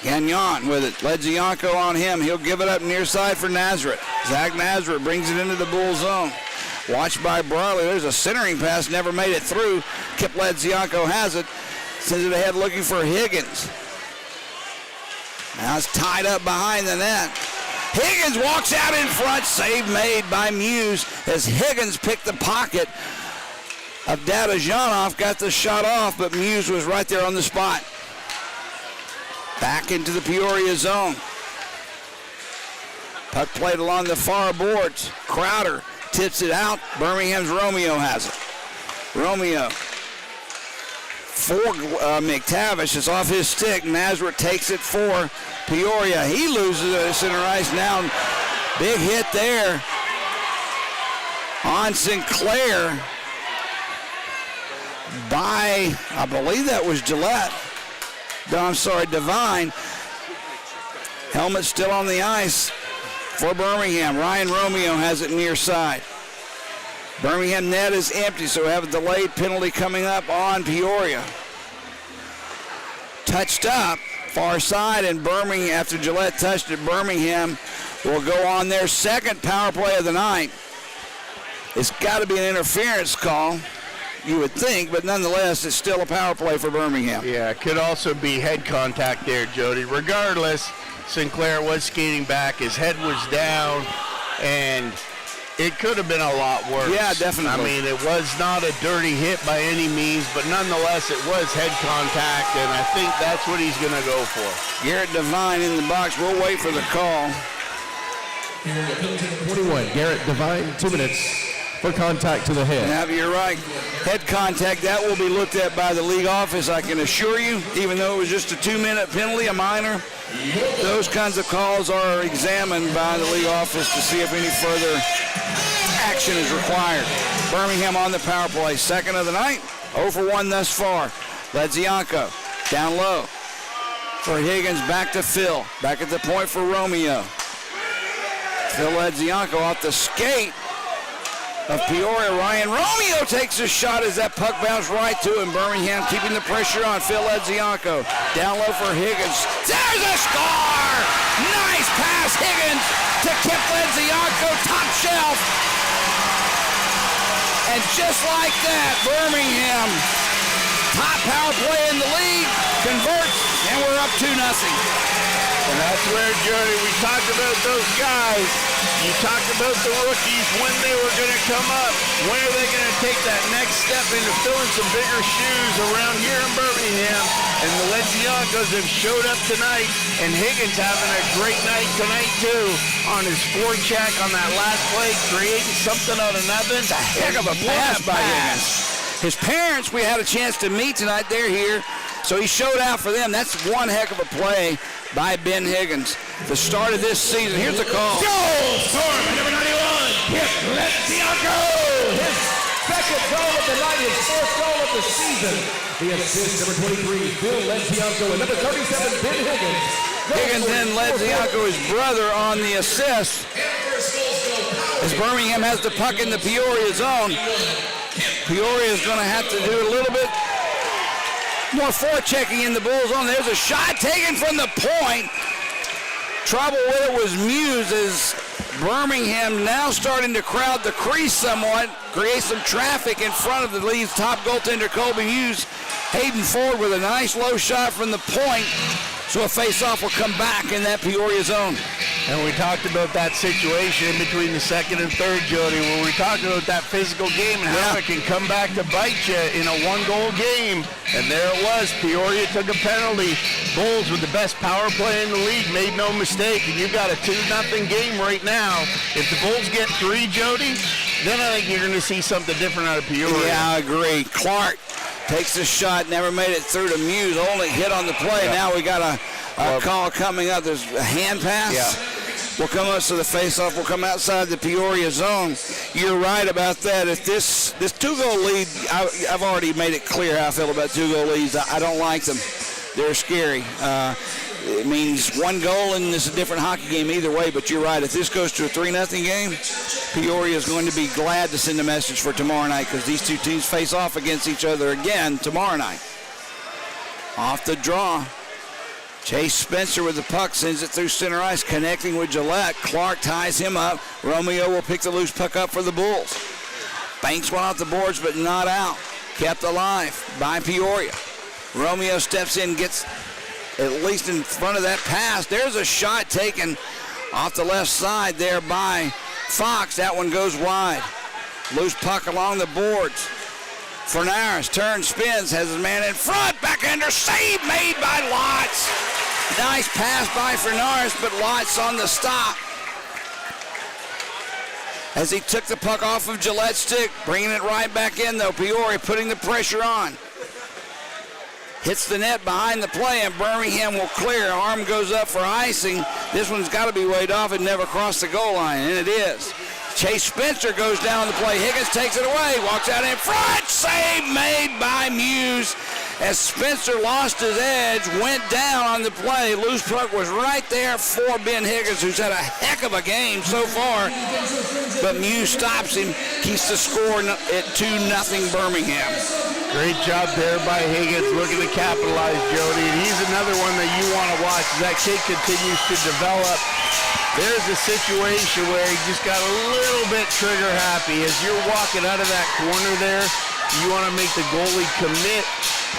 Gagnon with it. Ledzianko on him. He'll give it up near side for Nazareth. Zach Nazareth brings it into the bull zone. Watched by Brawley. There's a centering pass, never made it through. Kip Ledzianko has it. Sends it ahead looking for Higgins. Now it's tied up behind the net. Higgins walks out in front. Save made by Muse as Higgins picked the pocket of Dadajanov. Got the shot off, but Muse was right there on the spot. Back into the Peoria zone. Puck played along the far boards. Crowder tips it out. Birmingham's Romeo has it. Romeo for McTavish. It's off his stick. Nazareth takes it for Peoria. He loses it at center ice now. Big hit there on Sinclair by, I believe that was Gillette. No, I'm sorry, Devine. Helmet still on the ice for Birmingham. Ryan Romeo has it near side. Birmingham net is empty, so we have a delayed penalty coming up on Peoria. Touched up, far side, and Birmingham, after Gillette touched it, Birmingham will go on their second power play of the night. It's got to be an interference call, you would think, but nonetheless, it's still a power play for Birmingham. Yeah, it could also be head contact there, Jody. Regardless, Sinclair was skating back, his head was down, and it could have been a lot worse. Yeah, definitely. I mean, it was not a dirty hit by any means, but nonetheless, it was head contact, and I think that's what he's going to go for. Garrett Devine in the box. We'll wait for the call. 21, Garrett Devine, 2 minutes for contact to the head. Yeah, you're right. Head contact, that will be looked at by the league office, I can assure you, even though it was just a 2-minute penalty, a minor. Those kinds of calls are examined by the league office to see if any further action is required. Birmingham on the power play, second of the night, 0 for 1 thus far. Ledzianko down low for Higgins, back to Phil. Back at the point for Romeo. Phil Ledzianko off the skate of Peoria. Ryan Romeo takes a shot as that puck bounced right to him. Birmingham keeping the pressure on. Phil Ledzianko down low for Higgins. There's a score! Nice pass, Higgins to Kip Ledzianko, top shelf. And just like that, Birmingham hot power play in the league, converts, and we're up 2-0. And that's where, Jody, we talked about those guys. You talked about the rookies, when they were going to come up. When are they going to take that next step into filling some bigger shoes around here in Birmingham? And the Legiancos have showed up tonight, and Higgins having a great night tonight, too, on his forecheck on that last play, creating something out of nothing. A heck of a pass by Higgins. His parents, we had a chance to meet tonight. They're here. So he showed out for them. That's one heck of a play by Ben Higgins. The start of this season. Here's the call. Go! Storm, number 91. Hit Lezianko. His second goal of the night, his fourth goal of the season. The assist, number 23, Phil Lezianko, and number 37, Ben Higgins. Higgins and Lezianko, his brother, on the assist. As Birmingham has the puck in the Peoria zone. Peoria is going to have to do a little bit more forechecking in the Bulls zone. There's a shot taken from the point. Trouble with it was Muse, as Birmingham now starting to crowd the crease somewhat, create some traffic in front of the league's top goaltender, Colby Muse. Hayden Ford with a nice low shot from the point. So a face-off will come back in that Peoria zone. And we talked about that situation between the second and third, Jody, where we talked about that physical game and how it can come back to bite you in a one-goal game. And there it was. Peoria took a penalty. Bulls with the best power play in the league, made no mistake. And you got a 2-0 game right now. If the Bulls get 3, Jody, then I think you're going to see something different out of Peoria. Yeah, I agree. Clark takes the shot, never made it through to Muse, only hit on the play. Now we got a call coming up. There's a hand pass. Yeah. Will come up, so the face-off will come outside the Peoria zone. You're right about that. If this 2-goal lead, I've already made it clear how I feel about 2-goal leads. I don't like them. They're scary. It means 1 goal, and it's a different hockey game either way, but you're right. If this goes to a 3-0 game, Peoria is going to be glad to send a message for tomorrow night, because these two teams face off against each other again tomorrow night. Off the draw. Chase Spencer with the puck, sends it through center ice, connecting with Gillette. Clark ties him up. Romeo will pick the loose puck up for the Bulls. Banks one off the boards, but not out. Kept alive by Peoria. Romeo steps in, gets at least in front of that pass. There's a shot taken off the left side there by Fox. That one goes wide. Loose puck along the boards. Fernaris turns, spins, has his man in front. Backhander save made by Lotz. Nice pass by Fernaris, but Lotz on the stop. As he took the puck off of Gillette's stick, bringing it right back in, though. Peoria putting the pressure on. Hits the net behind the play, and Birmingham will clear. Arm goes up for icing. This one's got to be weighed off and never crossed the goal line, and it is. Chase Spencer goes down the play. Higgins takes it away, walks out in front. Save made by Muse. As Spencer lost his edge, went down on the play. Loose puck was right there for Ben Higgins, who's had a heck of a game so far. But Muse stops him, keeps the score at 2-0 Birmingham. Great job there by Higgins, looking to capitalize, Jody. And he's another one that you want to watch as that kid continues to develop. There's a situation where he just got a little bit trigger happy. As you're walking out of that corner there, you want to make the goalie commit,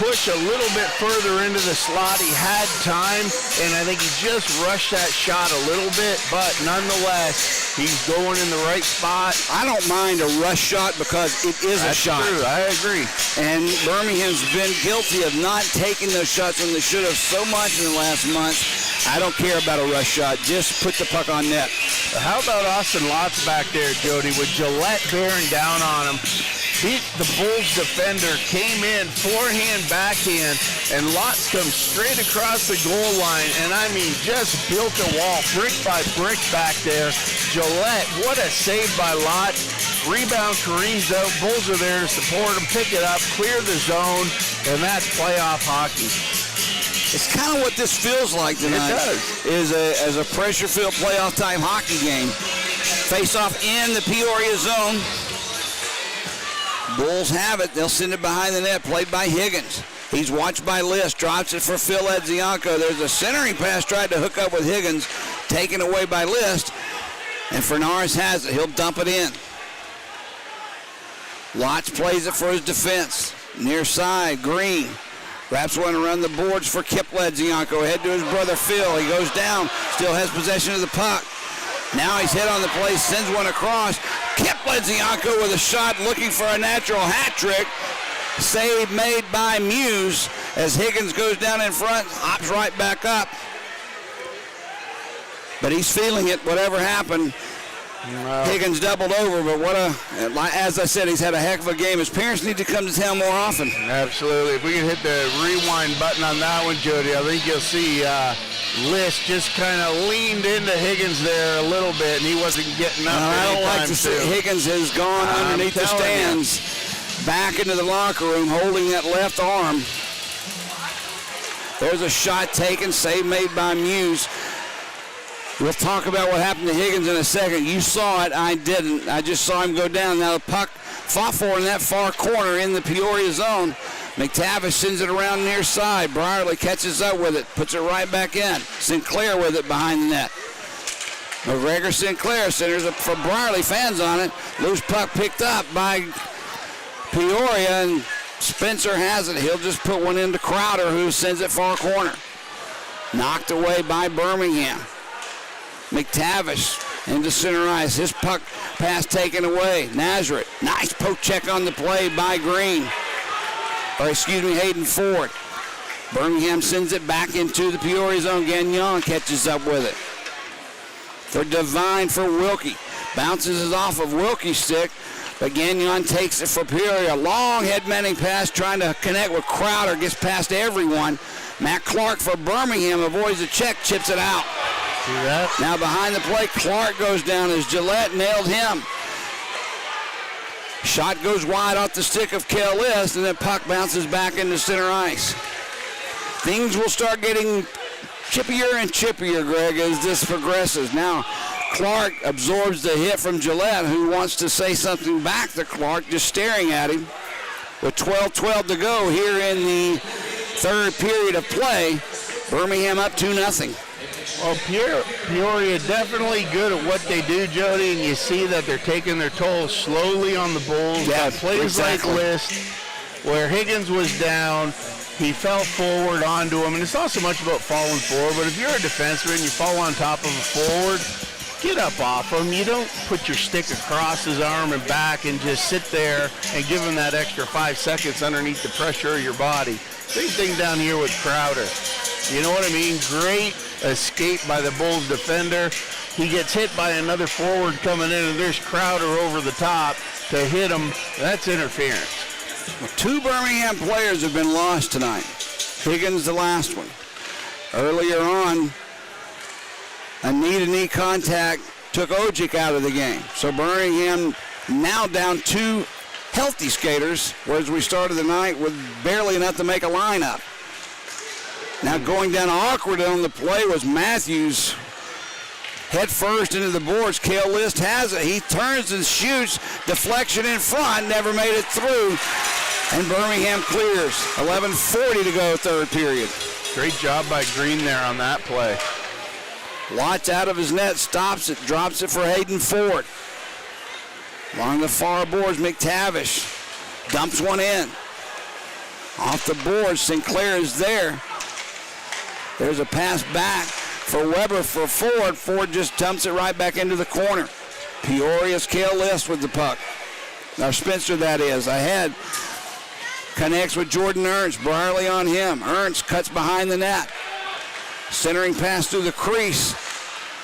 push a little bit further into the slot. He had time, and I think he just rushed that shot a little bit, but nonetheless, he's going in the right spot. I don't mind a rush shot because it is a shot. That's true, I agree. And Birmingham's been guilty of not taking those shots when they should have so much in the last month. I don't care about a rush shot. Just put the puck on net. How about Austin Lotz back there, Jody, with Gillette bearing down on him? The Bulls defender came in, forehand, backhand, and Lotz comes straight across the goal line, and I mean just built a wall, brick by brick back there. Gillette, what a save by Lotz. Rebound, Kareem's out, Bulls are there to support him, pick it up, clear the zone, and that's playoff hockey. It's kind of what this feels like tonight. It does. Is a pressure-filled playoff-type hockey game. Face-off in the Peoria zone. Bulls have it. They'll send it behind the net, played by Higgins. He's watched by List, drops it for Phil Lezianko. There's a centering pass, tried to hook up with Higgins, taken away by List. And Fernaris has it. He'll dump it in. Lotz plays it for his defense. Near side, Green. Wraps one around the boards for Kip Ledzianko. Ahead to his brother Phil. He goes down. Still has possession of the puck. Now he's hit on the play. Sends one across. Kip Ledzianko with a shot looking for a natural hat trick. Save made by Muse as Higgins goes down in front. Hops right back up. But he's feeling it, whatever happened. Higgins doubled over, but as I said, he's had a heck of a game. His parents need to come to town more often. Absolutely. If we can hit the rewind button on that one, Jody, I think you'll see List just kind of leaned into Higgins there a little bit, and he wasn't getting up. I don't like to see Higgins has gone underneath the stands, back into the locker room, holding that left arm. There's a shot taken, save made by Muse. We'll talk about what happened to Higgins in a second. You saw it, I didn't. I just saw him go down. Now the puck fought for in that far corner in the Peoria zone. McTavish sends it around near side. Brierly catches up with it, puts it right back in. Sinclair with it behind the net. McGregor Sinclair centers it for Brierly, fans on it. Loose puck picked up by Peoria, and Spencer has it. He'll just put one into Crowder, who sends it far corner. Knocked away by Birmingham. McTavish into center ice. His puck pass taken away. Nazareth. Nice poke check on the play by Green. Hayden Ford. Birmingham sends it back into the Peoria zone. Gagnon catches up with it. For Devine for Wilkie. Bounces it off of Wilkie's stick, but Gagnon takes it for Peoria. Long head-manning pass trying to connect with Crowder. Gets past everyone. Matt Clark for Birmingham avoids the check, chips it out. See that? Now behind the plate, Clark goes down as Gillette nailed him. Shot goes wide off the stick of Kel List, and then puck bounces back into center ice. Things will start getting chippier and chippier, Greg, as this progresses. Now Clark absorbs the hit from Gillette, who wants to say something back to Clark, just staring at him. With 12-12 to go here in the third period of play, Birmingham up 2-0. Well, Peoria definitely good at what they do, Jody, and you see that they're taking their toll slowly on the Bulls. Yeah, plays exactly. like List, where Higgins was down, he fell forward onto him, and it's not so much about falling forward, but if you're a defenseman, you fall on top of a forward, get up off him. You don't put your stick across his arm and back and just sit there and give him that extra 5 seconds underneath the pressure of your body. Same thing down here with Crowder. You know what I mean? Great escape by the Bulls defender. He gets hit by another forward coming in, and there's Crowder over the top to hit him. That's interference. Well, 2 Birmingham players have been lost tonight. Higgins the last one. Earlier on, a knee-to-knee contact took Ojic out of the game. So Birmingham now down 2 healthy skaters, whereas we started the night with barely enough to make a lineup. Now going down awkward on the play was Matthews. Head first into the boards. Kel List has it. He turns and shoots. Deflection in front. Never made it through. And Birmingham clears. 11:40 to go, third period. Great job by Green there on that play. Watts out of his net. Stops it. Drops it for Hayden Ford. Along the far boards, McTavish dumps one in. Off the boards, Sinclair is there. There's a pass back for Weber for Ford. Ford just dumps it right back into the corner. Peoria's Kel List with the puck. Now Spencer, that is. Ahead. Connects with Jordan Ernst. Brierly on him. Ernst cuts behind the net. Centering pass through the crease.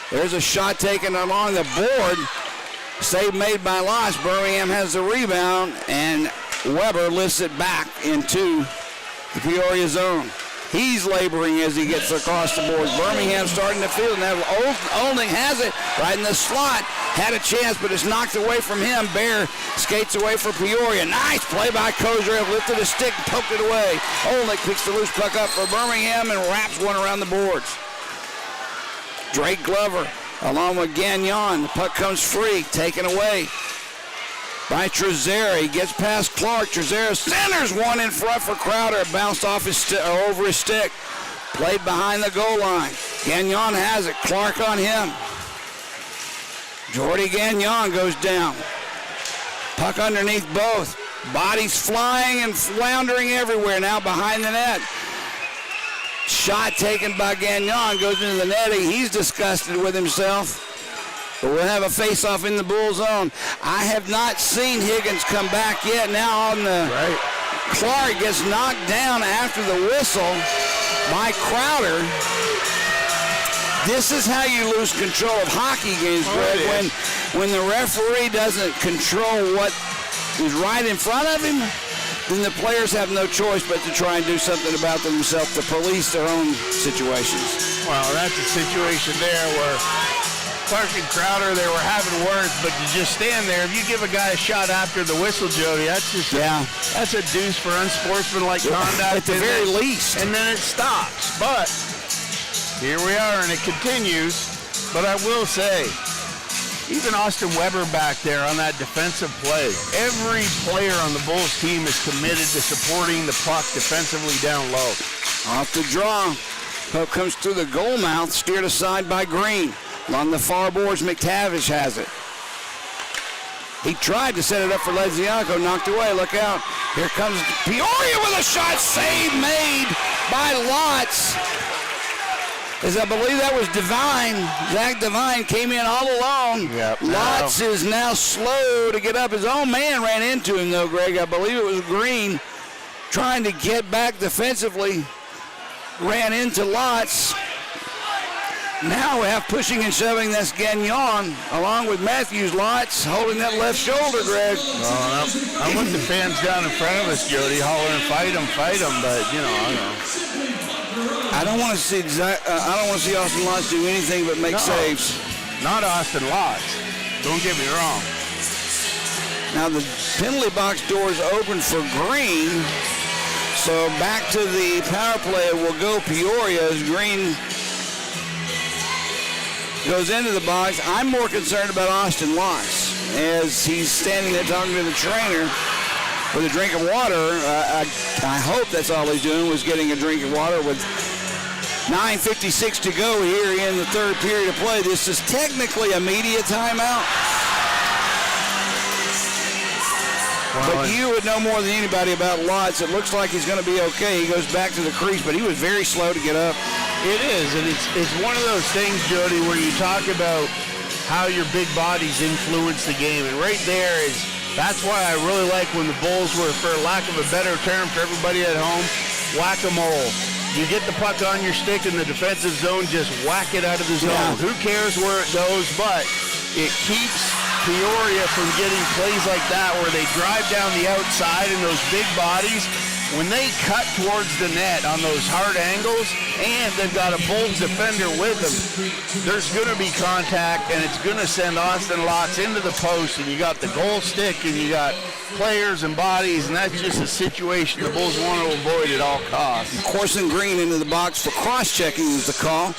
There's a shot taken along the board. Save made by Loss. Birmingham has the rebound, and Weber lifts it back into the Peoria zone. He's laboring as he gets across the board. Birmingham starting to feel it. Now Olding has it right in the slot. Had a chance, but it's knocked away from him. Bear skates away for Peoria. Nice play by Kozarev. Lifted his stick and poked it away. Olding picks the loose puck up for Birmingham and wraps one around the boards. Drake Glover along with Gagnon. The puck comes free. Taken away by Trezera. He gets past Clark. Trezera centers one in front for Crowder. Bounced off his over his stick. Played behind the goal line. Gagnon has it. Clark on him. Jordy Gagnon goes down. Puck underneath both. Bodies flying and floundering everywhere now behind the net. Shot taken by Gagnon, goes into the netting. He's disgusted with himself. But we'll have a face-off in the Bull zone. I have not seen Higgins come back yet. Now on the Clark gets knocked down after the whistle by Crowder. This is how you lose control of hockey games, Greg. When the referee doesn't control what is right in front of him, then the players have no choice but to try and do something about themselves to police their own situations. Well, that's a situation there where Clark and Crowder, they were having words, but to just stand there, if you give a guy a shot after the whistle, Jody, that's just that's a deuce for unsportsmanlike conduct. At the very least. And then it stops. But here we are, and it continues. But I will say, even Austin Weber back there on that defensive play, every player on the Bulls team is committed to supporting the puck defensively down low. Off the draw. Puck comes through the goal mouth, steered aside by Green. On the far boards, McTavish has it. He tried to set it up for Lezianko, knocked away. Look out. Here comes Peoria with a shot. Save made by Lotz. As I believe that was Devine. Zach Devine came in all alone. Yep. Lotz is now slow to get up. His own man ran into him, though, Greg. I believe it was Green trying to get back defensively. Ran into Lotz. Now we have pushing and shoving. That's Gagnon, along with Matthews. Lotz holding that left shoulder, Greg. I want the fans down in front of us, Jody, hollering, fight him, but, you know, I don't know. I don't want to see Austin Lotz do anything but make saves. Not Austin Lotz. Don't get me wrong. Now the penalty box door is open for Green. So back to the power play will go Peoria as Green goes into the box. I'm more concerned about Austin Lotz as he's standing there talking to the trainer with a drink of water. I hope that's all he's doing was getting a drink of water with 9:56 to go here in the third period of play. This is technically a media timeout. But you would know more than anybody about Lotz. It looks like he's going to be okay. He goes back to the crease, but he was very slow to get up. It is, and it's one of those things, Jody, where you talk about how your big bodies influence the game. And right there that's why I really like when the Bulls were, for lack of a better term for everybody at home, whack-a-mole. You get the puck on your stick in the defensive zone, just whack it out of the zone. Yeah. Who cares where it goes, but it keeps Peoria from getting plays like that where they drive down the outside and those big bodies. When they cut towards the net on those hard angles and they've got a Bulls defender with them, there's going to be contact and it's going to send Austin Lotz into the post, and you got the goal stick and you got players and bodies, and that's just a situation the Bulls want to avoid at all costs. Corson Green into the box for cross-checking is the call.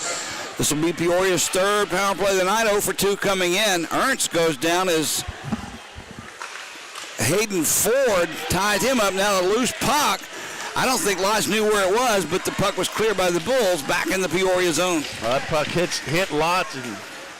This will be Peoria's third power play of the night. 0 for 2 coming in. Ernst goes down as Hayden Ford tied him up. Now a loose puck. I don't think Lotz knew where it was, but the puck was cleared by the Bulls back in the Peoria zone. That puck hit Lotz and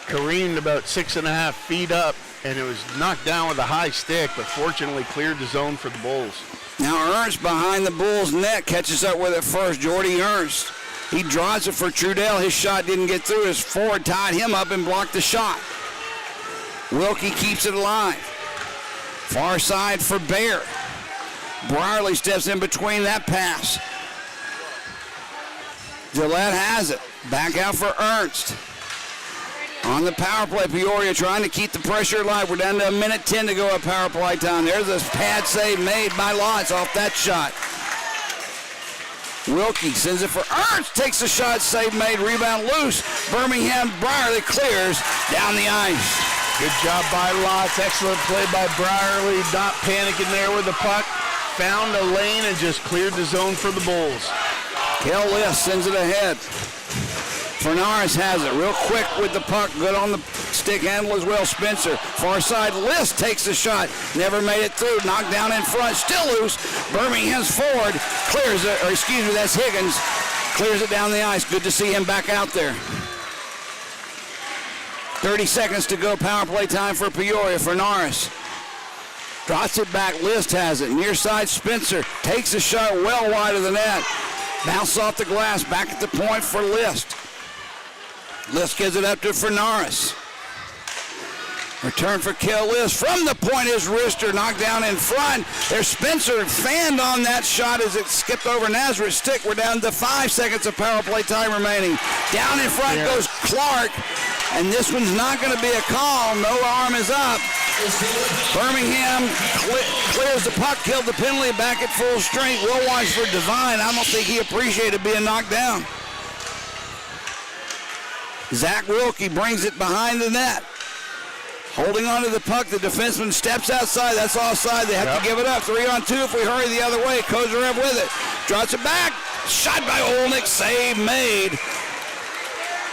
careened about 6.5 feet up, and it was knocked down with a high stick, but fortunately cleared the zone for the Bulls. Now Ernst behind the Bulls net catches up with it first. Jordy Ernst. He draws it for Trudell. His shot didn't get through as Ford tied him up and blocked the shot. Wilkie keeps it alive. Far side for Bear. Brierly steps in between that pass. Gillette has it. Back out for Ernst. On the power play, Peoria trying to keep the pressure alive. We're down to 1:10 to go at power play time. There's a pad save made by Lotz off that shot. Wilkie sends it for Ernst. Takes the shot, save made, rebound loose. Birmingham, Brierly clears down the ice. Good job by Lotz. Excellent play by Brierly. Not panicking there with the puck. Found a lane and just cleared the zone for the Bulls. Kel List sends it ahead. Fernaris has it real quick with the puck. Good on the stick handle as well. Spencer. Far side. List takes the shot. Never made it through. Knocked down in front. Still loose. Birmingham's forward. Clears it. Or excuse me, that's Higgins. Clears it down the ice. Good to see him back out there. 30 seconds to go. Power play time for Peoria. Fernaris. Drops it back. List has it. Near side, Spencer takes a shot well wide of the net. Bounce off the glass. Back at the point for List. List gives it up to Fernaris. Return for Kel List. From the point is Rister knocked down in front. There's Spencer fanned on that shot as it skipped over Nazareth's stick. We're down to 5 seconds of power play time remaining. Down in front goes Clark. And this one's not going to be a call. No arm is up. Birmingham clears the puck, killed the penalty, back at full strength. We'll watch for Devine. I don't think he appreciated being knocked down. Zach Wilkie brings it behind the net. Holding on to the puck, the defenseman steps outside. That's offside. They have to give it up. 3-on-2 if we hurry the other way. Kozarev with it. Drops it back. Shot by Olnick. Save made.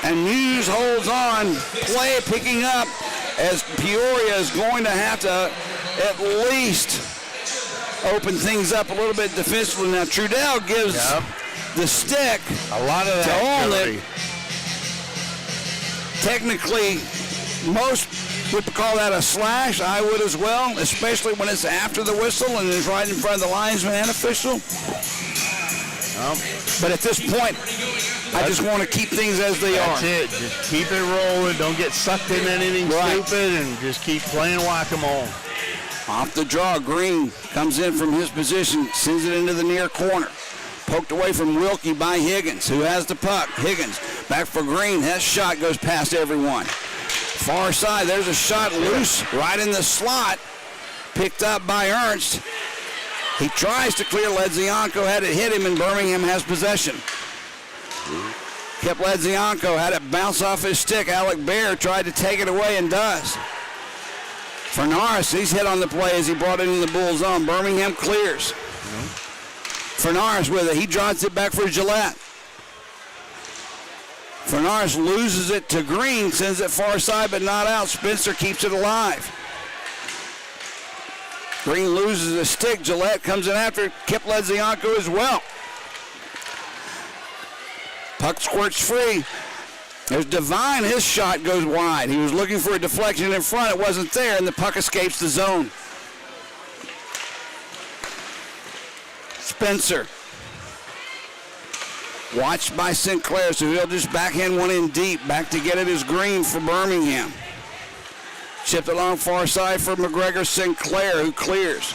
And Hughes holds on. Play picking up as Peoria is going to have to at least open things up a little bit defensively. Now Trudell gives the stick a lot of that to Olnick. Technically, most would call that a slash. I would as well, especially when it's after the whistle and it's right in front of the linesman and official. But at this point, I just want to keep things as they are. That's it. Just keep it rolling. Don't get sucked into anything stupid and just keep playing whack-a-mole. Off the draw, Green comes in from his position, sends it into the near corner. Poked away from Wilkie by Higgins, who has the puck. Higgins back for Green. That shot goes past everyone. Far side, there's a shot loose right in the slot. Picked up by Ernst. He tries to clear. Ledzianko had it hit him, and Birmingham has possession. Kept Ledzianko, had it bounce off his stick. Alec Bear tried to take it away and does. Fernaris, he's hit on the play as he brought it in the Bull zone. Birmingham clears. Fernaris with it. He drops it back for Gillette. Fernaris loses it to Green, sends it far side but not out. Spencer keeps it alive. Green loses a stick. Gillette comes in after. Kip Ledzianko as well. Puck squirts free. There's Devine. His shot goes wide. He was looking for a deflection in front. It wasn't there, and the puck escapes the zone. Spencer. Watched by Sinclair, so he'll just backhand one in deep. Back to get it is Green for Birmingham. Chipped along far side for McGregor Sinclair, who clears.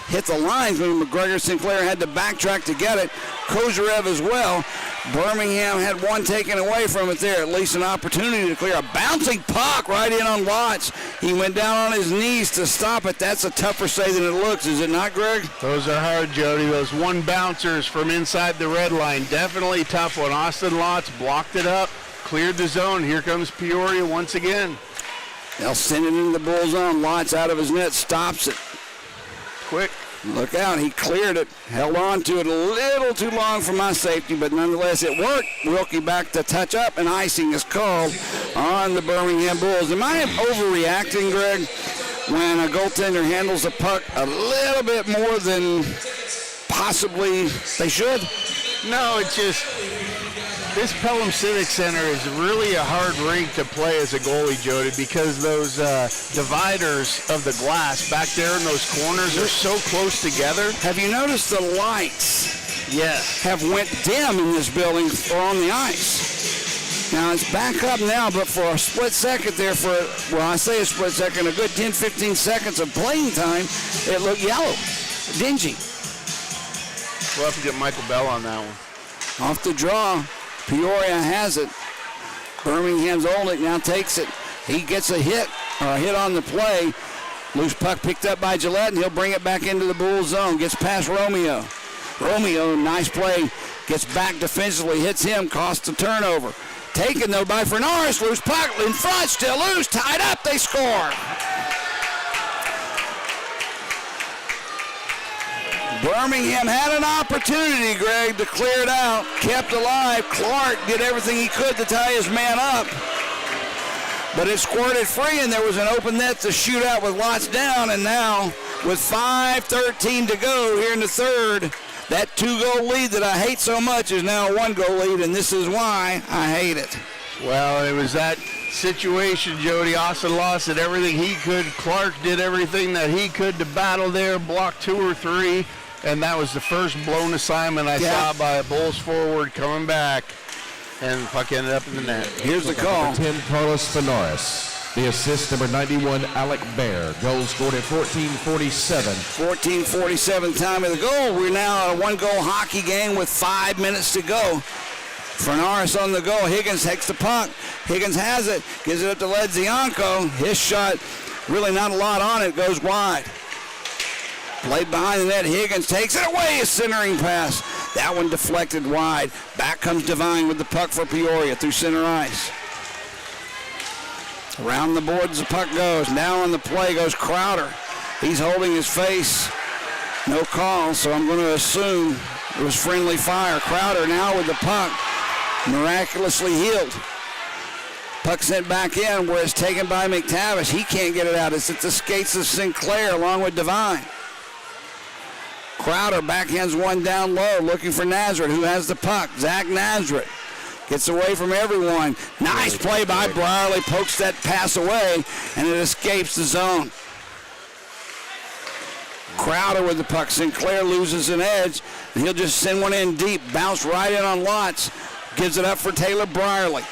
Hit the lines when McGregor Sinclair had to backtrack to get it. Kozarev as well. Birmingham had one taken away from it there. At least an opportunity to clear. A bouncing puck right in on Watts. He went down on his knees to stop it. That's a tougher save than it looks, is it not, Greg? Those are hard, Jody. Those one bouncers from inside the red line. Definitely tough one. Austin Lotz blocked it up, cleared the zone. Here comes Peoria once again. They'll send it into the Bull zone. Lotz out of his net, stops it. Quick. Look out, he cleared it, held on to it a little too long for my safety, but nonetheless it worked. Wilkie back to touch up, and icing is called on the Birmingham Bulls. Am I overreacting, Greg, when a goaltender handles a puck a little bit more than possibly they should? No, it's just, this Pelham Civic Center is really a hard rink to play as a goalie, Jody, because those dividers of the glass back there in those corners are so close together. Have you noticed the lights? Yes. Have went dim in this building or on the ice. Now it's back up now, but for a split second there, I say a split second, a good 10, 15 seconds of playing time, it looked yellow, dingy. We'll have to get Michael Bell on that one. Off the draw. Peoria has it. Birmingham's Olnick now takes it. He gets a hit on the play. Loose puck picked up by Gillette, and he'll bring it back into the Bull zone. Gets past Romeo. Romeo, nice play. Gets back defensively, hits him, costs a turnover. Taken, though, by Fernaris. Loose puck in front, still loose. Tied up, they score. Birmingham had an opportunity, Greg, to clear it out. Kept alive. Clark did everything he could to tie his man up. But it squirted free, and there was an open net to shoot out with Lots down. And now, with 5:13 to go here in the third, that 2-goal lead that I hate so much is now a 1-goal lead, and this is why I hate it. Well, it was that situation, Jody. Austin Loss did everything he could. Clark did everything that he could to battle there, block 2 or 3, and that was the first blown assignment I saw by a Bulls forward coming back, and the puck ended up in the net. Here's the call. Number 10, Carlos Fenoris. The assist, number 91, Alec Bear. Goal scored at 14:47. 14:47 time of the goal. We're now at a one-goal hockey game with 5 minutes to go. Fernandez on the goal. Higgins takes the puck. Higgins has it. Gives it up to Ledzianko. His shot, really not a lot on it, goes wide. Played behind the net. Higgins takes it away. A centering pass. That one deflected wide. Back comes Devine with the puck for Peoria through center ice. Around the boards the puck goes. Now on the play goes Crowder. He's holding his face. No call, so I'm going to assume it was friendly fire. Crowder now with the puck. Miraculously healed. Puck sent back in where it's taken by McTavish. He can't get it out. It's at the skates of Sinclair along with Devine. Crowder backhands one down low looking for Nazareth, who has the puck. Zach Nazareth gets away from everyone. Nice play by Brierly. Pokes that pass away, and it escapes the zone. Crowder with the puck. Sinclair loses an edge, and he'll just send one in deep. Bounce right in on Lotz. Gives it up for Taylor Brierly.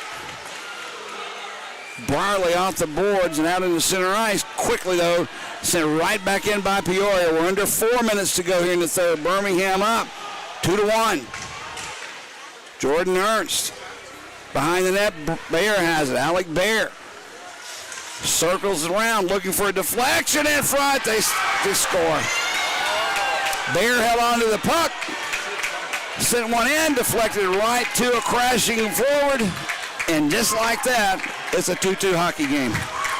Brierly off the boards and out in the center ice. Quickly, though, sent right back in by Peoria. We're under 4 minutes to go here in the third. Birmingham up 2-1. Jordan Ernst. Behind the net, Bear has it. Alec Bear circles around looking for a deflection in front. They score. Bear held on to the puck. Sent one in, deflected right to a crashing forward. And just like that, it's a 2-2 hockey game.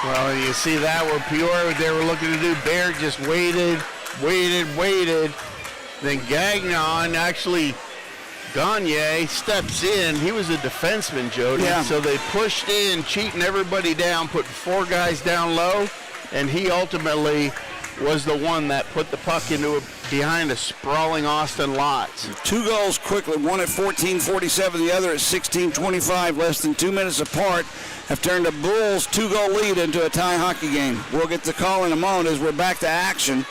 Well, you see that where Peoria, they were looking to do. Bear just waited. Then Gagnon, actually, Gagne steps in. He was a defenseman, Jody. Yeah. So they pushed in, cheating everybody down, put 4 guys down low, and he ultimately was the one that put the puck behind a sprawling Austin Lotz. 2 goals quickly, one at 14:47, the other at 16:25, less than 2 minutes apart, have turned a Bulls 2-goal lead into a tie hockey game. We'll get the call in a moment as we're back to action.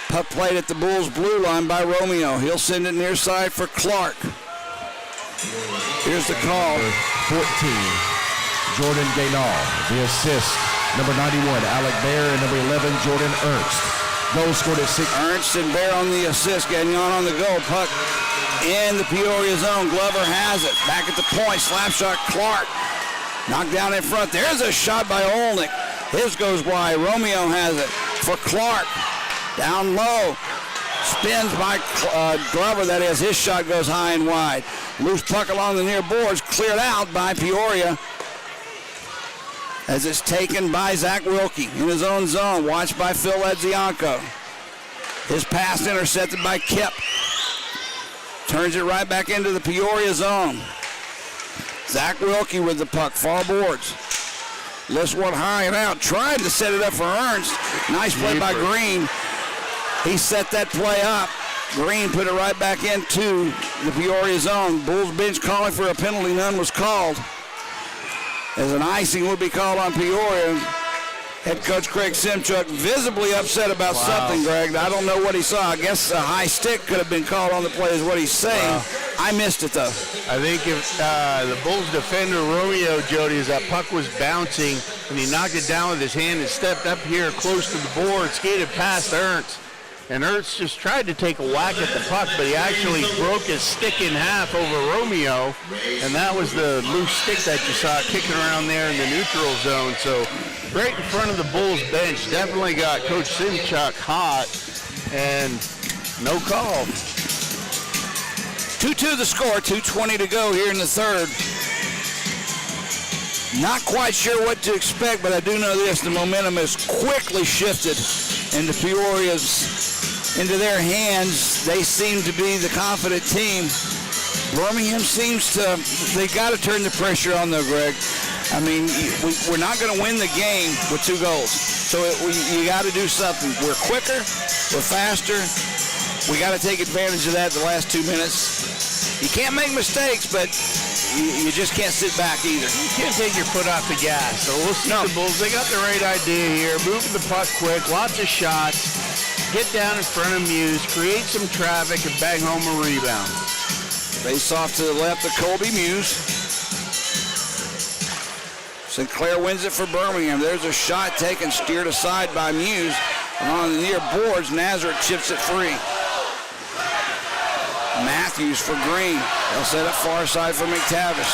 Puck played at the Bulls blue line by Romeo. He'll send it near side for Clark. Here's the call. 14, Jordan Gaynor. The assist, number 91, Alec Bear, and number 11, Jordan Ernst. Goal scored at 6. Ernst and Bear on the assist, Gagnon on the goal. Puck in the Peoria zone. Glover has it. Back at the point, slap shot, Clark. Knocked down in front. There's a shot by Olnick. His goes wide. Romeo has it for Clark. Down low. Spins by Glover, that is. His shot goes high and wide. Loose puck along the near boards, cleared out by Peoria as it's taken by Zach Wilkie in his own zone, watched by Phil Ledzianko. His pass intercepted by Kip. Turns it right back into the Peoria zone. Zach Wilkie with the puck, far boards. Lifts one high and out, tried to set it up for Ernst. Nice play by Green. He set that play up. Green put it right back into the Peoria zone. Bulls bench calling for a penalty. None was called. As an icing would be called on Peoria. Head coach Craig Simchuk visibly upset about something, Greg. I don't know what he saw. I guess a high stick could have been called on the play is what he's saying. I missed it, though. I think if the Bulls defender, Romeo, Jody, as that puck was bouncing, and he knocked it down with his hand and stepped up here close to the board, skated past Ernst. And Ernst just tried to take a whack at the puck, but he actually broke his stick in half over Romeo, and that was the loose stick that you saw kicking around there in the neutral zone. So right in front of the Bulls bench, definitely got Coach Simchuk hot, and no call. 2-2 the score, 2:20 to go here in the third. Not quite sure what to expect, but I do know this, the momentum has quickly shifted into into their hands. They seem to be the confident team. Birmingham seems to, they got to turn the pressure on though, Greg. I mean, we're not going to win the game with 2 goals. So you got to do something. We're quicker, we're faster. We got to take advantage of that the last 2 minutes. You can't make mistakes, but you just can't sit back either. You can't take your foot off the gas. So we'll see the Bulls. They got the right idea here. Moving the puck quick, lots of shots. Get down in front of Muse, create some traffic, and bang home a rebound. Face off to the left of Colby Muse. Sinclair wins it for Birmingham. There's a shot taken, steered aside by Muse. And on the near boards, Nazareth chips it free. Matthews for Green. They'll set it far side for McTavish.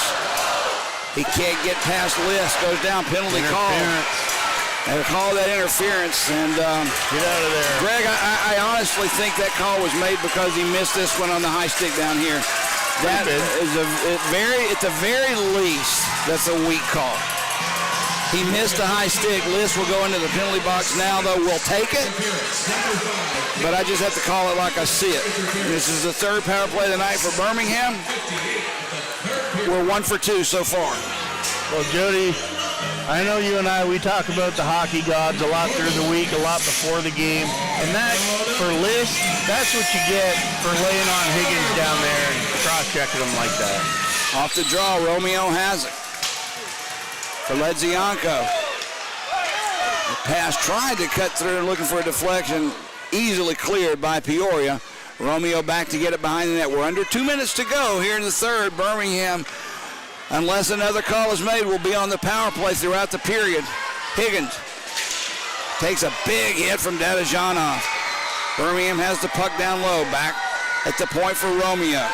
He can't get past List. Goes down, penalty call. They call that interference. And get out of there. Greg, I honestly think that call was made because he missed this one on the high stick down here. That is at the very least, that's a weak call. He missed the high stick. List will go into the penalty box now, though. We'll take it. But I just have to call it like I see it. This is the third power play of the night for Birmingham. We're 1 for 2 so far. Well, Jody, I know you and we talk about the hockey gods a lot through the week, a lot before the game. And that, for List, that's what you get for laying on Higgins down there and cross-checking him like that. Off the draw, Romeo has it. For Ledzianko. The pass tried to cut through, looking for a deflection, easily cleared by Peoria. Romeo back to get it behind the net. We're under 2 minutes to go here in the third. Birmingham, unless another call is made, will be on the power play throughout the period. Higgins takes a big hit from Dadajanov. Birmingham has the puck down low, back at the point for Romeo.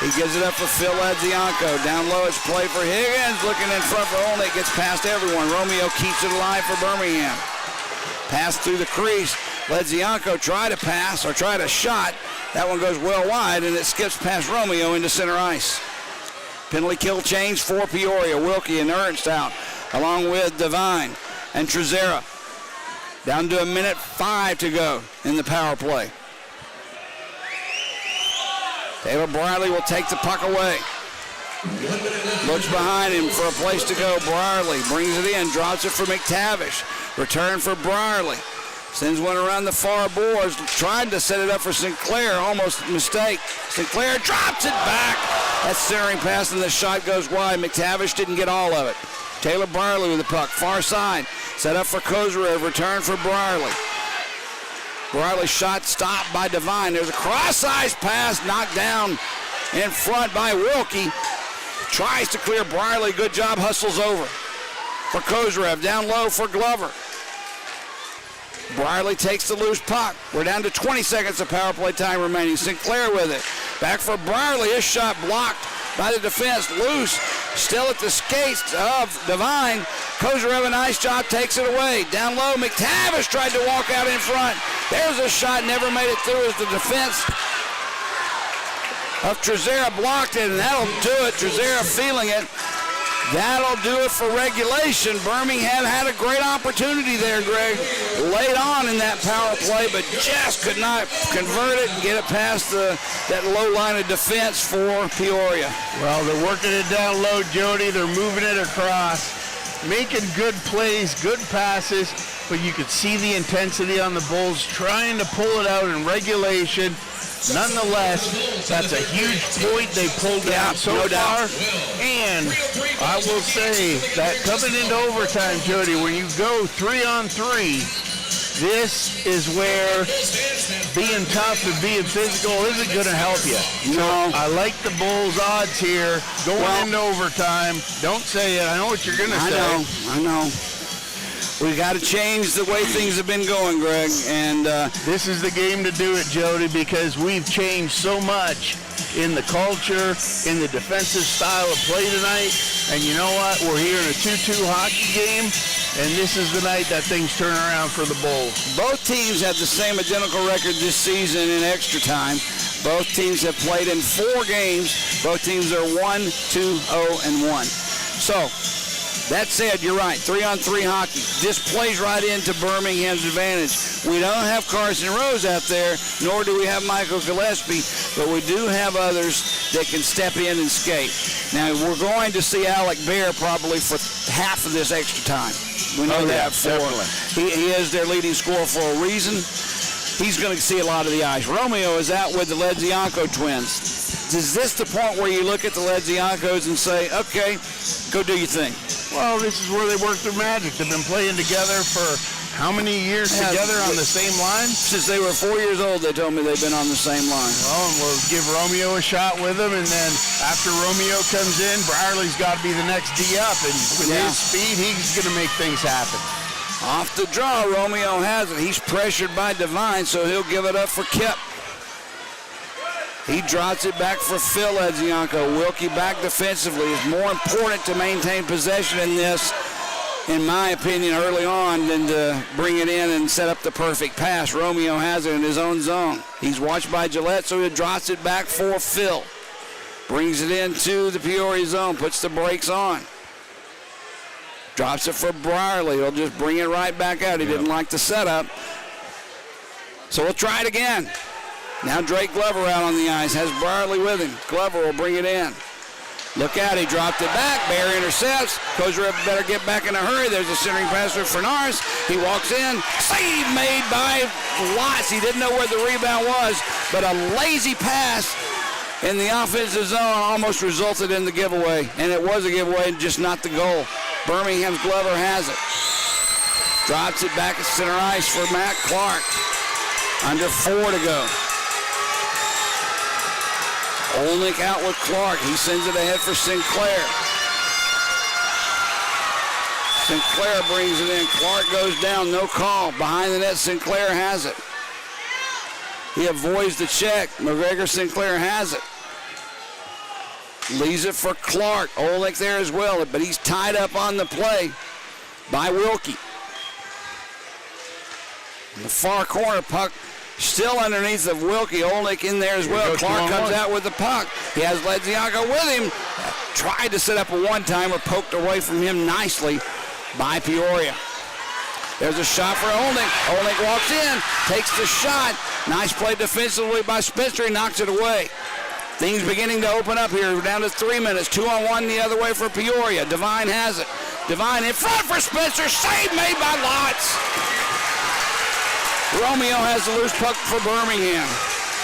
He gives it up for Phil Ledzianko. Down low, it's play for Higgins. Looking in front for Olney. Gets past everyone. Romeo keeps it alive for Birmingham. Pass through the crease. Ledzianko try to pass or try to shot. That one goes well wide, and it skips past Romeo into center ice. Penalty kill change for Peoria. Wilkie and Ernst out, along with Devine and Trezera. Down to 1:05 to go in the power play. Taylor Briley will take the puck away. Looks behind him for a place to go. Briley brings it in, drops it for McTavish. Return for Briley. Sends one around the far boards, trying to set it up for Sinclair. Almost a mistake. Sinclair drops it back. That's centering pass, and the shot goes wide. McTavish didn't get all of it. Taylor Briley with the puck, far side. Set up for Kozarev. Return for Briley. Briley's shot stopped by Devine. There's a cross-ice pass knocked down in front by Wilkie. Tries to clear Briley. Good job. Hustles over for Kozarev. Down low for Glover. Briley takes the loose puck. We're down to 20 seconds of power play time remaining. Sinclair with it. Back for Briley. His shot blocked by the defense. Loose. Still at the skates of Devine. Kozarev, a nice job, takes it away. Down low, McTavish tried to walk out in front. There's a shot, never made it through as the defense of Trezera blocked it, and that'll do it. Trezera feeling it. That'll do it for regulation. Birmingham had a great opportunity there, Greg. Late on in that power play, but just could not convert it and get it past that low line of defense for Peoria. Well, they're working it down low, Jody. They're moving it across, making good plays, good passes, but you could see the intensity on the Bulls trying to pull it out in regulation. Nonetheless, that's a huge point they pulled down so far. And I will say that coming into overtime, Jody, when you go 3-on-3, this is where being tough and being physical isn't going to help you. No. I like the Bulls' odds here going into overtime. Don't say it. I know what you're going to say. I know. We got to change the way things have been going, Greg. And this is the game to do it, Jody, because we've changed so much in the culture, in the defensive style of play tonight. And you know what? We're here in a 2-2 hockey game, and this is the night that things turn around for the Bulls. Both teams have the same identical record this season in extra time. Both teams have played in 4 games. Both teams are 1-2-0-1. So, that said, you're right, 3-on-3 hockey. This plays right into Birmingham's advantage. We don't have Carson Rose out there, nor do we have Michael Gillespie, but we do have others that can step in and skate. Now, we're going to see Alec Bear probably for half of this extra time. We know that for he is their leading scorer for a reason. He's going to see a lot of the ice. Romeo is out with the Ledzianko twins. is this the point where you look at the Ledziancos and say, okay, go do your thing? Well, this is where they work their magic. They've been playing together for how many years together on the same line? Since they were 4 years old, they told me they've been on the same line. Well, and we'll give Romeo a shot with them, and then after Romeo comes in, Brierley's got to be the next D up, and with his speed, he's going to make things happen. Off the draw, Romeo has it. He's pressured by Divine, so he'll give it up for Kip. He drops it back for Phil Ledzianko. Wilkie back defensively. It's more important to maintain possession in this, in my opinion, early on than to bring it in and set up the perfect pass. Romeo has it in his own zone. He's watched by Gillette, so he drops it back for Phil. Brings it into the Peoria zone, puts the brakes on. Drops it for Brierley. He'll just bring it right back out. He didn't like the setup. So we'll try it again. Now Drake Glover out on the ice. Has Brierley with him. Glover will bring it in. Look out, he dropped it back. Bear intercepts. Kozarev better get back in a hurry. There's a centering pass for Fernars. He walks in. Save made by Lotz. He didn't know where the rebound was, but a lazy pass in the offensive zone almost resulted in the giveaway. And it was a giveaway, just not the goal. Birmingham's Glover has it. Drops it back at center ice for Matt Clark. Under 4 to go. Olnick out with Clark. He sends it ahead for Sinclair. Sinclair brings it in. Clark goes down. No call. Behind the net, Sinclair has it. He avoids the check. McGregor Sinclair has it. Leaves it for Clark. Olnick there as well, but he's tied up on the play by Wilkie. In the far corner, puck still underneath of Wilkie. Olnick in there as well. Clark comes out with the puck. He has Ledzianko with him. Tried to set up a one-timer, poked away from him nicely by Peoria. There's a shot for Olnick. Olnick walks in, takes the shot. Nice play defensively by Spencer. He knocks it away. Things beginning to open up here. We're down to 3 minutes. 2-on-1 the other way for Peoria. Divine has it. Divine in front for Spencer. Save made by Lotz. Romeo has the loose puck for Birmingham.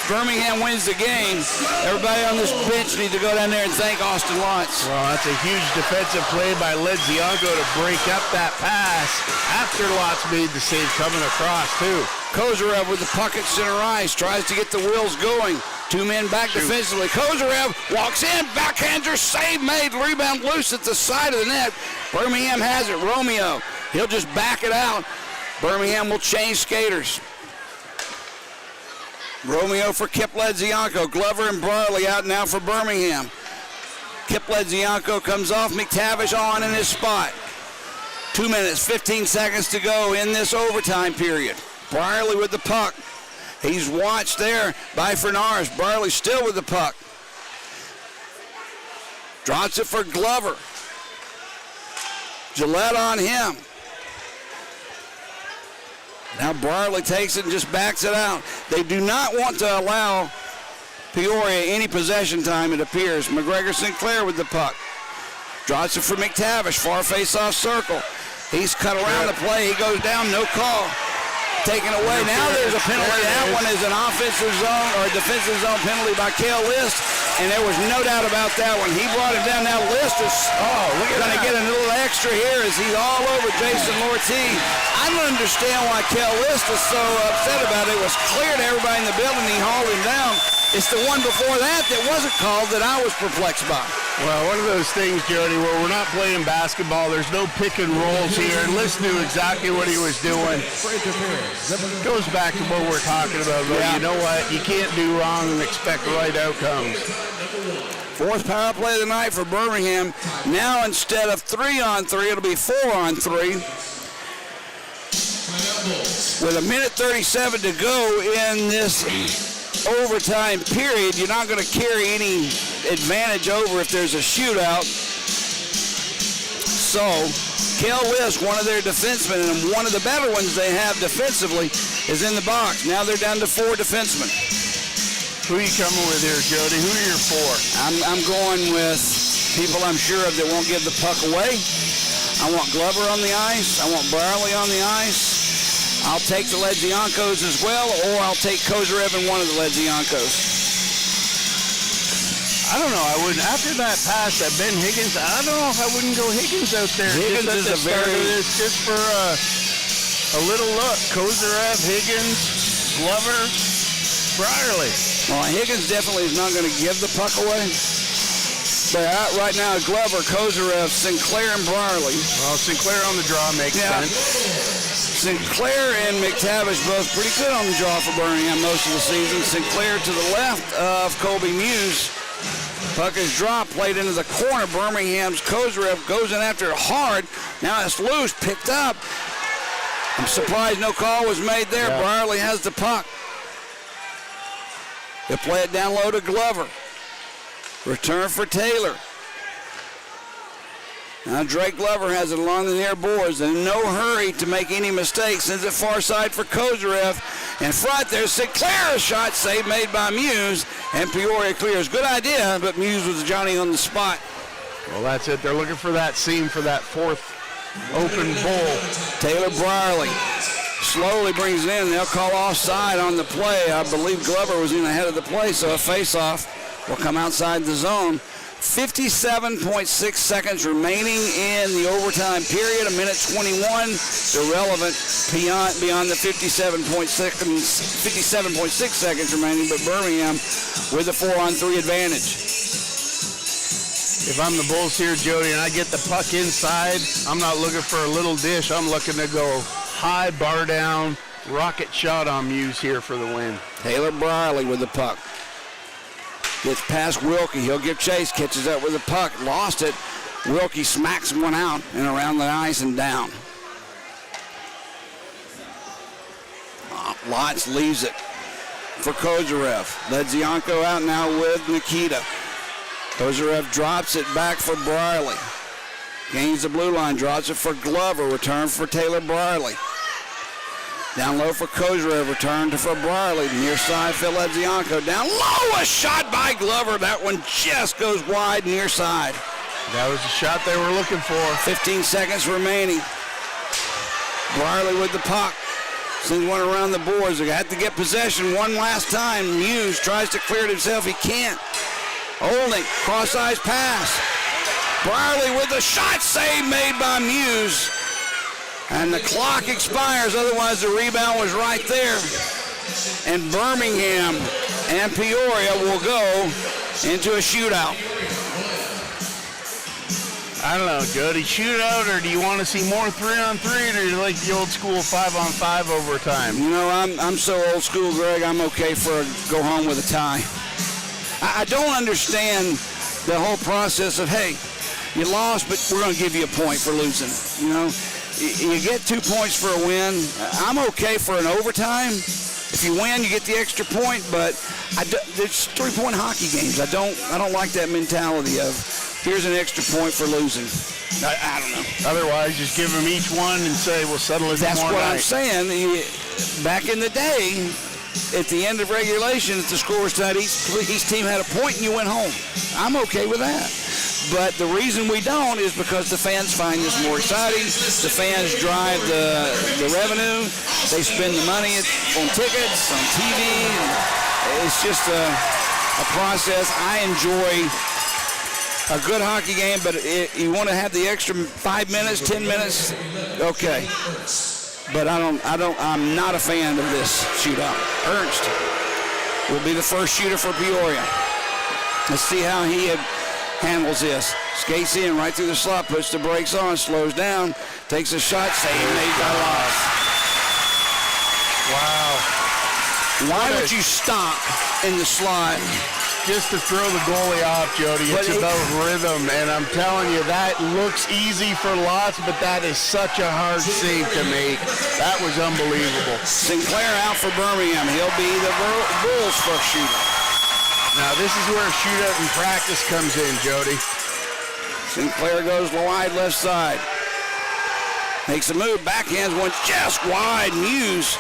Birmingham wins the game. Everybody on this bench needs to go down there and thank Austin Lotz. Well, that's a huge defensive play by Ledzianko to break up that pass after Lotz made the save coming across, too. Kozarev with the puck at center ice. Tries to get the wheels going. 2 men back defensively. Kozarev walks in. Backhander. Save made. Rebound loose at the side of the net. Birmingham has it. Romeo. He'll just back it out. Birmingham will change skaters. Romeo for Kip Ledzianko. Glover and Brierley out now for Birmingham. Kip Ledzianko comes off. McTavish on in his spot. 2 minutes, 15 seconds to go in this overtime period. Brierley with the puck. He's watched there by Fernars. Brierley still with the puck. Drops it for Glover. Gillette on him. Now Brierley takes it and just backs it out. They do not want to allow Peoria any possession time, it appears. McGregor Sinclair with the puck. Drops it for McTavish. Far face-off circle. He's cut around the play. He goes down. No call. Taken away. Now there's a penalty. That one is an offensive zone or a defensive zone penalty by Cale List, and there was no doubt about that one. He brought him down. Now List is going to get a little extra here as he's all over Jason Lortie. I don't understand why Cale List is so upset about it. It was clear to everybody in the building. He hauled him down. It's the one before that wasn't called that I was perplexed by. Well, one of those things, Jody, where we're not playing basketball. There's no pick and rolls here. And List knew exactly what he was doing. Goes back to what we're talking about. But you know what? You can't do wrong and expect right outcomes. Fourth power play of the night for Birmingham. Now instead of 3-on-3, it'll be 4-on-3. With 1:37 to go in this overtime period, you're not going to carry any advantage over if there's a shootout. So, Cale List, one of their defensemen, and one of the better ones they have defensively, is in the box. Now they're down to 4 defensemen. Who are you coming with here, Jody? Who are your 4? I'm going with people I'm sure of that won't give the puck away. I want Glover on the ice. I want Brierley on the ice. I'll take the Ledziancos as well, or I'll take Kozarev and one of the Ledziancos. I don't know. I wouldn't. After that pass that Ben Higgins, I don't know if I wouldn't go Higgins out there. Higgins just is a very... just for a little look. Kozarev, Higgins, Glover, Brierly. Well, Higgins definitely is not going to give the puck away. But right now, Glover, Kozarev, Sinclair, and Brierly. Well, Sinclair on the draw makes sense. Sinclair and McTavish both pretty good on the draw for Birmingham most of the season. Sinclair to the left of Colby Muse. Puck is dropped, played into the corner. Birmingham's Kozarev goes in after it hard. Now it's loose, picked up. I'm surprised no call was made there. Yeah. Brierly has the puck. He'll play it down low to Glover. Return for Taylor. Now Drake Glover has it along the near boards. In no hurry to make any mistakes. Sends it far side for Kozarev. In front there's Sinclair. A shot save made by Muse. And Peoria clears. Good idea, but Muse was Johnny on the spot. Well, that's it. They're looking for that seam for that fourth open goal. Taylor Brierly slowly brings it in. They'll call offside on the play. I believe Glover was in ahead of the play, so a face-off will come outside the zone. 57.6 seconds remaining in the overtime period. A minute 21. Irrelevant beyond the 57.6 seconds remaining, but Birmingham with a 4-on-3 advantage. If I'm the Bulls here, Jody, and I get the puck inside, I'm not looking for a little dish. I'm looking to go high, bar down, rocket shot on Muse here for the win. Taylor Brierly with the puck. Gets past Wilkie. He'll give chase. Catches up with the puck. Lost it. Wilkie smacks one out and around the ice and down. Lotz leaves it for Kozarev. Ledzianko out now with Nikita. Kozarev drops it back for Brierly. Gains the blue line. Drops it for Glover. Return for Taylor Brierly. Down low for Kozarev, return for Brierly. Near side, Phil Ledzianko. Down low, a shot by Glover. That one just goes wide near side. That was the shot they were looking for. 15 seconds remaining. Brierly with the puck. Sends one around the boards. They have to get possession one last time. Muse tries to clear it himself. He can't. Holding, cross-ice pass. Brierly with the shot save made by Muse. And the clock expires, otherwise the rebound was right there. And Birmingham and Peoria will go into a shootout. I don't know, Jody, shootout, or do you want to see more 3-on-3, or do you like the old school 5-on-5 overtime? You know, I'm so old school, Greg, I'm okay for a go home with a tie. I don't understand the whole process of, hey, you lost, but we're going to give you a point for losing, you know? You get 2 points for a win. I'm okay for an overtime. If you win, you get the extra point. But there's 3-point hockey games. I don't like that mentality of here's an extra point for losing. I don't know. Otherwise, just give them each one and say we'll settle it. That's what night. I'm saying. Back in the day, at the end of regulation, if the score was tied, each team had a point and you went home. I'm okay with that. But the reason we don't is because the fans find this more exciting. The fans drive the revenue. They spend the money on tickets, on TV. It's just a process. I enjoy a good hockey game, but you want to have the extra 5 minutes, 10 minutes, okay. But I'm not a fan of this shootout. Ernst will be the first shooter for Peoria. Let's see how he handles this. Skates in right through the slot, puts the brakes on, slows down, takes a shot, save made by Lotz. Wow. Why would you stop in the slot? Just to throw the goalie off, Jody. It's about rhythm, and I'm telling you, that looks easy for Lotz, but that is such a hard save to make. That was unbelievable. Sinclair out for Birmingham. He'll be the Bulls' first shooter. Now, this is where shootout in practice comes in, Jody. Sinclair goes wide left side. Makes a move, backhands one just wide. Muse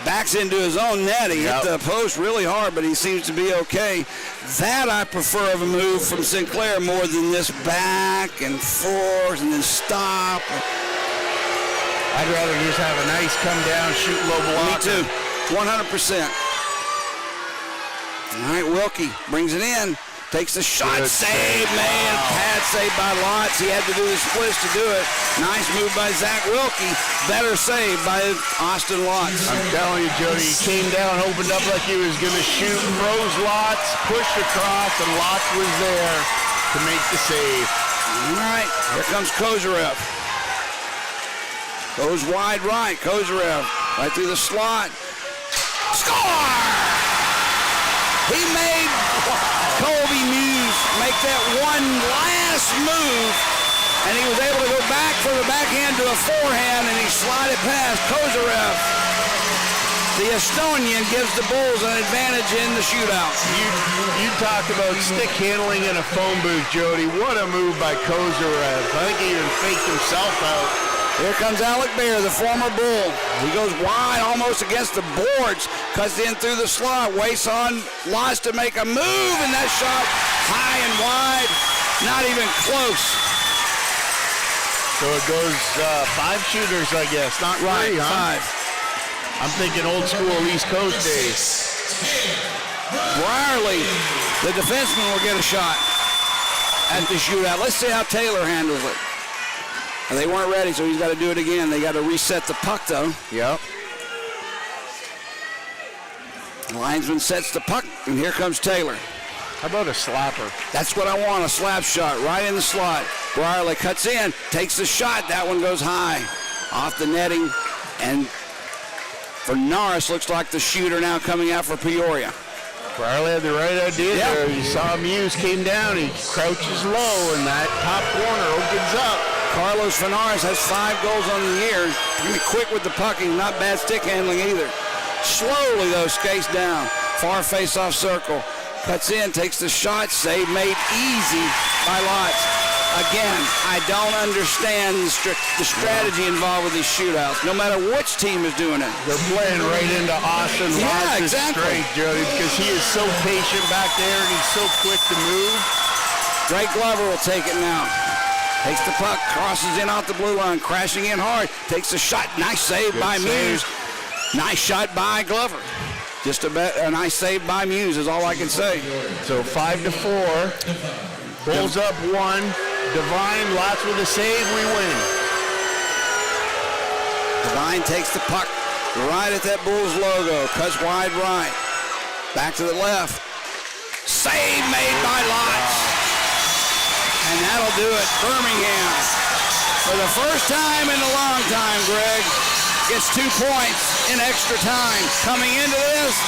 backs into his own net. He hit the post really hard, but he seems to be okay. That I prefer of a move from Sinclair more than this back and forth and then stop. I'd rather just have a nice come down, shoot low block. Me too, 100%. All right, Wilkie brings it in. Takes the shot, Good save, man. Pad save by Lotz. He had to do the splits to do it. Nice move by Zach Wilkie. Better save by Austin Lotz. I'm telling you, Jody, he came down, opened up like he was going to shoot, froze Lotz, pushed across, and Lotz was there to make the save. All right, here comes Kozarev. Goes wide right. Kozarev right through the slot. Score! He made Colby Muse make that one last move, and he was able to go back for the backhand to a forehand, and he slided past Kozarev. The Estonian gives the Bulls an advantage in the shootout. You talk about stick handling in a phone booth, Jody. What a move by Kozarev. I think he even faked himself out. Here comes Alec Bear, the former Bull. He goes wide, almost against the boards, cuts in through the slot, waits on Lotz to make a move, and that shot high and wide, not even close. So it goes 5 shooters, I guess, not Right, three, huh? 5. I'm thinking old school East Coast days. Brierly, the defenseman, will get a shot at the shootout. Let's see how Taylor handles it. They weren't ready, so he's got to do it again. They got to reset the puck, though. Yep. The linesman sets the puck, and here comes Taylor. How about a slapper? That's what I want, a slap shot right in the slot. Brierly cuts in, takes the shot. That one goes high off the netting. And for Norris, looks like the shooter now coming out for Peoria. Brierly had the right idea there. You saw Muse came down. He crouches low, and that top corner opens up. Carlos Fanares has 5 goals on the year. He's quick with the puck. He's not bad stick handling either. Slowly, though, skates down. Far face-off circle. Cuts in, takes the shot. Save made easy by Lotz. Again, I don't understand the strategy involved with these shootouts, no matter which team is doing it. They're playing right into Austin Lotz's strength, Jody, because he is so patient back there and he's so quick to move. Drake Glover will take it now. Takes the puck, crosses in off the blue line, crashing in hard. Takes the shot. Nice save by Muse. Nice shot by Glover. Just a nice save by Muse is all I can say. So 5-4. Bulls up 1. Divine, Lotz with a save. We win. Divine takes the puck right at that Bulls logo. Cuts wide right. Back to the left. Save made by Lotz. And that'll do it. Birmingham, for the first time in a long time, Greg, gets 2 points in extra time. Coming into this,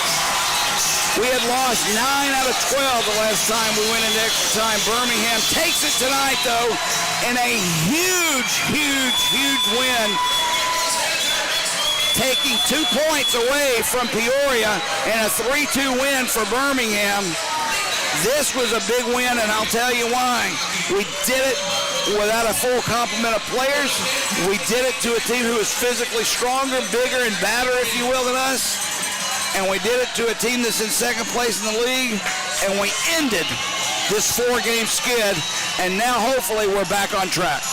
we had lost 9 out of 12 the last time we went into extra time. Birmingham takes it tonight, though, in a huge, huge, huge win. Taking 2 points away from Peoria and a 3-2 win for Birmingham. This was a big win, and I'll tell you why. We did it without a full complement of players. We did it to a team who is physically stronger, bigger, and badder, if you will, than us. And we did it to a team that's in second place in the league. And we ended this 4-game skid, and now hopefully we're back on track.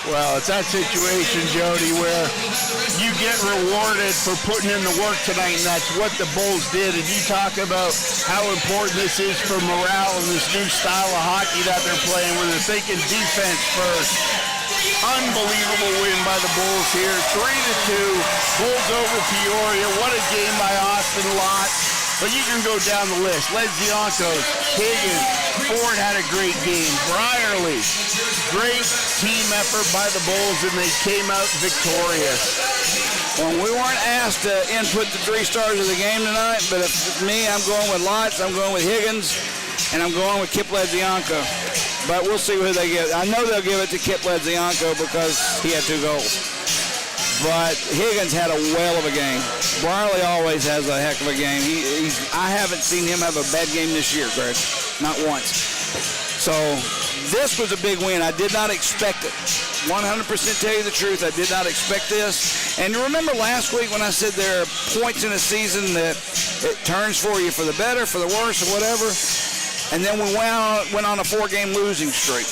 Well, it's that situation, Jody, where you get rewarded for putting in the work tonight, and that's what the Bulls did. And you talk about how important this is for morale and this new style of hockey that they're playing, where they're thinking defense first. Unbelievable win by the Bulls here. 3-2. Bulls over Peoria. What a game by Austin Lotz. But you can go down the list. Ledziankos, Higgins, Ford had a great game. Brierly, great team effort by the Bulls, and they came out victorious. Well, we weren't asked to input the 3 stars of the game tonight, but if it's me, I'm going with Lotz, I'm going with Higgins, and I'm going with Kip Ledzianko. But we'll see who they give. I know they'll give it to Kip Ledzianko because he had 2 goals. But Higgins had a whale of a game. Brierly always has a heck of a game. I haven't seen him have a bad game this year, Greg. Not once. So this was a big win. I did not expect it. 100% tell you the truth. I did not expect this. And you remember last week when I said there are points in a season that it turns for you for the better, for the worse, or whatever. And then we went on a 4-game losing streak.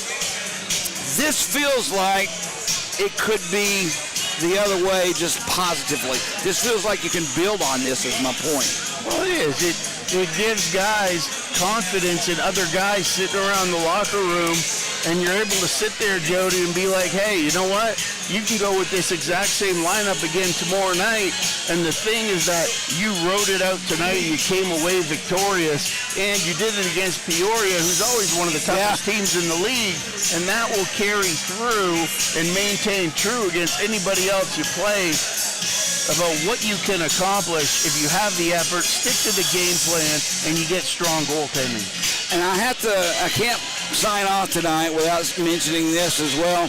This feels like it could be the other way, just positively. This feels like you can build on this, is my point. Well, it is. it gives guys confidence in other guys sitting around the locker room, and you're able to sit there, Jody, and be like, hey, you know what? You can go with this exact same lineup again tomorrow night, and the thing is that you rode it out tonight, you came away victorious, and you did it against Peoria, who's always one of the toughest teams in the league, and that will carry through and maintain true against anybody else you play about what you can accomplish if you have the effort, stick to the game plan, and you get strong goaltending. And I can't sign off tonight without mentioning this as well.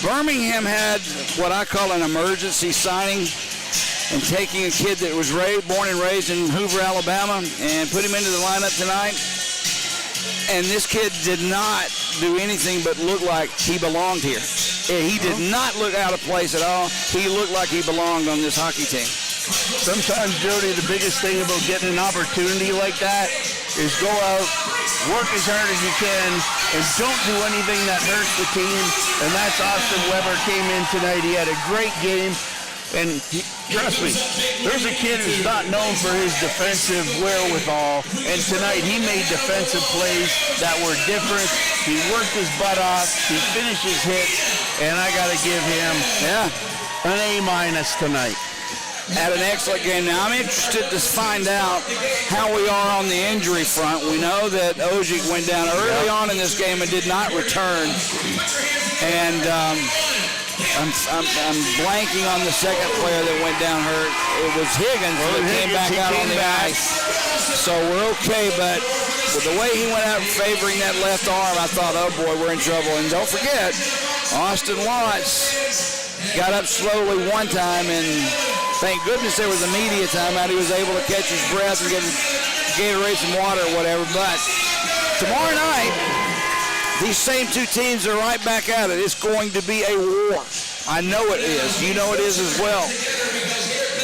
Birmingham had what I call an emergency signing, and taking a kid that was born and raised in Hoover, Alabama, and put him into the lineup tonight. And this kid did not do anything but look like he belonged here. He did not look out of place at all. He looked like he belonged on this hockey team. Sometimes, Jody, the biggest thing about getting an opportunity like that is go out, work as hard as you can, and don't do anything that hurts the team. And that's Austin Weber came in tonight. He had a great game. And trust me, there's a kid who's not known for his defensive wherewithal, and tonight he made defensive plays that were different. He worked his butt off, he finished his hits, and I got to give him an A- tonight. Had an excellent game. Now, I'm interested to find out how we are on the injury front. We know that Ojic went down early on in this game and did not return. And I'm blanking on the second player that went down hurt. It was Higgins that came back out on the ice. So we're okay, but with the way he went out favoring that left arm, I thought, oh boy, we're in trouble. And don't forget, Austin Watts got up slowly one time, and thank goodness there was a media timeout. He was able to catch his breath and get Gatorade some water or whatever. But tomorrow night, these same two teams are right back at it. It's going to be a war. I know it is. You know it is as well.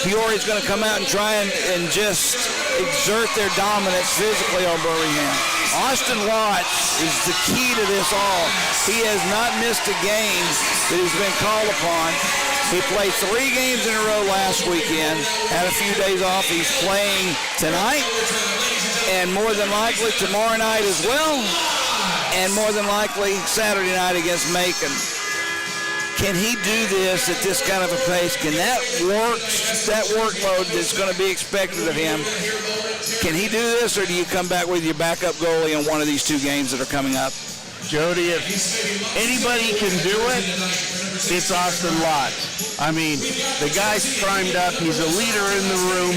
Peoria's going to come out and try and just exert their dominance physically on Birmingham. Austin Watts is the key to this all. He has not missed a game that has been called upon. He played 3 games in a row last weekend, had a few days off. He's playing tonight and more than likely tomorrow night as well, and more than likely Saturday night against Macon. Can he do this at this kind of a pace? Can that workload that's going to be expected of him, can he do this, or do you come back with your backup goalie in one of these 2 games that are coming up? Jody, if anybody can do it, it's Austin Watts. I mean, the guy's primed up. He's a leader in the room.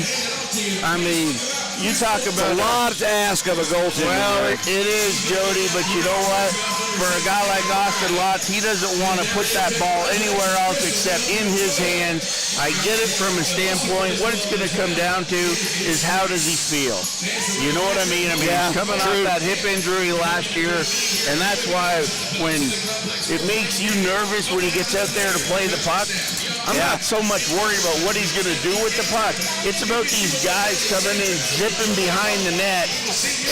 I mean, you talk about a lot to ask of a goaltender. Well, it is, Jody, but you know what? For a guy like Austin Watts, he doesn't want to put that ball anywhere else except in his hands. I get it from a standpoint. What it's going to come down to is how does he feel? You know what I mean? He's coming off that hip injury last year, and that's why when it makes you nervous when he gets out there to play the puck, I'm not so much worried about what he's going to do with the puck. It's about these guys coming in, zipping behind the net.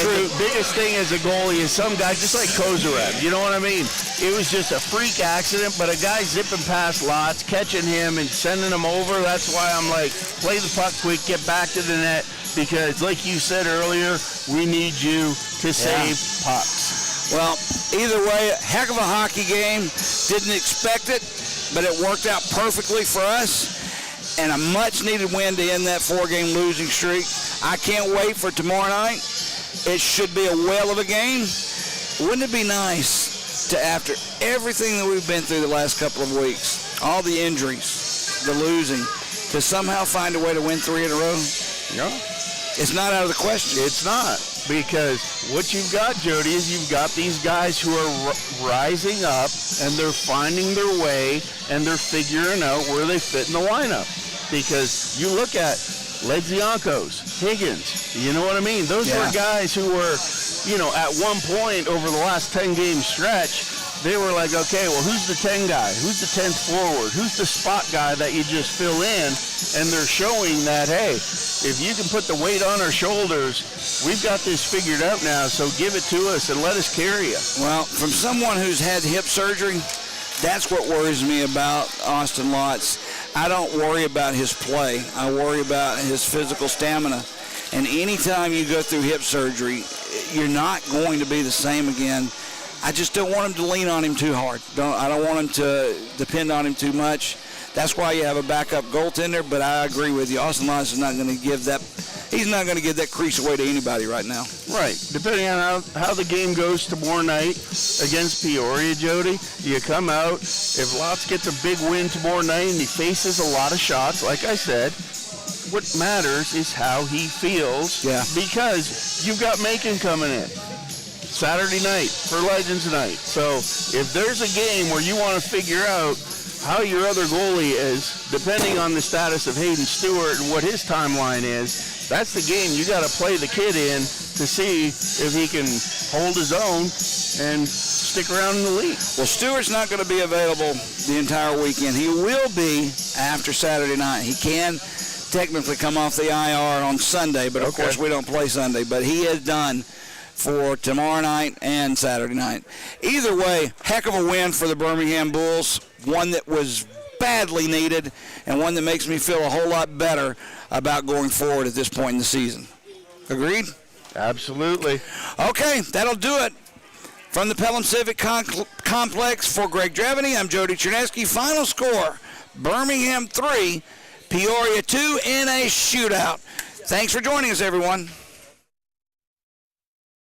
And the biggest thing as a goalie is some guys, just like Kozarev, you know what I mean? It was just a freak accident, but a guy zipping past lots, catching him and sending him over. That's why I'm like, play the puck quick, get back to the net, because like you said earlier, we need you to save pucks. Well, either way, heck of a hockey game. Didn't expect it, but it worked out perfectly for us. And a much-needed win to end that 4-game losing streak. I can't wait for tomorrow night. It should be a whale of a game. Wouldn't it be nice to, after everything that we've been through the last couple of weeks, all the injuries, the losing, to somehow find a way to win 3 in a row? Yeah. It's not out of the question. It's not, because what you've got, Jody, is you've got these guys who are rising up, and they're finding their way, and they're figuring out where they fit in the lineup. Because you look at Ledziankos, Higgins, you know what I mean? Those were guys who were, at one point over the last 10-game stretch, they were like, okay, well, who's the 10 guy? Who's the 10th forward? Who's the spot guy that you just fill in? And they're showing that, hey, if you can put the weight on our shoulders, we've got this figured out now, so give it to us and let us carry you. Well, from someone who's had hip surgery, that's what worries me about Austin Watts. I don't worry about his play. I worry about his physical stamina. And anytime you go through hip surgery, you're not going to be the same again. I just don't want him to lean on him too hard. I don't want him to depend on him too much. That's why you have a backup goaltender, but I agree with you. Austin Lyons is not going to give that. He's not going to give that crease away to anybody right now. Right. Depending on how the game goes tomorrow night against Peoria, Jody, you come out. If Lotz gets a big win tomorrow night and he faces a lot of shots, like I said, what matters is how he feels. Yeah. Because you've got Macon coming in Saturday night for Legends Night. So if there's a game where you want to figure out how your other goalie is, depending on the status of Hayden Stewart and what his timeline is, that's the game you got to play the kid in to see if he can hold his own and stick around in the league. Well, Stewart's not going to be available the entire weekend. He will be after Saturday night. He can technically come off the IR on Sunday, but of course we don't play Sunday. But he is done for tomorrow night and Saturday night. Either way, heck of a win for the Birmingham Bulls, one that was badly needed and one that makes me feel a whole lot better about going forward at this point in the season. Agreed? Absolutely. Okay, that'll do it. From the Pelham Civic Complex, for Greg Dravany, I'm Jody Chernesky. Final score, Birmingham 3, Peoria 2 in a shootout. Thanks for joining us, everyone.